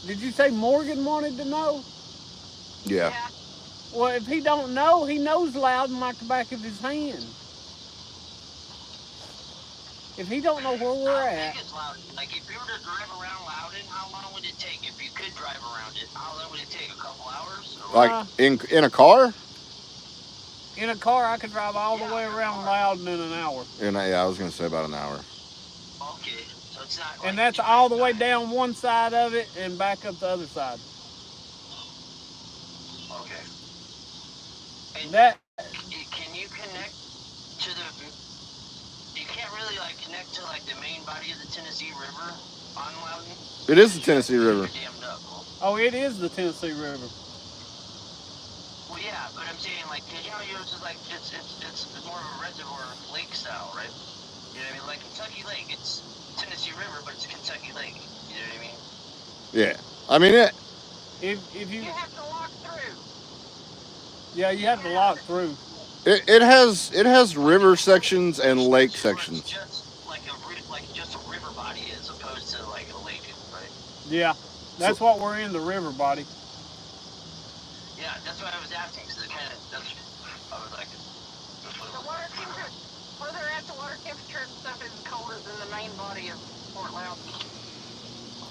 Did you say Morgan wanted to know? Yeah. Well, if he don't know, he knows Loudon like the back of his hand. If he don't know where we're How at, big is Loudon? Like, if you were to drive around Loudon, how long would it take? If you could drive around it, how long would it take? A couple hours? Or Like in a car? in a car, I could drive all the way in a around car. Loudon in an hour. Yeah, I was gonna say about an hour. Okay, so it's not. And Like that's all the way down one side of it and back up the other side. Okay. And That can you connect to the? You can't really like connect to like the main body of the Tennessee River on Loudon. It is the Tennessee River. You're dammed up. oh, it is the Tennessee River. Well, yeah, but I'm saying like, cause you know, yours is like it's more of a reservoir lake style, right? You know what I mean? Like Kentucky Lake, it's Tennessee River, but it's Kentucky Lake. You know what I mean? Yeah. I mean it. If You have to walk through. yeah, you have to lock through. It has river sections and lake sections. Just like just a river body as opposed to like a lake, right? Yeah, that's what we're in, the river body. Yeah, that's what I was asking. Cause it kind of, I was like, The water temperature, where they're at, the water temperature and stuff is colder than the main body of Fort Loudon.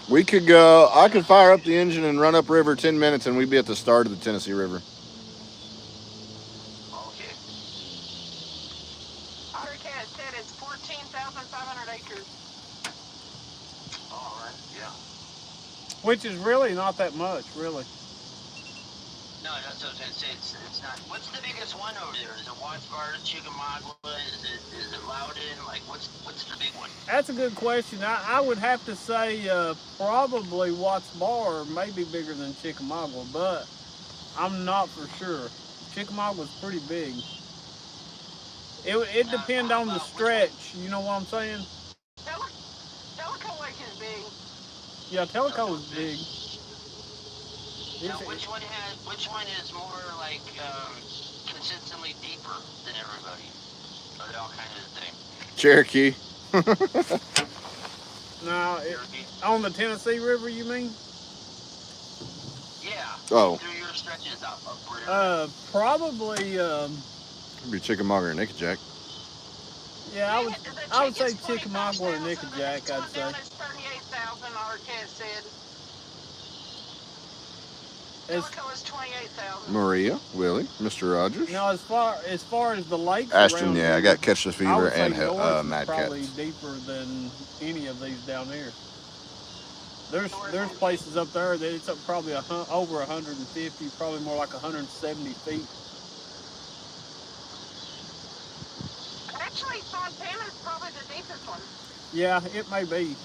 We could go. I could fire up the engine and run upriver 10 minutes, and we'd be at the start of the Tennessee River. okay. AutoCAD said it's 14,500 acres. All right. Yeah. Which is really not that much, really. No, that's what I was gonna say. It's not. What's the biggest one over there? Is it Wattsburg, Chickamauga? Is it Loudon? Like, what's the big one? That's a good question. I would have to say probably Watts Bar may be bigger than Chickamauga, but I'm not for sure. Chickamauga's pretty big. It depends on the stretch. You know what I'm saying? Tellico Lake is big. Yeah, Tellico is big. Now, which one is more like consistently deeper than everybody? Are they all kind of the same? Cherokee. Now, on the Tennessee River, you mean? Yeah. Oh. Through your stretches up where Probably. It'd be Chickamauga or Nickajack. Yeah, I would say Chickamauga or The Nickajack. next I'd one say. down is 38,000. AutoCAD said. Tellico is 28,000. Maria, Willie, Mr. Rogers. Now, as far as the lakes Ashton, around yeah, I here, got Catch the I Fever would say and North is Mad probably Cats. deeper than any of these down here. There's places up there that it's up probably over 150, probably more like 170 feet. Actually, Fontana's probably the deepest one. Yeah, it may be.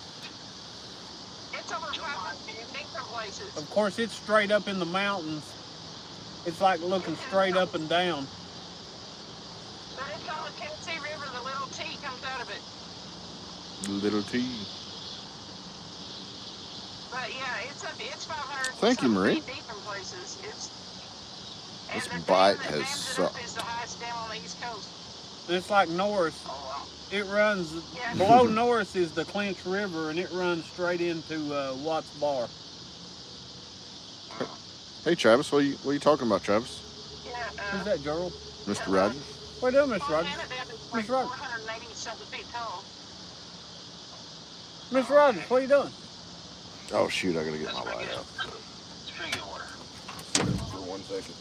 It's over 500 feet in different places. Of course, it's straight up in the mountains. It's like looking straight up and down. But it's on the Tennessee River. The little T comes out of it. Little T. But yeah, it's 500. Thank you, Marie. Feet deep in places. This and the bite dam that has dams it sucked. up is the highest dam on the East Coast. It's like Norris. Oh, wow. It runs Yeah. below Norris is the Clinch River, and it runs straight into Watts Bar. Hey, Travis, what are you talking about, Travis? Yeah. Who's that, Gerald? Mr. Rogers? What are you doing, Miss Rogers? Fontana Dam is like Miss Rogers. 487 feet tall. Miss Rogers, what are you doing? Oh, shoot, I gotta get my That's pretty light good. out. It's pretty good water. For 1 second.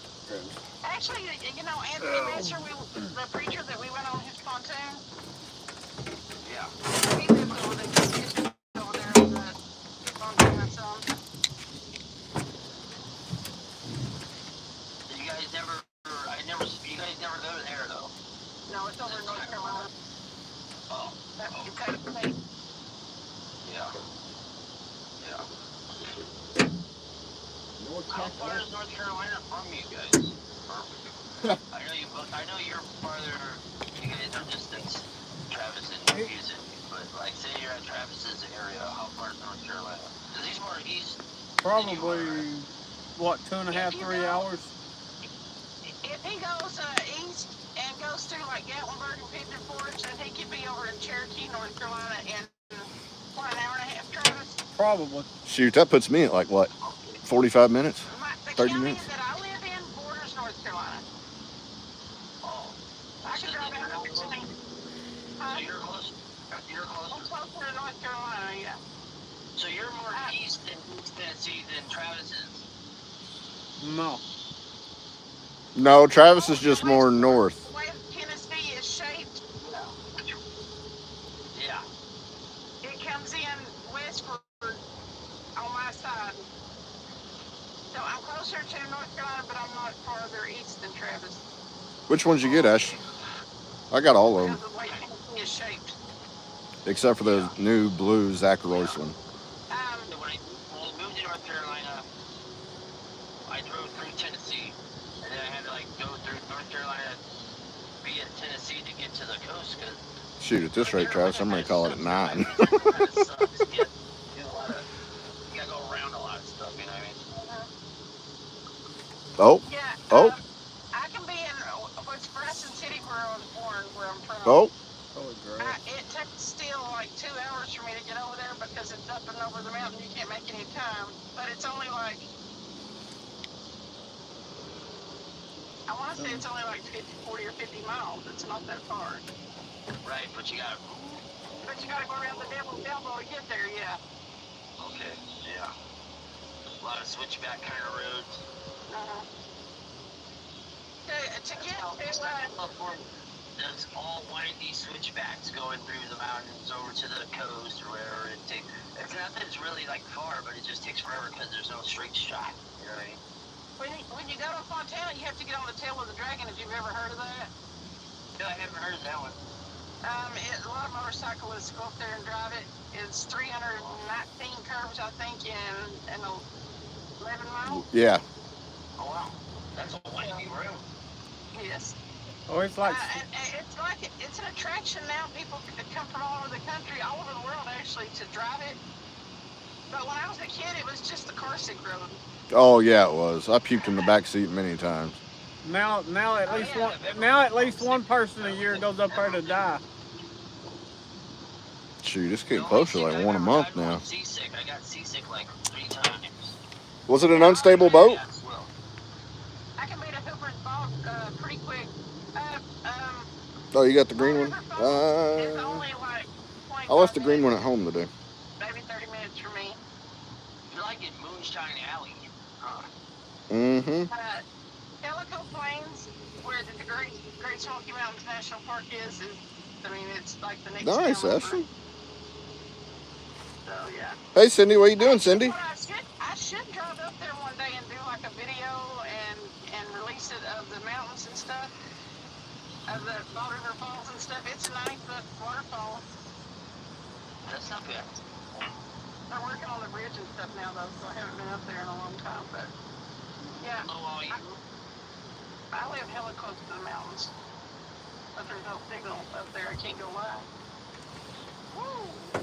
Actually, you know, Anthony Messer, the preacher that we went on his pontoon, Yeah. he lives over there. Over there on the Fontana zone. You guys never go there though. No, it's over in North Carolina. Oh. That's Kentucky State. Yeah. Yeah. How far is North Carolina from you guys? I know you're farther. You guys are distant, Travis and Houston. But like, say you're at Travis's area, how far is North Carolina? Because he's more east. Probably, what, 2.5, 3 hours? If he goes east and goes through like Gatlinburg and Pigeon Forge, then he could be over in Cherokee, North Carolina in, what, an hour and a half, Travis? Probably. Shoot, that puts me at like what, 45 minutes, The 30 county minutes. that I live in borders North Carolina. Oh. I could drive out of between. So you're close. You're I'm closer. closer to North Carolina, yeah. So you're more east in East Tennessee than Travis is. No. No, Travis is just more north. The way Tennessee is shaped, Yeah. it comes in westward on my side. So I'm closer to North Carolina, but I'm not farther east than Travis. Which ones you get, Ash? I got all of them, Because of the way Tennessee is shaped. except for the new blue Zach Royce one. So when I moved to North Carolina, I drove through Tennessee, and then I had to like go through North Carolina via Tennessee to get to the coast. Cause Shoot, at this rate, Travis, I'm going to call it at 9. You gotta go around a lot of stuff, you know what I mean? Oh, Yeah. oh, I can be in what's Bryson City, where I was born, where I'm from. oh. Holy crap. It takes still like 2 hours for me to get over there because it's up and over the mountain. You can't make any time. But it's only like, I want to say it's only like 40 or 50 miles. It's not that far. Right, but you gotta. But you gotta go around the Devil's Elbow to get there, yeah. Okay, yeah. A lot of switchback kind of roads. To get to There's all windy switchbacks going through the mountains over to the coast or wherever it takes. It's not that it's really like far, but it just takes forever because there's no straight shot. You know what I mean? when you go to Fontana, you have to get on the tail of the dragon. Have you ever heard of that? No, I haven't heard of that one. A lot of motorcyclists go up there and drive it. It's 319 curves, I think, in 11 miles. Yeah. Oh wow, that's a windy road. Yes. Oh, it's like It's an attraction now. People come from all over the country, all over the world, actually, to drive it. But when I was a kid, it was just the car sick road. Oh, yeah, it was. I puked in the back seat many times. now at least one person a year goes up there to die. Shoot, it's getting closer, like one a month now. Seasick. I got seasick like 3 times. Was it an unstable boat? Yeah, well. I can beat a Hooper's Bog pretty quick. Oh, you got the green one? It's only like I left the green one at home today. maybe 30 minutes for me. You're like in Moonshine Alley. Mm-hmm. Calico Plains, where the Great Smoky Mountains National Park is I mean, it's like the next Nice, town over. Ashley. So, yeah. Hey, Cindy, what you doing, Cindy? I should drive up there one day and do like a video and release it of the mountains and stuff, of the Ball River Falls and stuff. It's a 90-foot waterfall. That's not bad. They're working on the bridge and stuff now, though, so I haven't been up there in a long time. But yeah, I live hella close to the mountains, but there's no signal up there. I can't go live. Woo!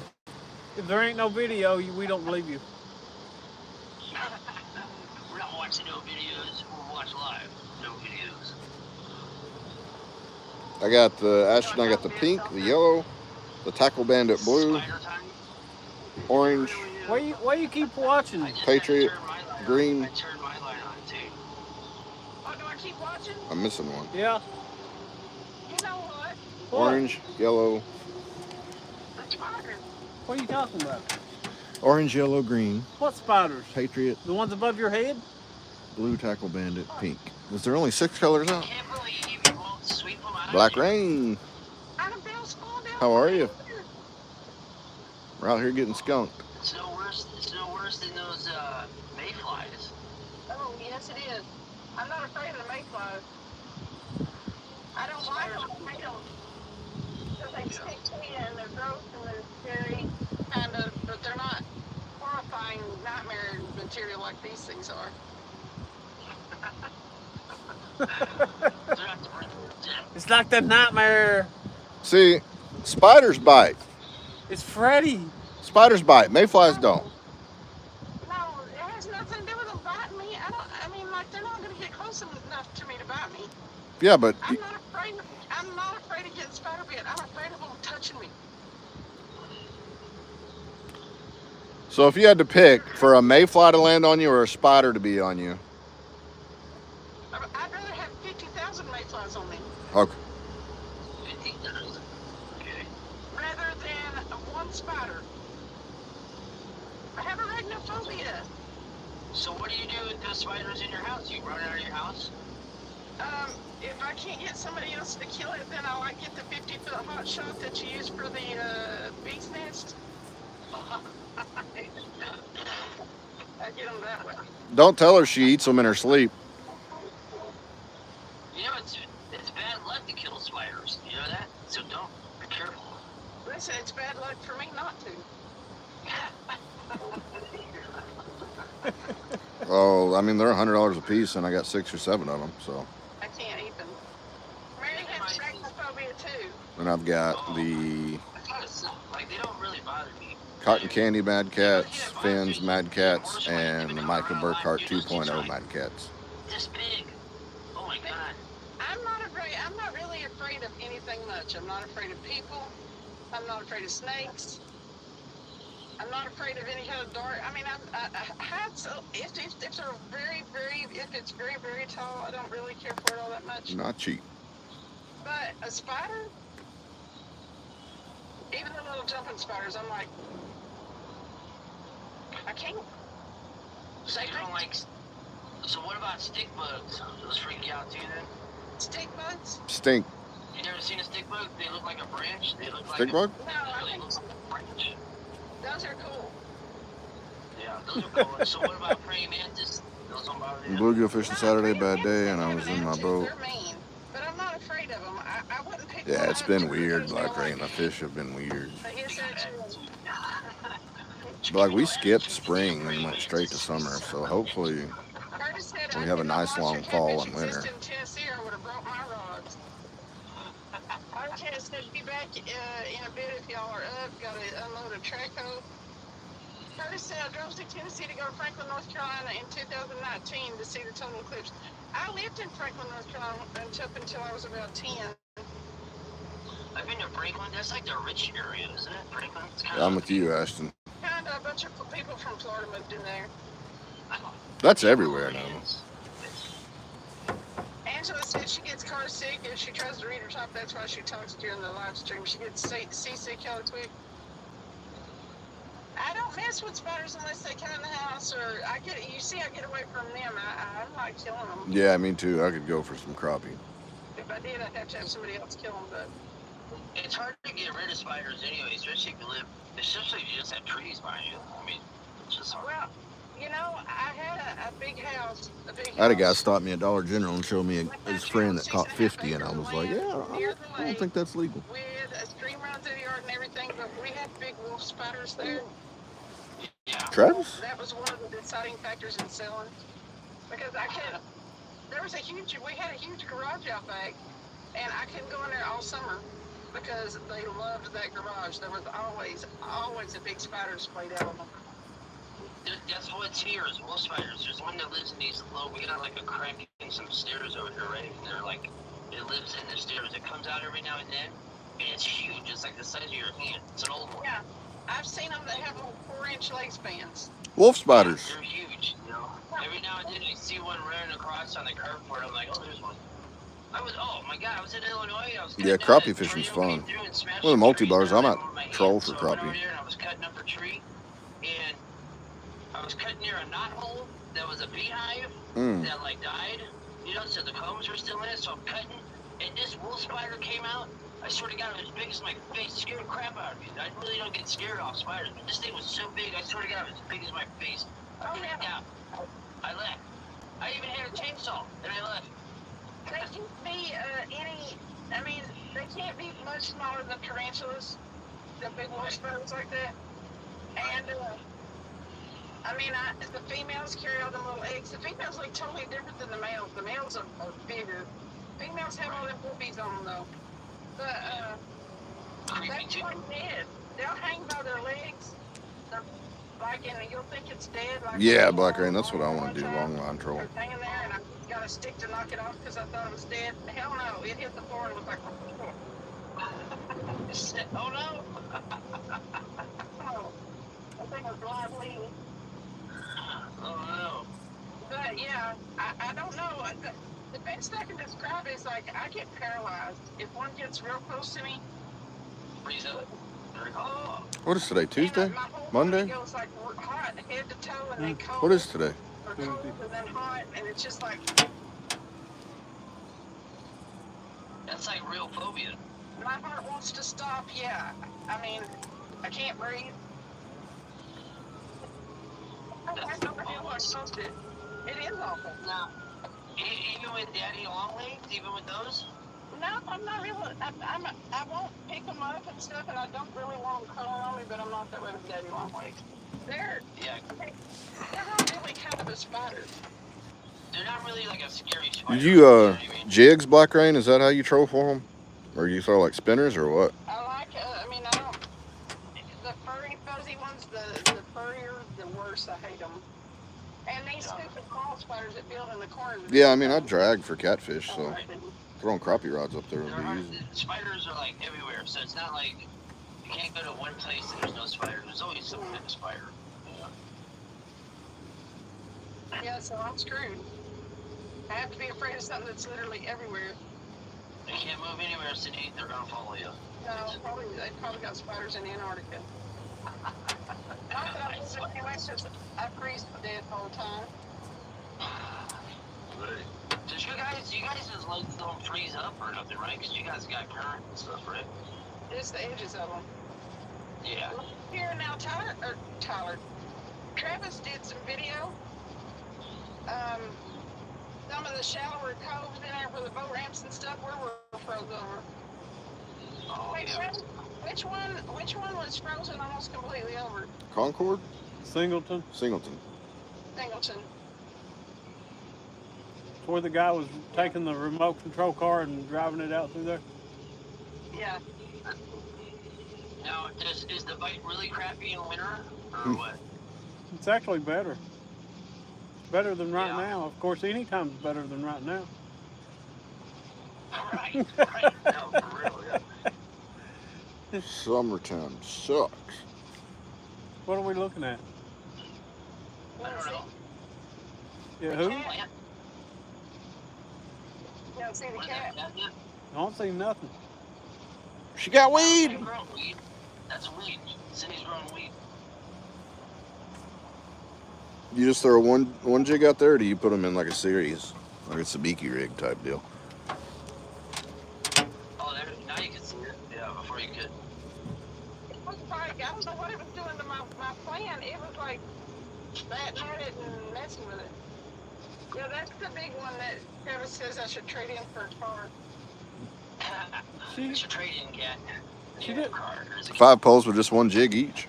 If there ain't no video, we don't believe you. We're not watching no videos. We'll watch live. No videos. I got the Ashton. I got the pink, the yellow, the Tackle Bandit blue, orange, Why you keep watching? Patriot, green. I turned my light on too. Oh, do I keep watching? I'm missing one. Yeah. You know what? Orange, yellow, The spider. What are you talking about? orange, yellow, green, What spiders? Patriot, The ones above your head? blue Tackle Bandit, pink. Was there only 6 colors out? I can't believe you won't sweep them out. Black Rain. How are you? We're out here getting skunked. It's no worse than those mayflies. Oh, yes, it is. I'm not afraid of the mayflies. I don't like them. I don't. Because they stick to me and they're gross and they're scary, kind of, but they're not horrifying nightmare material like these things are. It's like that nightmare. See, spiders bite. It's Freddy. Spiders bite. Mayflies don't. No, it has nothing to do with them biting me. I mean, like, they're not going to get close enough to me to bite me. Yeah, but I'm not afraid of getting spider bit. I'm afraid of them touching me. So if you had to pick for a mayfly to land on you or a spider to be on you, I'd rather have 50,000 mayflies on me okay. 50,000. Okay. rather than one spider. I have arachnophobia. So what do you do with those spiders in your house? You run out of your house? If I can't get somebody else to kill it, then I like get the 50-foot hot shot that you use for the bee's nest. I get them that way. Don't tell her she eats them in her sleep. You know, it's bad luck to kill spiders. You know that? So don't. Be careful. Listen, it's bad luck for me not to. Oh, I mean they're $100 a piece, and I got 6 or 7 of them. So, I can't eat them. Mary has arachnophobia too. and I've got the Like, they don't really bother me. cotton candy Mad Cats, Finn's Mad Cats, and the Michael Burkhart 2.0 Mad Cats. This big. Oh my god. I'm not afraid. I'm not really afraid of anything much. I'm not afraid of people. I'm not afraid of snakes. I'm not afraid of any kind of dart. I mean, if it's very, very tall, I don't really care for it all that much. Not cheap. But a spider, even the little jumping spiders, I'm like, I can't. So you don't like. So what about stick bugs? Those freak you out too then? Stick bugs? Stink. You never seen a stick bug? They look like a branch. They look like Stick bug? No, I They think look like a branch. those are cool. Yeah, those are cool. So what about praying mantis? Those don't bother you? Bluegill fishing Saturday, bad day, and I was in my boat. They're mean, but I'm not afraid of them. I wouldn't pick Yeah, one it's up been to weird, because Black they're Rain. The fish have been weird. But it's actually, But like we skipped spring and went straight to summer, so hopefully Curtis said we I have a did not nice watch long your fall catfish and winter. exist in Tennessee, or I would have brought my rods. Okay, so be back in a bit if y'all are up. Got to unload a traco. Curtis said I drove to Tennessee to go to Franklin, North Carolina in 2019 to see the total eclipse. I lived in Franklin, North Carolina until I was about 10. I've been to Franklin. That's like the rich area, isn't it? Franklin. It's kind I'm of with you, Ashton. Kind of a bunch of people from Florida moved in there. That's everywhere now. Angela said she gets car sick if she tries to read her top. That's why she talks during the live stream. She gets seasick hella quick. I don't mess with spiders unless they come in the house, or I get away from them. I'm not killing them. Yeah, me too. I could go for some crappie. If I did, I'd have to have somebody else kill them. But It's hard to get rid of spiders anyway, especially if you just have trees behind you. I mean, it's just hard. well, you know, I had a big house. I had a guy stop me at Dollar General and show me his friend that caught 50, and I was like, yeah, I don't think that's legal. With a stream running through the yard and everything, but we had big wolf spiders there. Yeah. Travis? That was one of the deciding factors in selling. Because we had a huge garage out back, and I couldn't go in there all summer because they loved that garage. There was always a big spider splayed out on them. That's what's here is wolf spiders. There's one that lives in these low. We got like a crack in some stairs over here, right? And they're like, it lives in the stairs. It comes out every now and then, and it's huge. It's like the size of your hand. It's an old one. Yeah, I've seen them that have little 4-inch leg spans. Wolf spiders. They're huge, you know. Every now and then I see one running across on the carport. I'm like, oh, there's one. Oh my god, I was in Illinois. Yeah, crappie fishing's fun. Well, the multi-bars, I might troll for crappie. I was cutting up a tree, and I was cutting near a knot hole that was a beehive that like died, you know, so the combs were still in it. So I'm cutting, and this wolf spider came out. I swear to God, it was as big as my face. Scared the crap out of me. I really don't get scared off spiders, but this thing was so big. I swear to God, it was as big as my face. I backed out. I left. I even had a chainsaw, and I left. They can't be they can't be much smaller than tarantulas, the big wolf spiders like that. And the females carry all them little eggs. The females look totally different than the males. The males are bigger. Females have all them whoopies on them though. But that's what it is. They'll hang by their legs. They're like, and you'll think it's dead. Like Yeah, Black Rain, that's what I want to do, long line troll. They're hanging there, and I got a stick to knock it off because I thought it was dead. Hell no, it hit the floor and looked like Oh no! oh. everything was lively. Oh But yeah, I don't know. The best I can describe is like I get paralyzed if one gets real close to me. no. Freeze up. Oh. What is today? Tuesday? And my whole Monday? body goes like hot head to toe, and then cold. What is today? Or cold and then hot, and it's just like. That's like real phobia. My heart wants to stop. Yeah, I mean, I can't breathe. I don't know how I'm supposed to. It is awful. Now, even with daddy long legs, even with those? No, I'm not really. I won't pick them up and stuff, and I don't really want them crawling on me, but I'm not that way with daddy long legs. They're not really kind of a spider. They're not really like a scary spider. Did you jigs, Black Rain? Is that how you troll for them? Or you throw like spinners or what? I like. I mean, I don't. The furry, fuzzy ones, the furrier, the worse. I hate them. And these stupid small spiders that build in the corners. Yeah, I mean, I drag for catfish, so throwing crappie rods up there would be easy. Spiders are like everywhere, so it's not like you can't go to one place and there's no spider. There's always some kind of spider. Yeah, so I'm screwed. I have to be afraid of something that's literally everywhere. They can't move anywhere, Cindy. They're gonna follow you. No, they probably got spiders in Antarctica. Not that I was anyway, it's just I freeze to death all the time. Does you guys just legs don't freeze up or nothing, right? Because you guys got current and stuff, right? It's the edges of them. Yeah. Here now, Travis did some video. Some of the shallower coves in there where the boat ramps and stuff were froze over. Oh, Wait, yeah. which one was frozen almost completely over? Concord? Singleton. Singleton. Singleton. It's where the guy was taking the remote control car and driving it out through there. Yeah. Now, is the bite really crappy in winter or what? It's actually better. Better than right now. Of course, any time's better than right now. Right. No, for real, yeah. Summertime sucks. What are we looking at? I don't know. Yeah, who? Plant? You don't see the What is cat? that? I don't see nothing. She got weed. You're growing weed. That's weed. Cindy's growing weed. You just throw one jig out there, or do you put them in like a series, like a sabiki rig type deal? Oh, there. Now you can see it. Yeah, before you could. It was like, I don't know what it was doing to my plan. It was like batting at it and messing with it. Yeah, that's the big one that Travis says I should trade in for a car. You should trade in, cat. She did. 5 poles with just 1 jig each.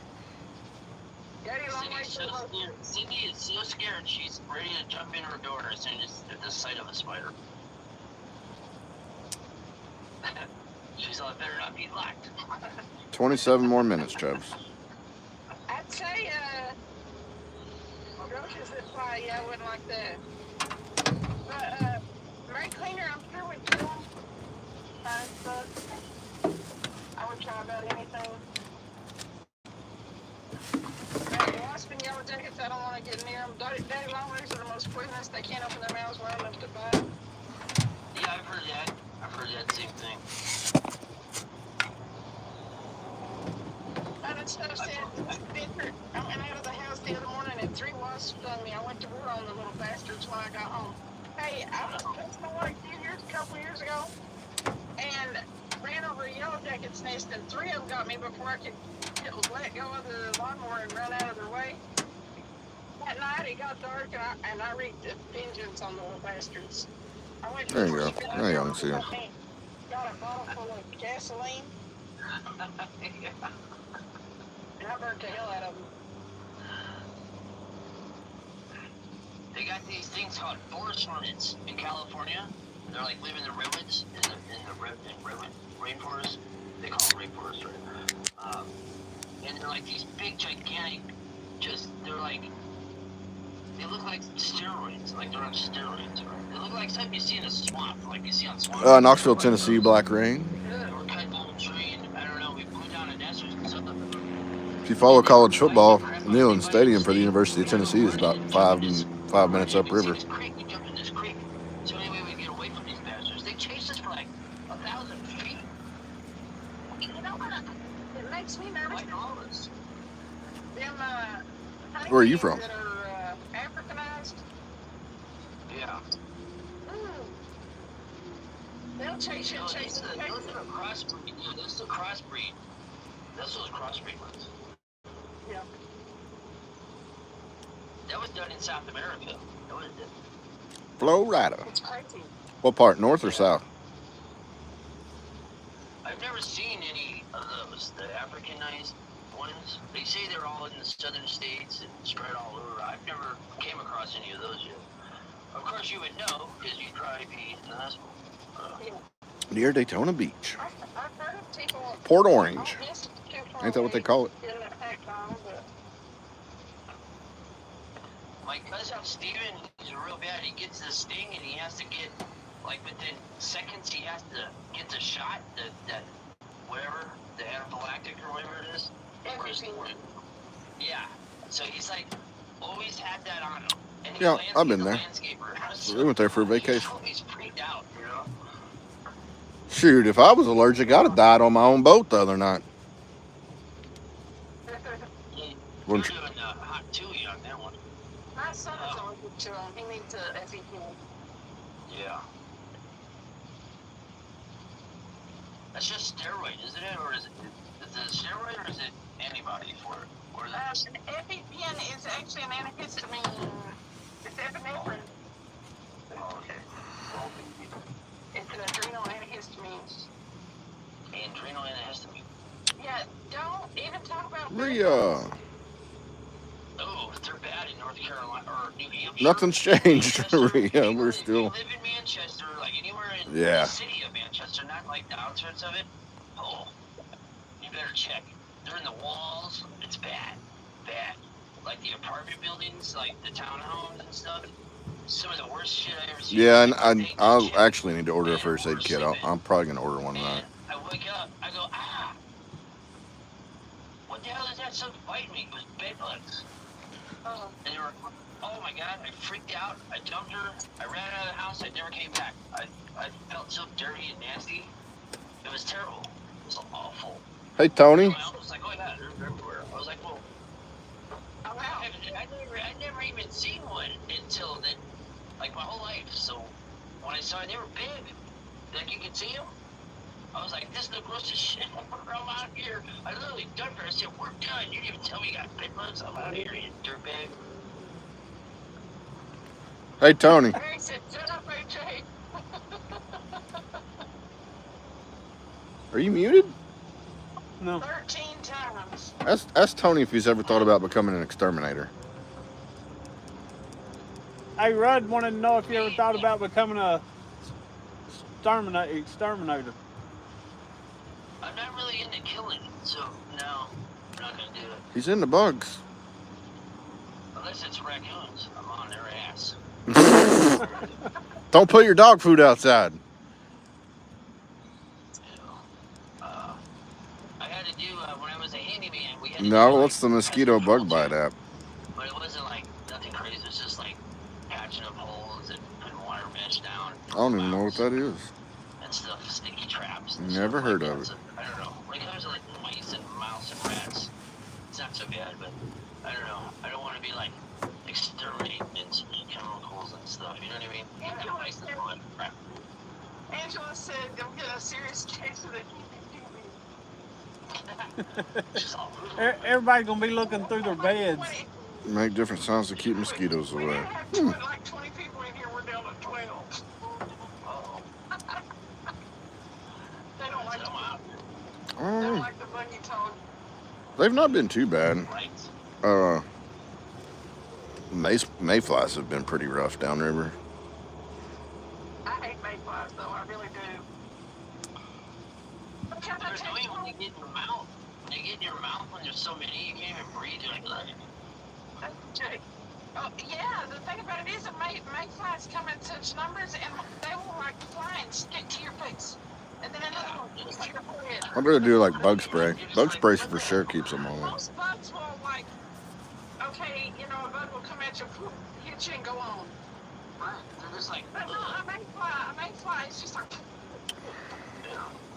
Daddy long way Cindy's so scared. Cindy is so scared she's ready to jump in her door as soon as at the sight of a spider. She's like, better not be locked. 27 more minutes, Travis. I'd say, roaches that fly, yeah, I wouldn't like that. But, Mary Cleaner, I'm sure would kill them. But I would try about anything. Wasp and yellow jackets, I don't want to get near them. Daddy longlegs are the most poisonous. They can't open their mouths well enough to bite. Yeah, I've heard that. I've heard that same thing. And it's so sad. I went out of the house the other morning and 3 wasps stung me. I went to war on the little bastards when I got home. Hey, I was fixing one a couple years ago, and ran over a yellow jacket's nest, and 3 of them got me before I could let go of the lawnmower and run out of their way. That night it got dark, and I wreaked vengeance on the little bastards. I went to There you the go. first Now y'all can see 'em. Got a bottle full of gasoline, and I burnt the hell out of them. They got these things called forest hornets in California. They're like live in the redwoods, in the redwood rainforest. They call them rainforests, right? And they're like these big, gigantic, they're like, they look like steroids, like they're on steroids, right? They look like something you see in a swamp, like you see on swamp. Knoxville, Tennessee, Black Rain. We're cutting down a tree, and I don't know, we put down a nest or something. If you follow college football, Neyland Stadium for the University of Tennessee is about 5 minutes upriver. This creek, we jumped in this creek. So anyway, we get away from these bastards. They chased us for like 1,000 feet. You know what? It makes me nervous. Like all of us. Them Where are you from? that are Africanized. Yeah. They'll chase you and chase you. Those are a crossbreed. Yeah, that's the crossbreed. That's those crossbreed ones. Yeah. That was done in South America. That was it. Florida. It's crazy. What part, north or south? I've never seen any of those, the Africanized ones. They say they're all in the southern states and spread all over. I've never came across any of those yet. Of course, you would know because you'd probably be in the hospital. Near Daytona Beach. I've heard of people. Port Orange. Oh, yes, too far Ain't that what they away call it? getting attacked on, but My cousin Steven, he's real bad. He gets the sting and he has to get, like within seconds, he has to get the shot, that whatever, the anaphylactic or whatever it is. everything. Yeah. So he's like, always had that on him. And Yeah, I've been there. Landscaper. We went there for a vacation. He's always freaked out, you know? Shoot, if I was allergic, I'd have died on my own boat the other night. You're doing hot tooey on that one. My son is allergic to them. He needs a FEQ. Yeah. That's just steroid, isn't it? Or is it steroid or is it antibody for it? Or is it EpiPen is actually an antihistamine. It's epinephrine. oh, okay. It's an adrenal antihistamine. Adrenal antihistamine. Yeah, don't even talk about Rhea. Oh, they're bad in North Carolina or New Hampshire. Nothing's changed, Manchester, Rhea. anywhere We're that still. You live in Manchester, like anywhere in Yeah. the city of Manchester, not like the outskirts of it. Oh, you better check. They're in the walls. It's bad. Bad. Like the apartment buildings, like the townhomes and stuff. Some of the worst shit I ever seen. Yeah, Like, and they need I'll check. actually need to order a Man, first aid we're kit. sleeping. I'm probably going to order one tonight. Man, I wake up, I go, ah! What the hell is that? Something biting me. It was bed bugs. And they were, oh my god, I freaked out. I dumped her. I ran out of the house. I never came back. I felt so dirty and nasty. It was terrible. It was awful. Hey, Tony. My uncle was like, oh yeah, they're everywhere. I was like, well, I never even seen one until then, like my whole life. So when I saw it, they were big. Like you could see them. I was like, this is the grossest shit I'm out here. I literally dumped her. I said, we're done. You didn't even tell me you got bed bugs. I'm out here, you dirtbag. Hey, Tony. Harry said, shut up, AJ. Are you muted? No. 13 times. Ask Tony if he's ever thought about becoming an exterminator. Hey, Rudd wanted to know if you ever thought about becoming a exterminator. I'm not really into killing, so no, I'm not gonna do it. He's into bugs. Unless it's raccoons, I'm on their ass. Don't put your dog food outside. You know, I had to do when I was a handyman. We had to No, do, what's the mosquito bug bite app? But it wasn't like nothing crazy. It's just like patching up holes and putting wire mesh down. I don't even know what that is. And stuff, sticky traps. And Never stuff heard like of that. it. So, I don't know. Like there's like mice and mouse and rats. It's not so bad, but I don't know. I don't want to be like exterminating chemicals and stuff. You know what I mean? Yeah, Get mice and all that crap. Angela said, don't get a serious case of the Just all- Everybody's gonna be looking through their beds. Make different sounds to keep mosquitoes We away. didn't have like 20 people in here. We're down to 12. Oh, They don't like, I'm out. they don't Oh, like the buggy tone. they've not been too bad. Right. Mayflies have been pretty rough downriver. I hate mayflies, though. I really do. Because I They're take annoying when they get in your mouth. When they get in your mouth when there's so many, you can't even breathe. You're like, ugh. Jake. Oh, yeah, the thing about it is that mayflies come in such numbers and they will like fly and stick to your face. And then another one sticks to your forehead. I better do like bug spray. Bug spray for sure keeps them away. Most bugs will like okay, you know, a bug will come at you, hit you, and go on. Right. They're just like, But no, a mayfly is just like.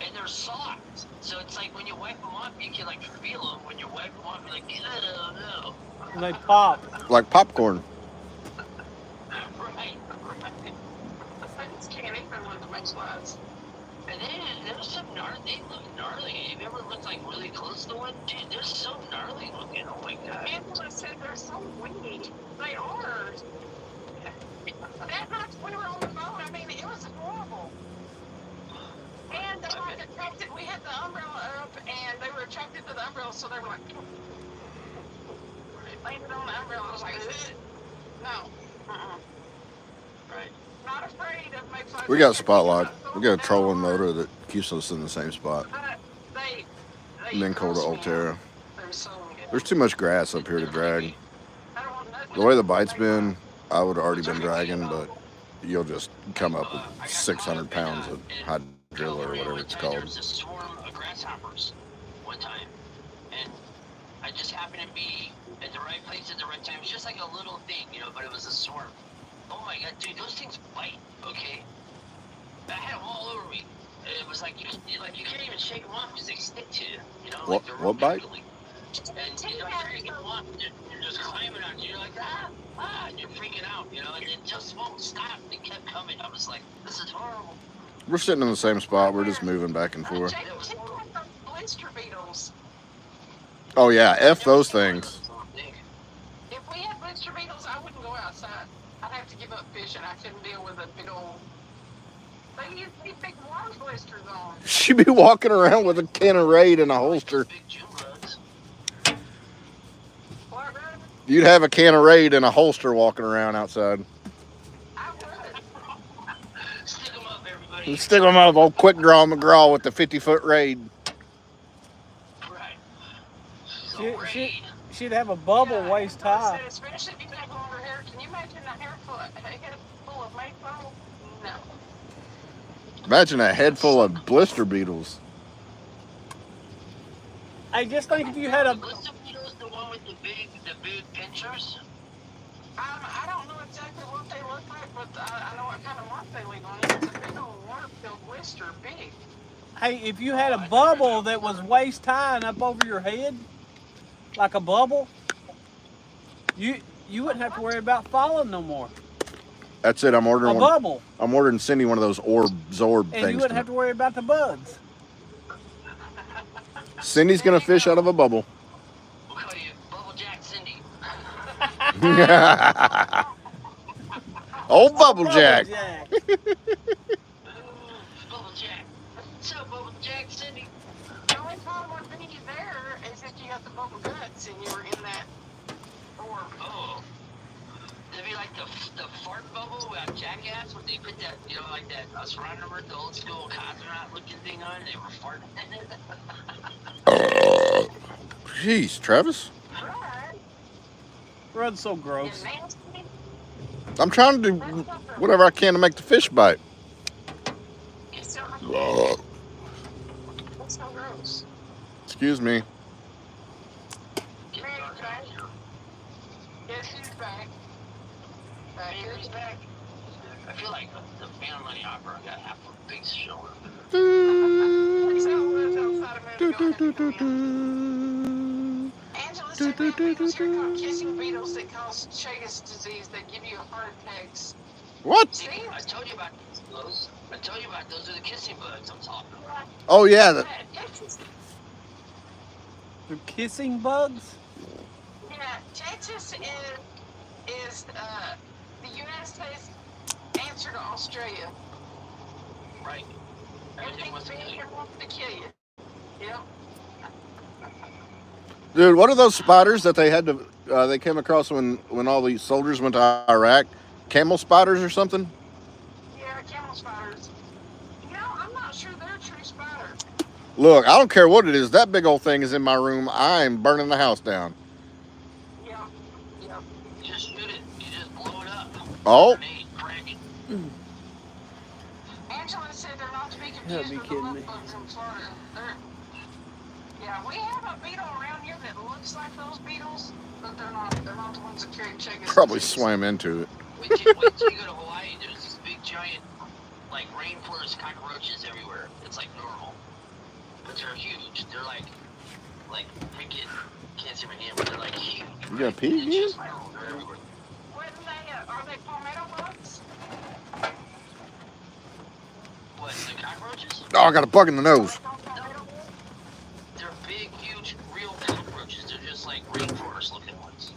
and they're soft. So it's like when you wipe them off, you can like feel them. When you wipe them off, you're like, no. And they pop. Like popcorn. Right. I just can't even with the mayflies. And then there's some gnarly. They look gnarly. Have you ever looked like really close to one? Dude, they're so gnarly looking. Oh my god. Angela said they're so weedy. They are. That night we were on the boat, I mean, it was horrible. And they like attracted, we had the umbrella up, and they were attracted to the umbrella, so they were like, landed on the umbrella. I was like, no. Right. Not afraid of mayflies. We got a spot lock. We got a trolling motor that keeps us in the same spot. They Minco to gross me Altera. out. They're so There's too much grass up here to drag. I don't want nothing. The way the bite's been, I would have already been dragging, but you'll just come up with 600 pounds of hydrilla or whatever it's There called. was a swarm of grasshoppers one time, and I just happened to be at the right place at the right time. It was just like a little thing, you know, but it was a swarm. Oh my god, dude, those things bite. Okay, I had them all over me. It was like you can't even shake them off because they stick to you. You know, like they're What bite? prickly. And you know, you're getting them off, and you're just climbing on you. You're like and you're freaking out, you know, and it just won't stop. They kept coming. I was like, this is horrible. We're sitting in the same spot. We're just moving back and forth. Take those blister beetles. Oh yeah, F those things. If we had blister beetles, I wouldn't go outside. I'd have to give up fishing. I couldn't deal with a big old. They used to be big water blisters on. She'd be walking around with a can of Raid in a holster. Big June bugs. What, Rod? You'd have a can of Raid in a holster walking around outside. I would. Stick them up, everybody. Stick them up, old Quick Draw McGraw with the 50-foot Raid. Right. She'd have a bubble Yeah, waist I high. said, especially if you have longer hair. Can you imagine a head full of mayfly? No. Imagine a head full of blister beetles. Hey, just think if you had a. Blister beetles, the one with the big pinchers. I don't know exactly what they look like, but I know what kind of mark they leave on it. It's a big old water-filled blister, big. Hey, if you had a bubble that was waist high and up over your head, like a bubble, you wouldn't have to worry about falling no more. That's it. I'm A ordering bubble, I'm ordering Cindy one of those Zorb and you things. wouldn't have to worry about the bugs. Cindy's gonna fish out of a bubble. We'll call you Bubble Jack Cindy. Old Bubble Jack. Bubble Jack. What's up, Bubble Jack Cindy? The only problem with being there is if you got the bubble guts and you were in that orb. Oh. It'd be like the fart bubble with Jackass when they put that, you know, like that astronomer, the old school cosmonaut looking thing on, and they were farting in it. Jeez, Travis. Right. Rod's so gross. And nasty. I'm trying to do whatever I can to make the fish bite. It's so, it's so gross. Excuse me. Mary's back. Yes, she's back. Mary's back. I feel like the Family Opera got half a big shoulder. Angela said there are beetles here called kissing beetles that cause Chagas disease that give you heart attacks. What? See? I told you about those. Those are the kissing bugs I'm talking about. Oh yeah. They're kissing bugs. Yeah, Texas is the United States answer to Australia. Right. Everything wants to kill you. wants to kill you. Yep. Dude, what are those spiders that they had to they came across when all these soldiers went to Iraq? Camel spiders or something? Yeah, camel spiders. You know, I'm not sure they're a true spider. Look, I don't care what it is. That big old thing is in my room. I'm burning the house down. Yep. Yep. You just shoot it. You just blow it up. Oh. Grenade, crack it. Angela said they're not to be Gotta confused be with the kidding love me. bugs in Florida. They're, Yeah, we have a beetle around here that looks like those beetles, but they're not. They're not the ones that carry Chegas Probably disease. swam into it. Wait till you go to Hawaii. There's these big giant, like rainforest cockroaches everywhere. It's like normal, but they're huge. They're like freaking. Can't see my hand, but they're like huge. You gonna pee again? Inches long. They're everywhere. Wouldn't they? Are they palmetto bugs? What, the cockroaches? Oh, I got a bug in the nose. They're big, huge, real cockroaches. They're just like rainforest-looking ones.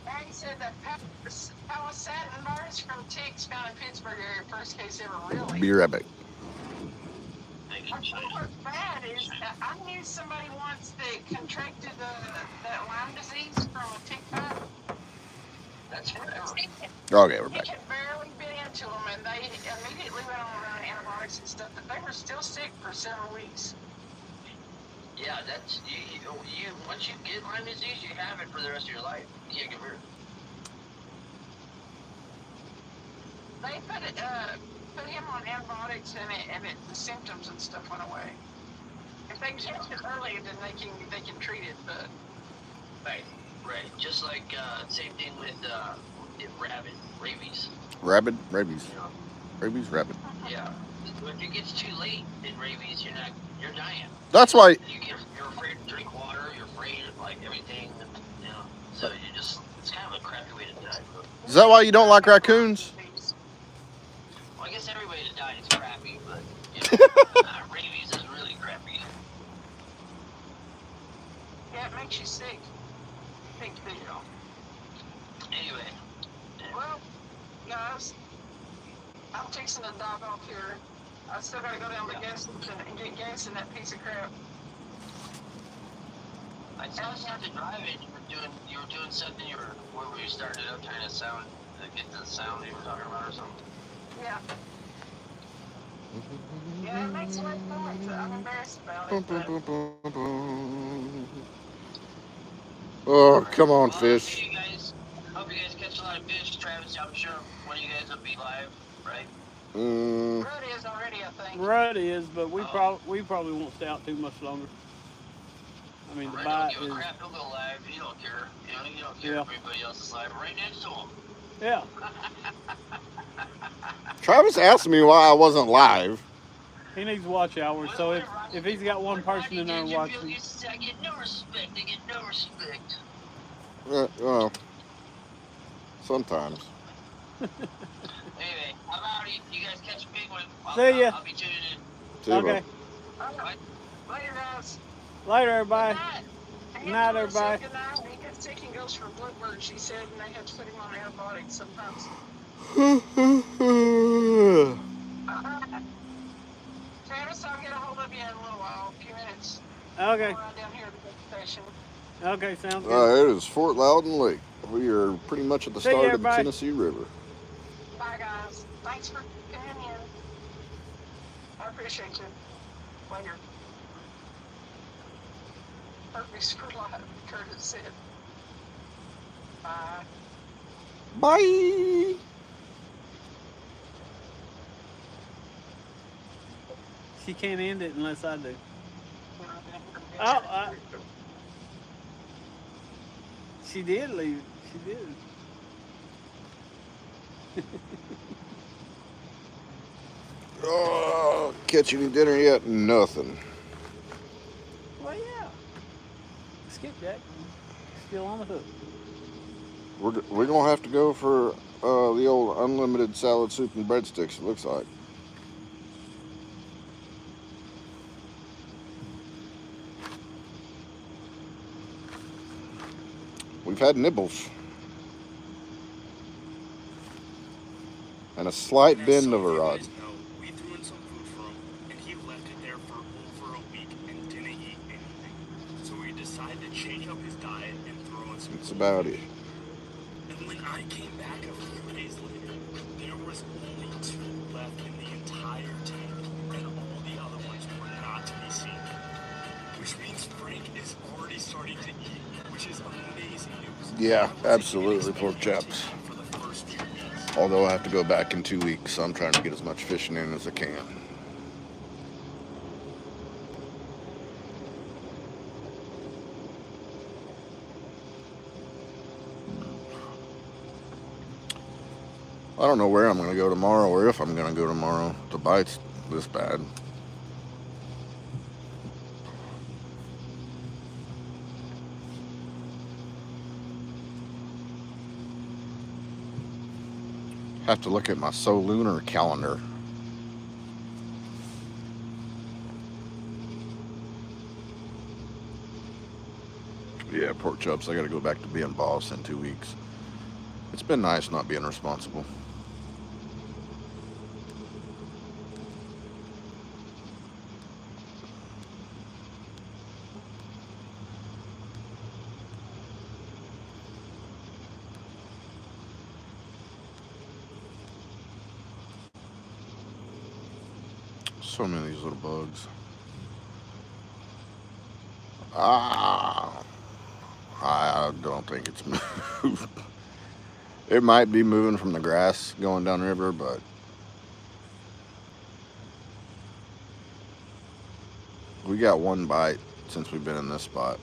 Maggie said that palisadin virus from ticks found in Pittsburgh area, first case ever. Really? Be right back. I think what's bad is I knew somebody once that contracted that Lyme disease from a tick bite. That's forever. Okay, we're He back. could barely get into them, and they immediately went on around antibiotics and stuff, but they were still sick for several weeks. Yeah, that's you. Once you get Lyme disease, you have it for the rest of your life. You can't get rid of it. They put him on antibiotics, and the symptoms and stuff went away. If they catch it early, then they can treat it, but. Right. Just like same thing with rabies. Rabbit? Rabies. You know? Rabies, rabbit. Yeah. If it gets too late in rabies, you're dying. That's why. You're afraid to drink water. You're afraid of like everything. You know. So it's kind of a crappy way to die. Is that why you don't like raccoons? Well, I guess every way to die is crappy, but rabies is really crappy. Yeah, it makes you sick. Big deal. Anyway. Well, guys, I'm fixing to dive off here. I still gotta go down to the gas station and get gas in that piece of crap. I saw you started driving. You were doing something. Where were you started up trying to get the sound you were talking about or something? Yeah. Yeah, it makes a lot of noise. I'm embarrassed about it, but Oh, come on, Well, fish. hope you guys catch a lot of fish. Travis, I'm sure one of you guys will be live, right? Rudy is already, I think. Rudd is, but we probably won't stay out too much longer. I mean, the Right, bite don't give is. a crap. He'll go live. He don't care. You don't care if everybody else is live. Right next to him. Yeah. Travis asked me why I wasn't live. He needs watch hours, so if he's got one person in there watching. I get no respect. I get no respect. Well, sometimes. Anyway, I'm out. You guys catch a big one. See ya. I'll be tuning in. See you, Okay. Bye. Later, guys. Later, everybody. Good Night, everybody. Good night. He gets sick and goes for bloodwork, she said, and they have to put him on antibiotics sometimes. Travis, I'll get a hold of you in a little while, a few minutes. Okay. I'll ride down here to the station. Okay, sounds good. It is Fort Loudon Lake. We are pretty much at the See ya, start of the everybody. Tennessee River. Bye, guys. Thanks for tuning in. I appreciate you. Later. Purpose for life, Curtis said. Bye. Bye. She can't end it unless I do. Oh, she did leave. She did. Oh, catch any dinner yet? Nothing. Well, yeah. Skipjack still on the hook. We're gonna have to go for the old unlimited salad, soup, and breadsticks. It looks like. We've had nibbles and a slight bend of a rod. We threw in some food for him, and he left it there for over a week and didn't eat anything. So we decided to change up his diet and throw in some That's food. about it. And when I came back a few days later, there was only 2 left in the entire tank, and all the other ones were not to be seen. Which means Frank is already starting to eat, which is amazing news. Yeah, I wasn't absolutely, even pork expecting chops. him for the first few weeks. Although I have to go back in 2 weeks, so I'm trying to get as much fishing in as I can. I don't know where I'm going to go tomorrow or if I'm going to go tomorrow. The bite's this bad. Have to look at my lunar calendar. Yeah, pork chops. I got to go back to being boss in 2 weeks. It's been nice not being responsible. So many of these little bugs. Ah, I don't think it's moved. It might be moving from the grass going downriver, but we got one bite since we've been in this spot.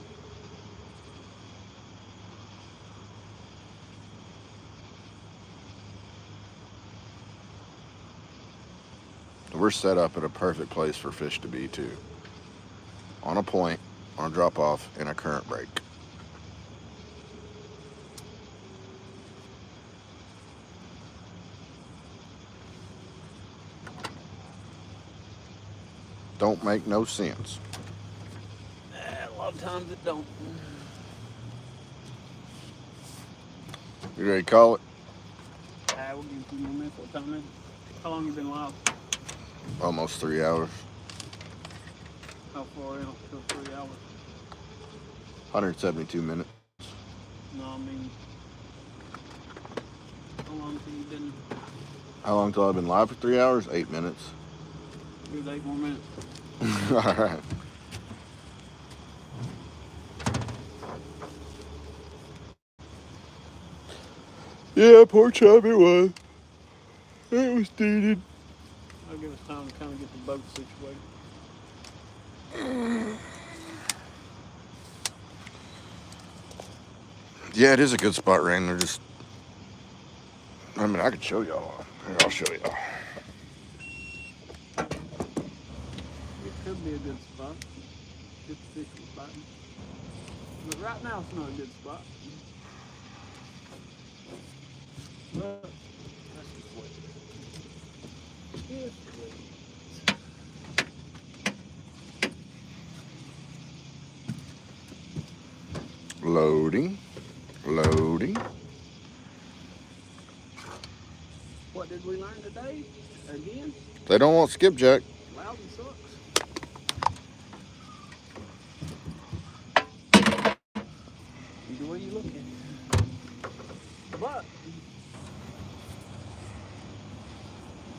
We're set up at a perfect place for fish to be too. On a point, on a drop off, and a current break. Don't make no sense. A lot of times it don't. You ready to call it? We'll give you a few more minutes. What time is it? How long you been live? Almost 3 hours. How far in? Still 3 hours. 172 minutes. No, I mean, how long have you been? How long till I've been live for 3 hours? 8 minutes. Give it 8 more minutes. All right. Yeah, pork chop it was. It was needed. I'll give us time to kind of get the boat situated. Yeah, it is a good spot, Rain. They're just. I mean, I could show y'all. Here, I'll show y'all. It could be a good spot. Good fish was biting. But right now it's not a good spot. But that's just what it is. Loading. Loading. What did we learn today? Again? They don't want skipjack. Lousy sucks. Either way you look at it. But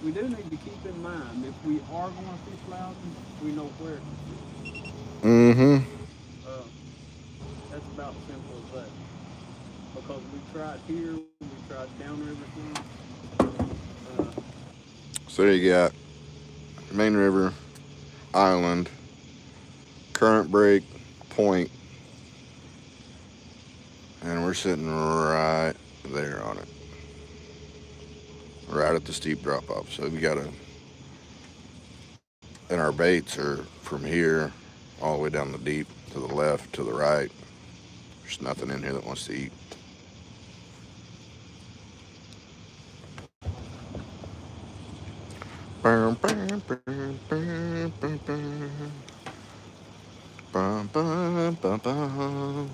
we do need to keep in mind if we are going to fish lousy, we know where to fish. Mm-hmm. That's about simple as that. Because we tried here, we tried downriver some. So there you got main river, island, current break, point, and we're sitting right there on it. Right at the steep drop off. So we got and our baits are from here all the way down the deep to the left, to the right. There's nothing in here that wants to eat. Bum, bum, bum, bum, bum, bum. Bum, bum, bum, bum.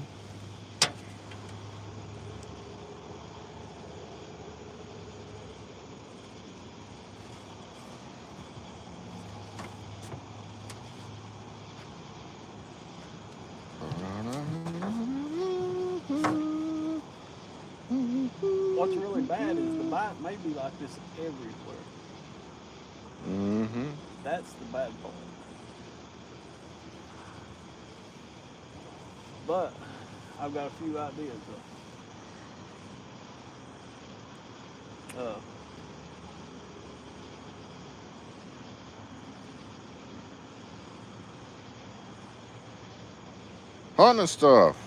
What's really bad is the bite may be like this everywhere. Mm-hmm. That's the bad part. But I've got a few ideas though. Hunting stuff.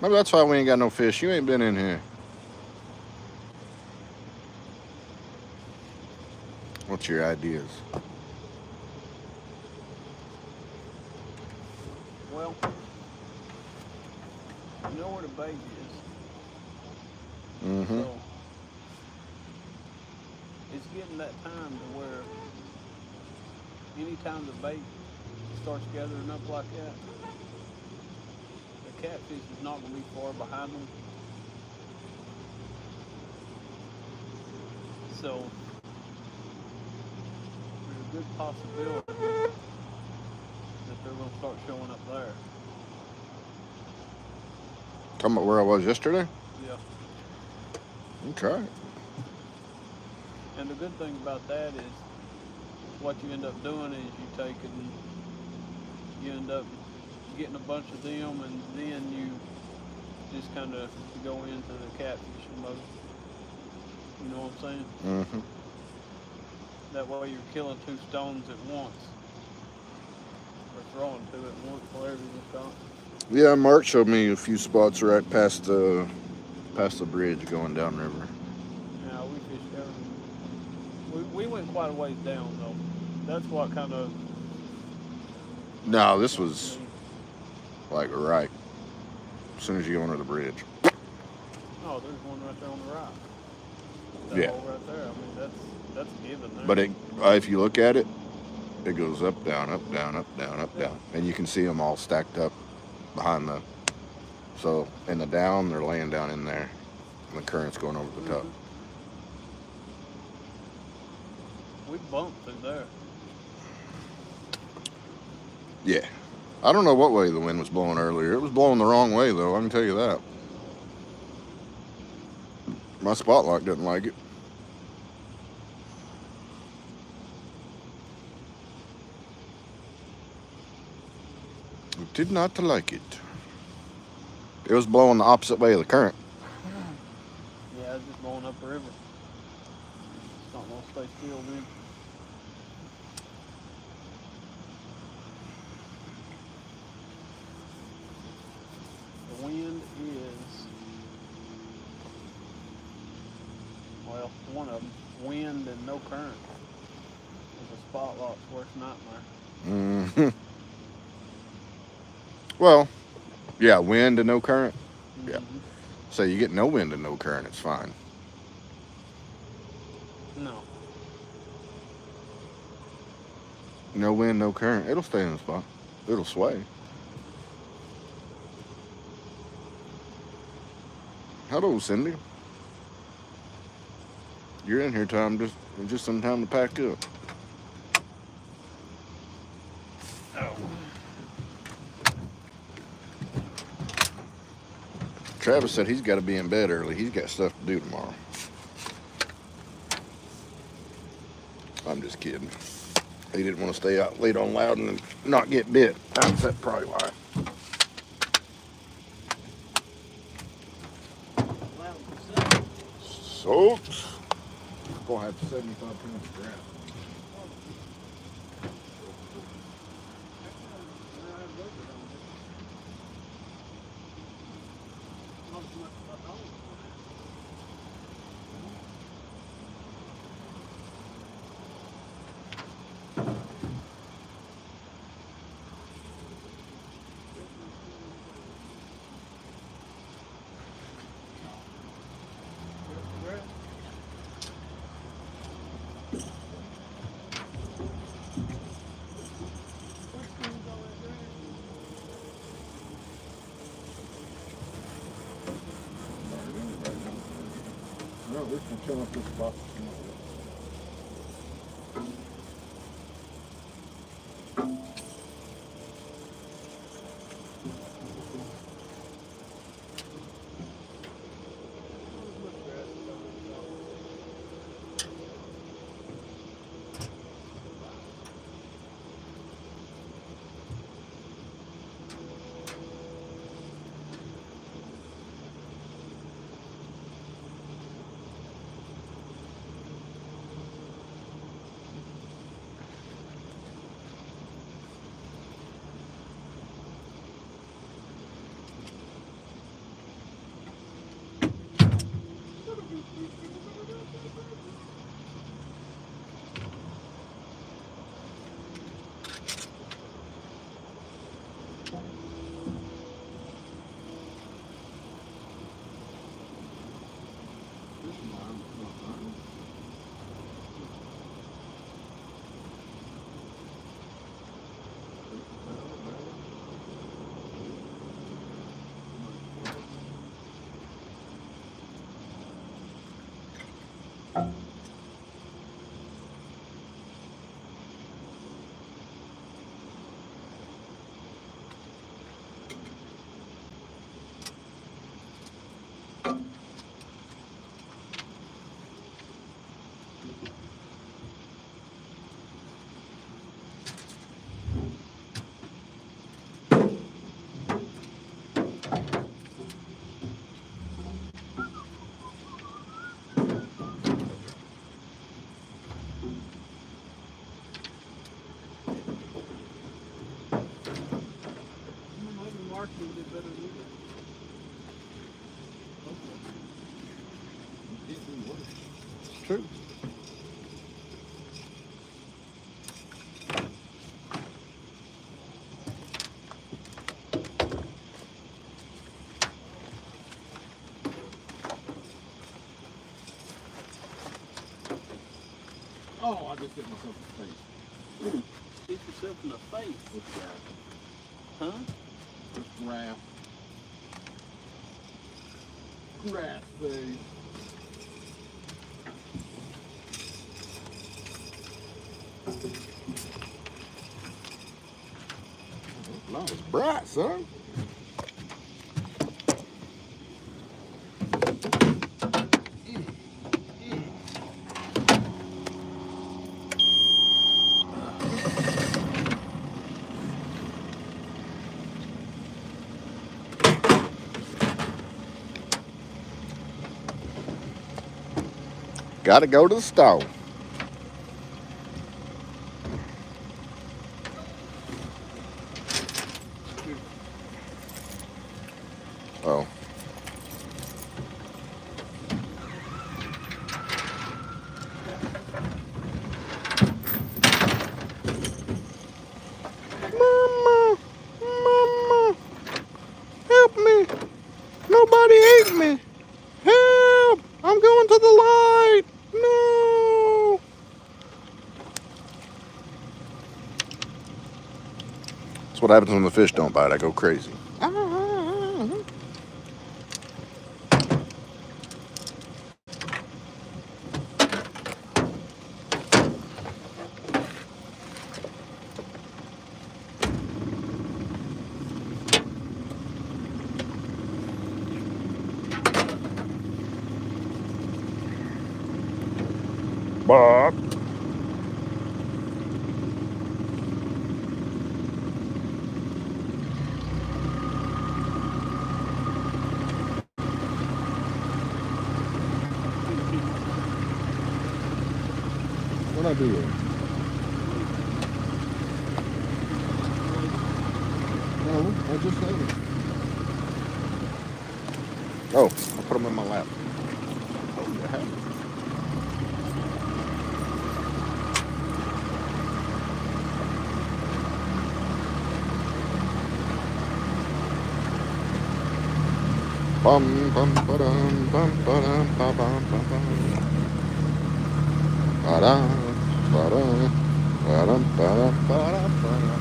Maybe that's why we ain't got no fish. You ain't been in here. What's your ideas? Well, you know where the bait is. Mm-hmm. So it's getting that time to where anytime the bait starts gathering up like that, the catfish is not going to be far behind them. So there's a good possibility that they're going to start showing up there. Talking about where I was yesterday? Yeah. Okay. And the good thing about that is what you end up doing is you end up getting a bunch of them, and then you just kind of go into the catfishing mode. You know what I'm saying? Mm-hmm. That way you're killing two stones at once, or throwing two at once, whatever you call it. Yeah, Mark showed me a few spots right past the bridge going downriver. Yeah, we fished down. We went quite a ways down though. That's what kind of. No, this was like right as soon as you go under the bridge. Oh, there's one right there on the right. That Yeah. hole right there. I mean, that's given there. But if you look at it, it goes up, down, up, down, up, down, up, down, and you can see them all stacked up behind the. So in the down, they're laying down in there, and the current's going over the top. We bumped through there. Yeah, I don't know what way the wind was blowing earlier. It was blowing the wrong way though. I can tell you that. My spot lock doesn't like it. It did not like it. It was blowing the opposite way of the current. Yeah, it's just blowing up the river. It's not gonna stay still then. The wind is, well, one of them, wind and no current. It's a spot lock's worst nightmare. Mm-hmm. Well, yeah, wind and no current. Yeah. Mm-hmm. So you get no wind and no current, it's fine. No. No wind, no current. It'll stay in the spot. It'll sway. Hello, Cindy. You're in here, Tom. Just some time to pack up. Travis said he's got to be in bed early. He's got stuff to do tomorrow. I'm just kidding. He didn't want to stay out late on Loudon and not get bit. That's probably why. Soaked. Gonna have 75 pounds of ground. No, we can chill up this box. Maybe Martin did better than you. It's true. Oh, I just hit myself in the face. Hit yourself in the face. With the grass. Huh? With grass. Grass face. Not as bright, son. Got to go to the store. Oh. Mama, Mama, help me. Nobody ate me. Help! I'm going to the light. No. That's what happens when the fish don't bite. I go crazy. Bob. What'd I do there? No, I just said it. Oh, I put them in my lap. Oh, yeah. Bum bum ba-dum bum ba-dum ba bum bum bum ba-dum ba-dum ba-dum ba-dum ba-dum ba-dum.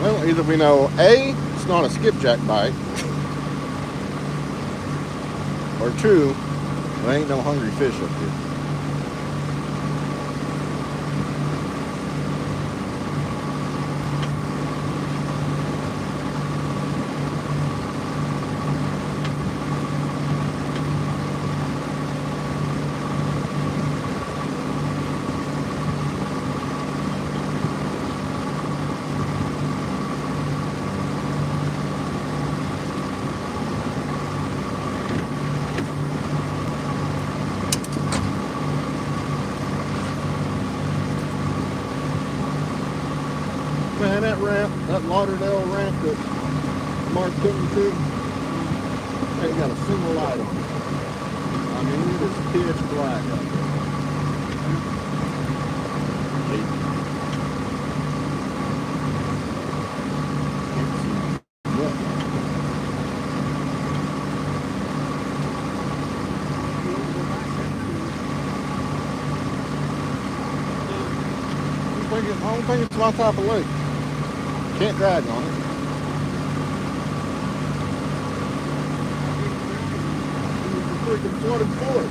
Well, either we know A, it's not a skipjack bite, or two, there ain't no hungry fish up here. that ramp, that Lauderdale ramp that Mark took me to, ain't got a single light on it. I mean, it is pitch black out there. Can't see nothing. I don't think it's my type of lake. Can't drag on it. It's a freaking flooded fort.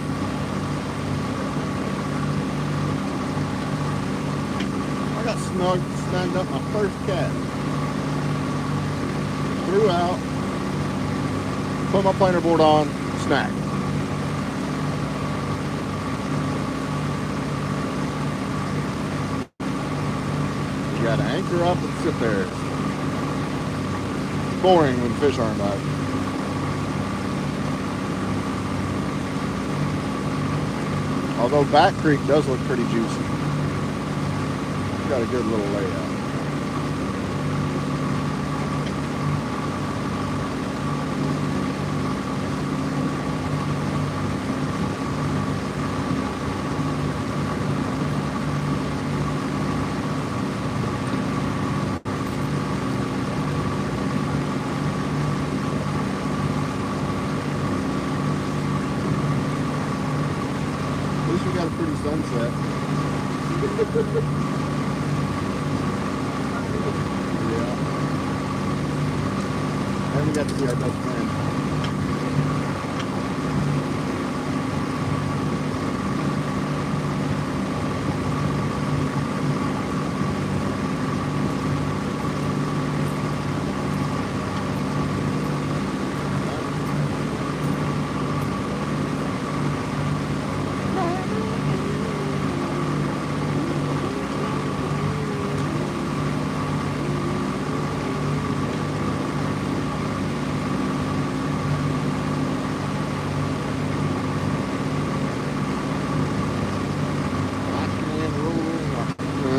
I got snagged up my first cat. Threw out, put my planer board on, snagged. You gotta anchor up and sit there. It's boring when fish aren't biting. Although Back Creek does look pretty juicy. It's got a good little layout. At least we got a pretty sunset. Yeah. And we got to see our best friend.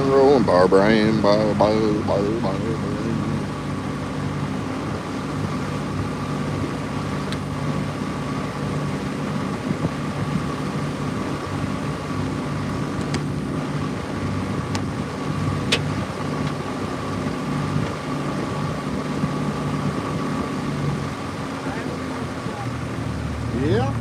Rolling bar brain, bar. Yeah.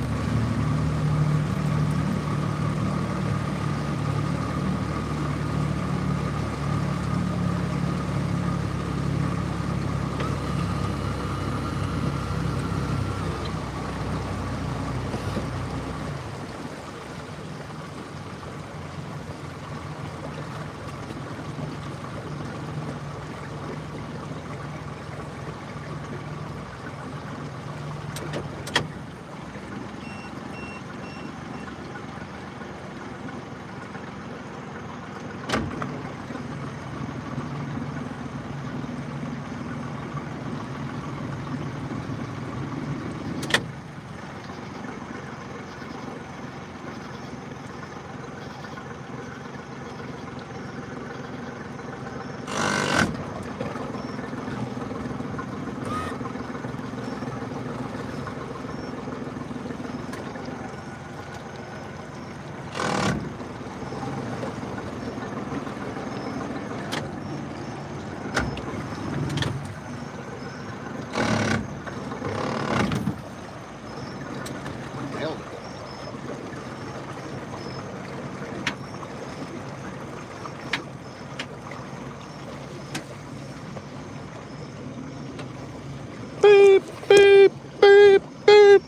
Beep, beep, beep, beep.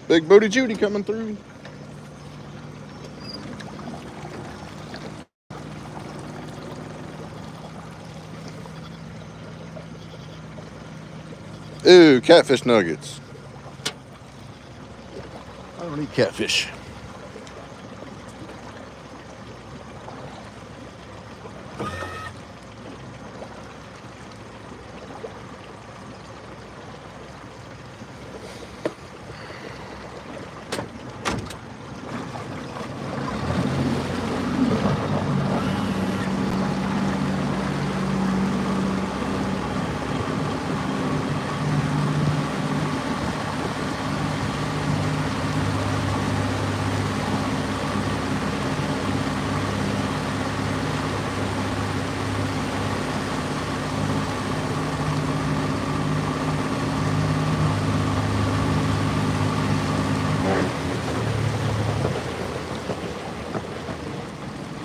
Big Booty Judy coming through. Ooh, catfish nuggets. I don't eat catfish.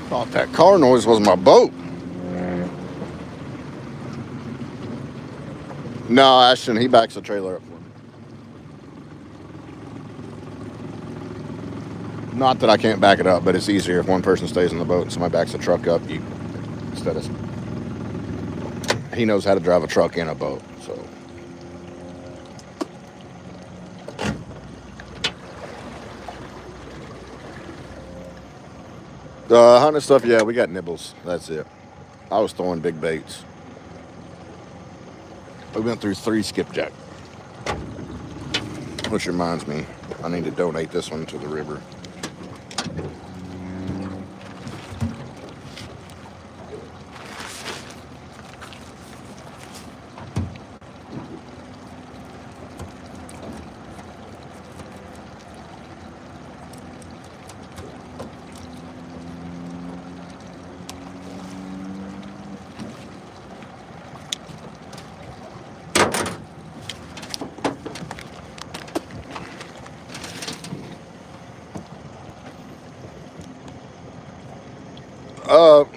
Thought that car noise was my boat. No, Ashton, he backs the trailer up for me. Not that I can't back it up, but it's easier if one person stays in the boat and somebody backs the truck up. Instead of, he knows how to drive a truck and a boat, so. Hunting stuff, yeah, we got nibbles. That's it. I was throwing big baits. We went through 3 skipjack. Which reminds me, I need to donate this one to the river.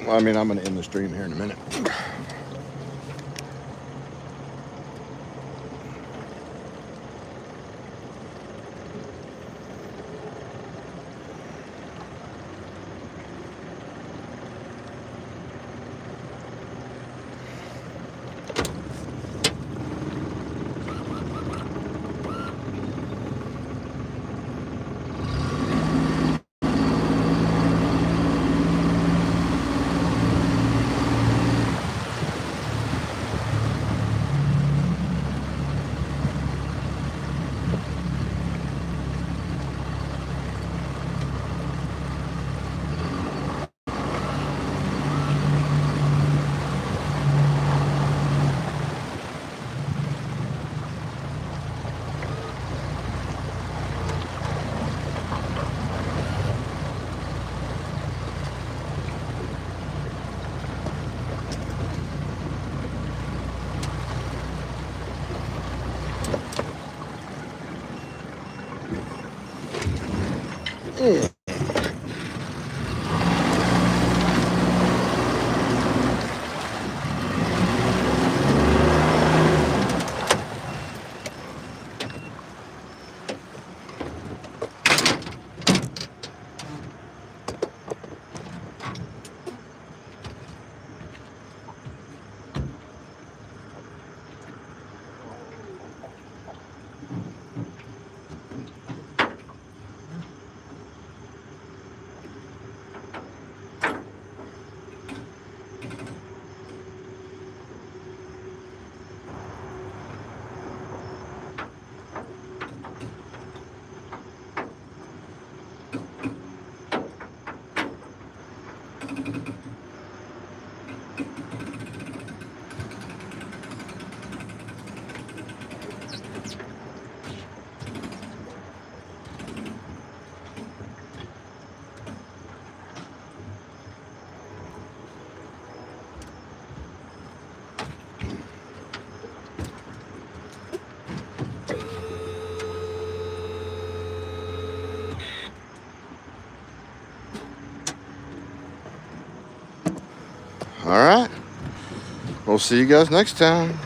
I mean, I'm going to end the stream here in a minute. All right. We'll see you guys next time.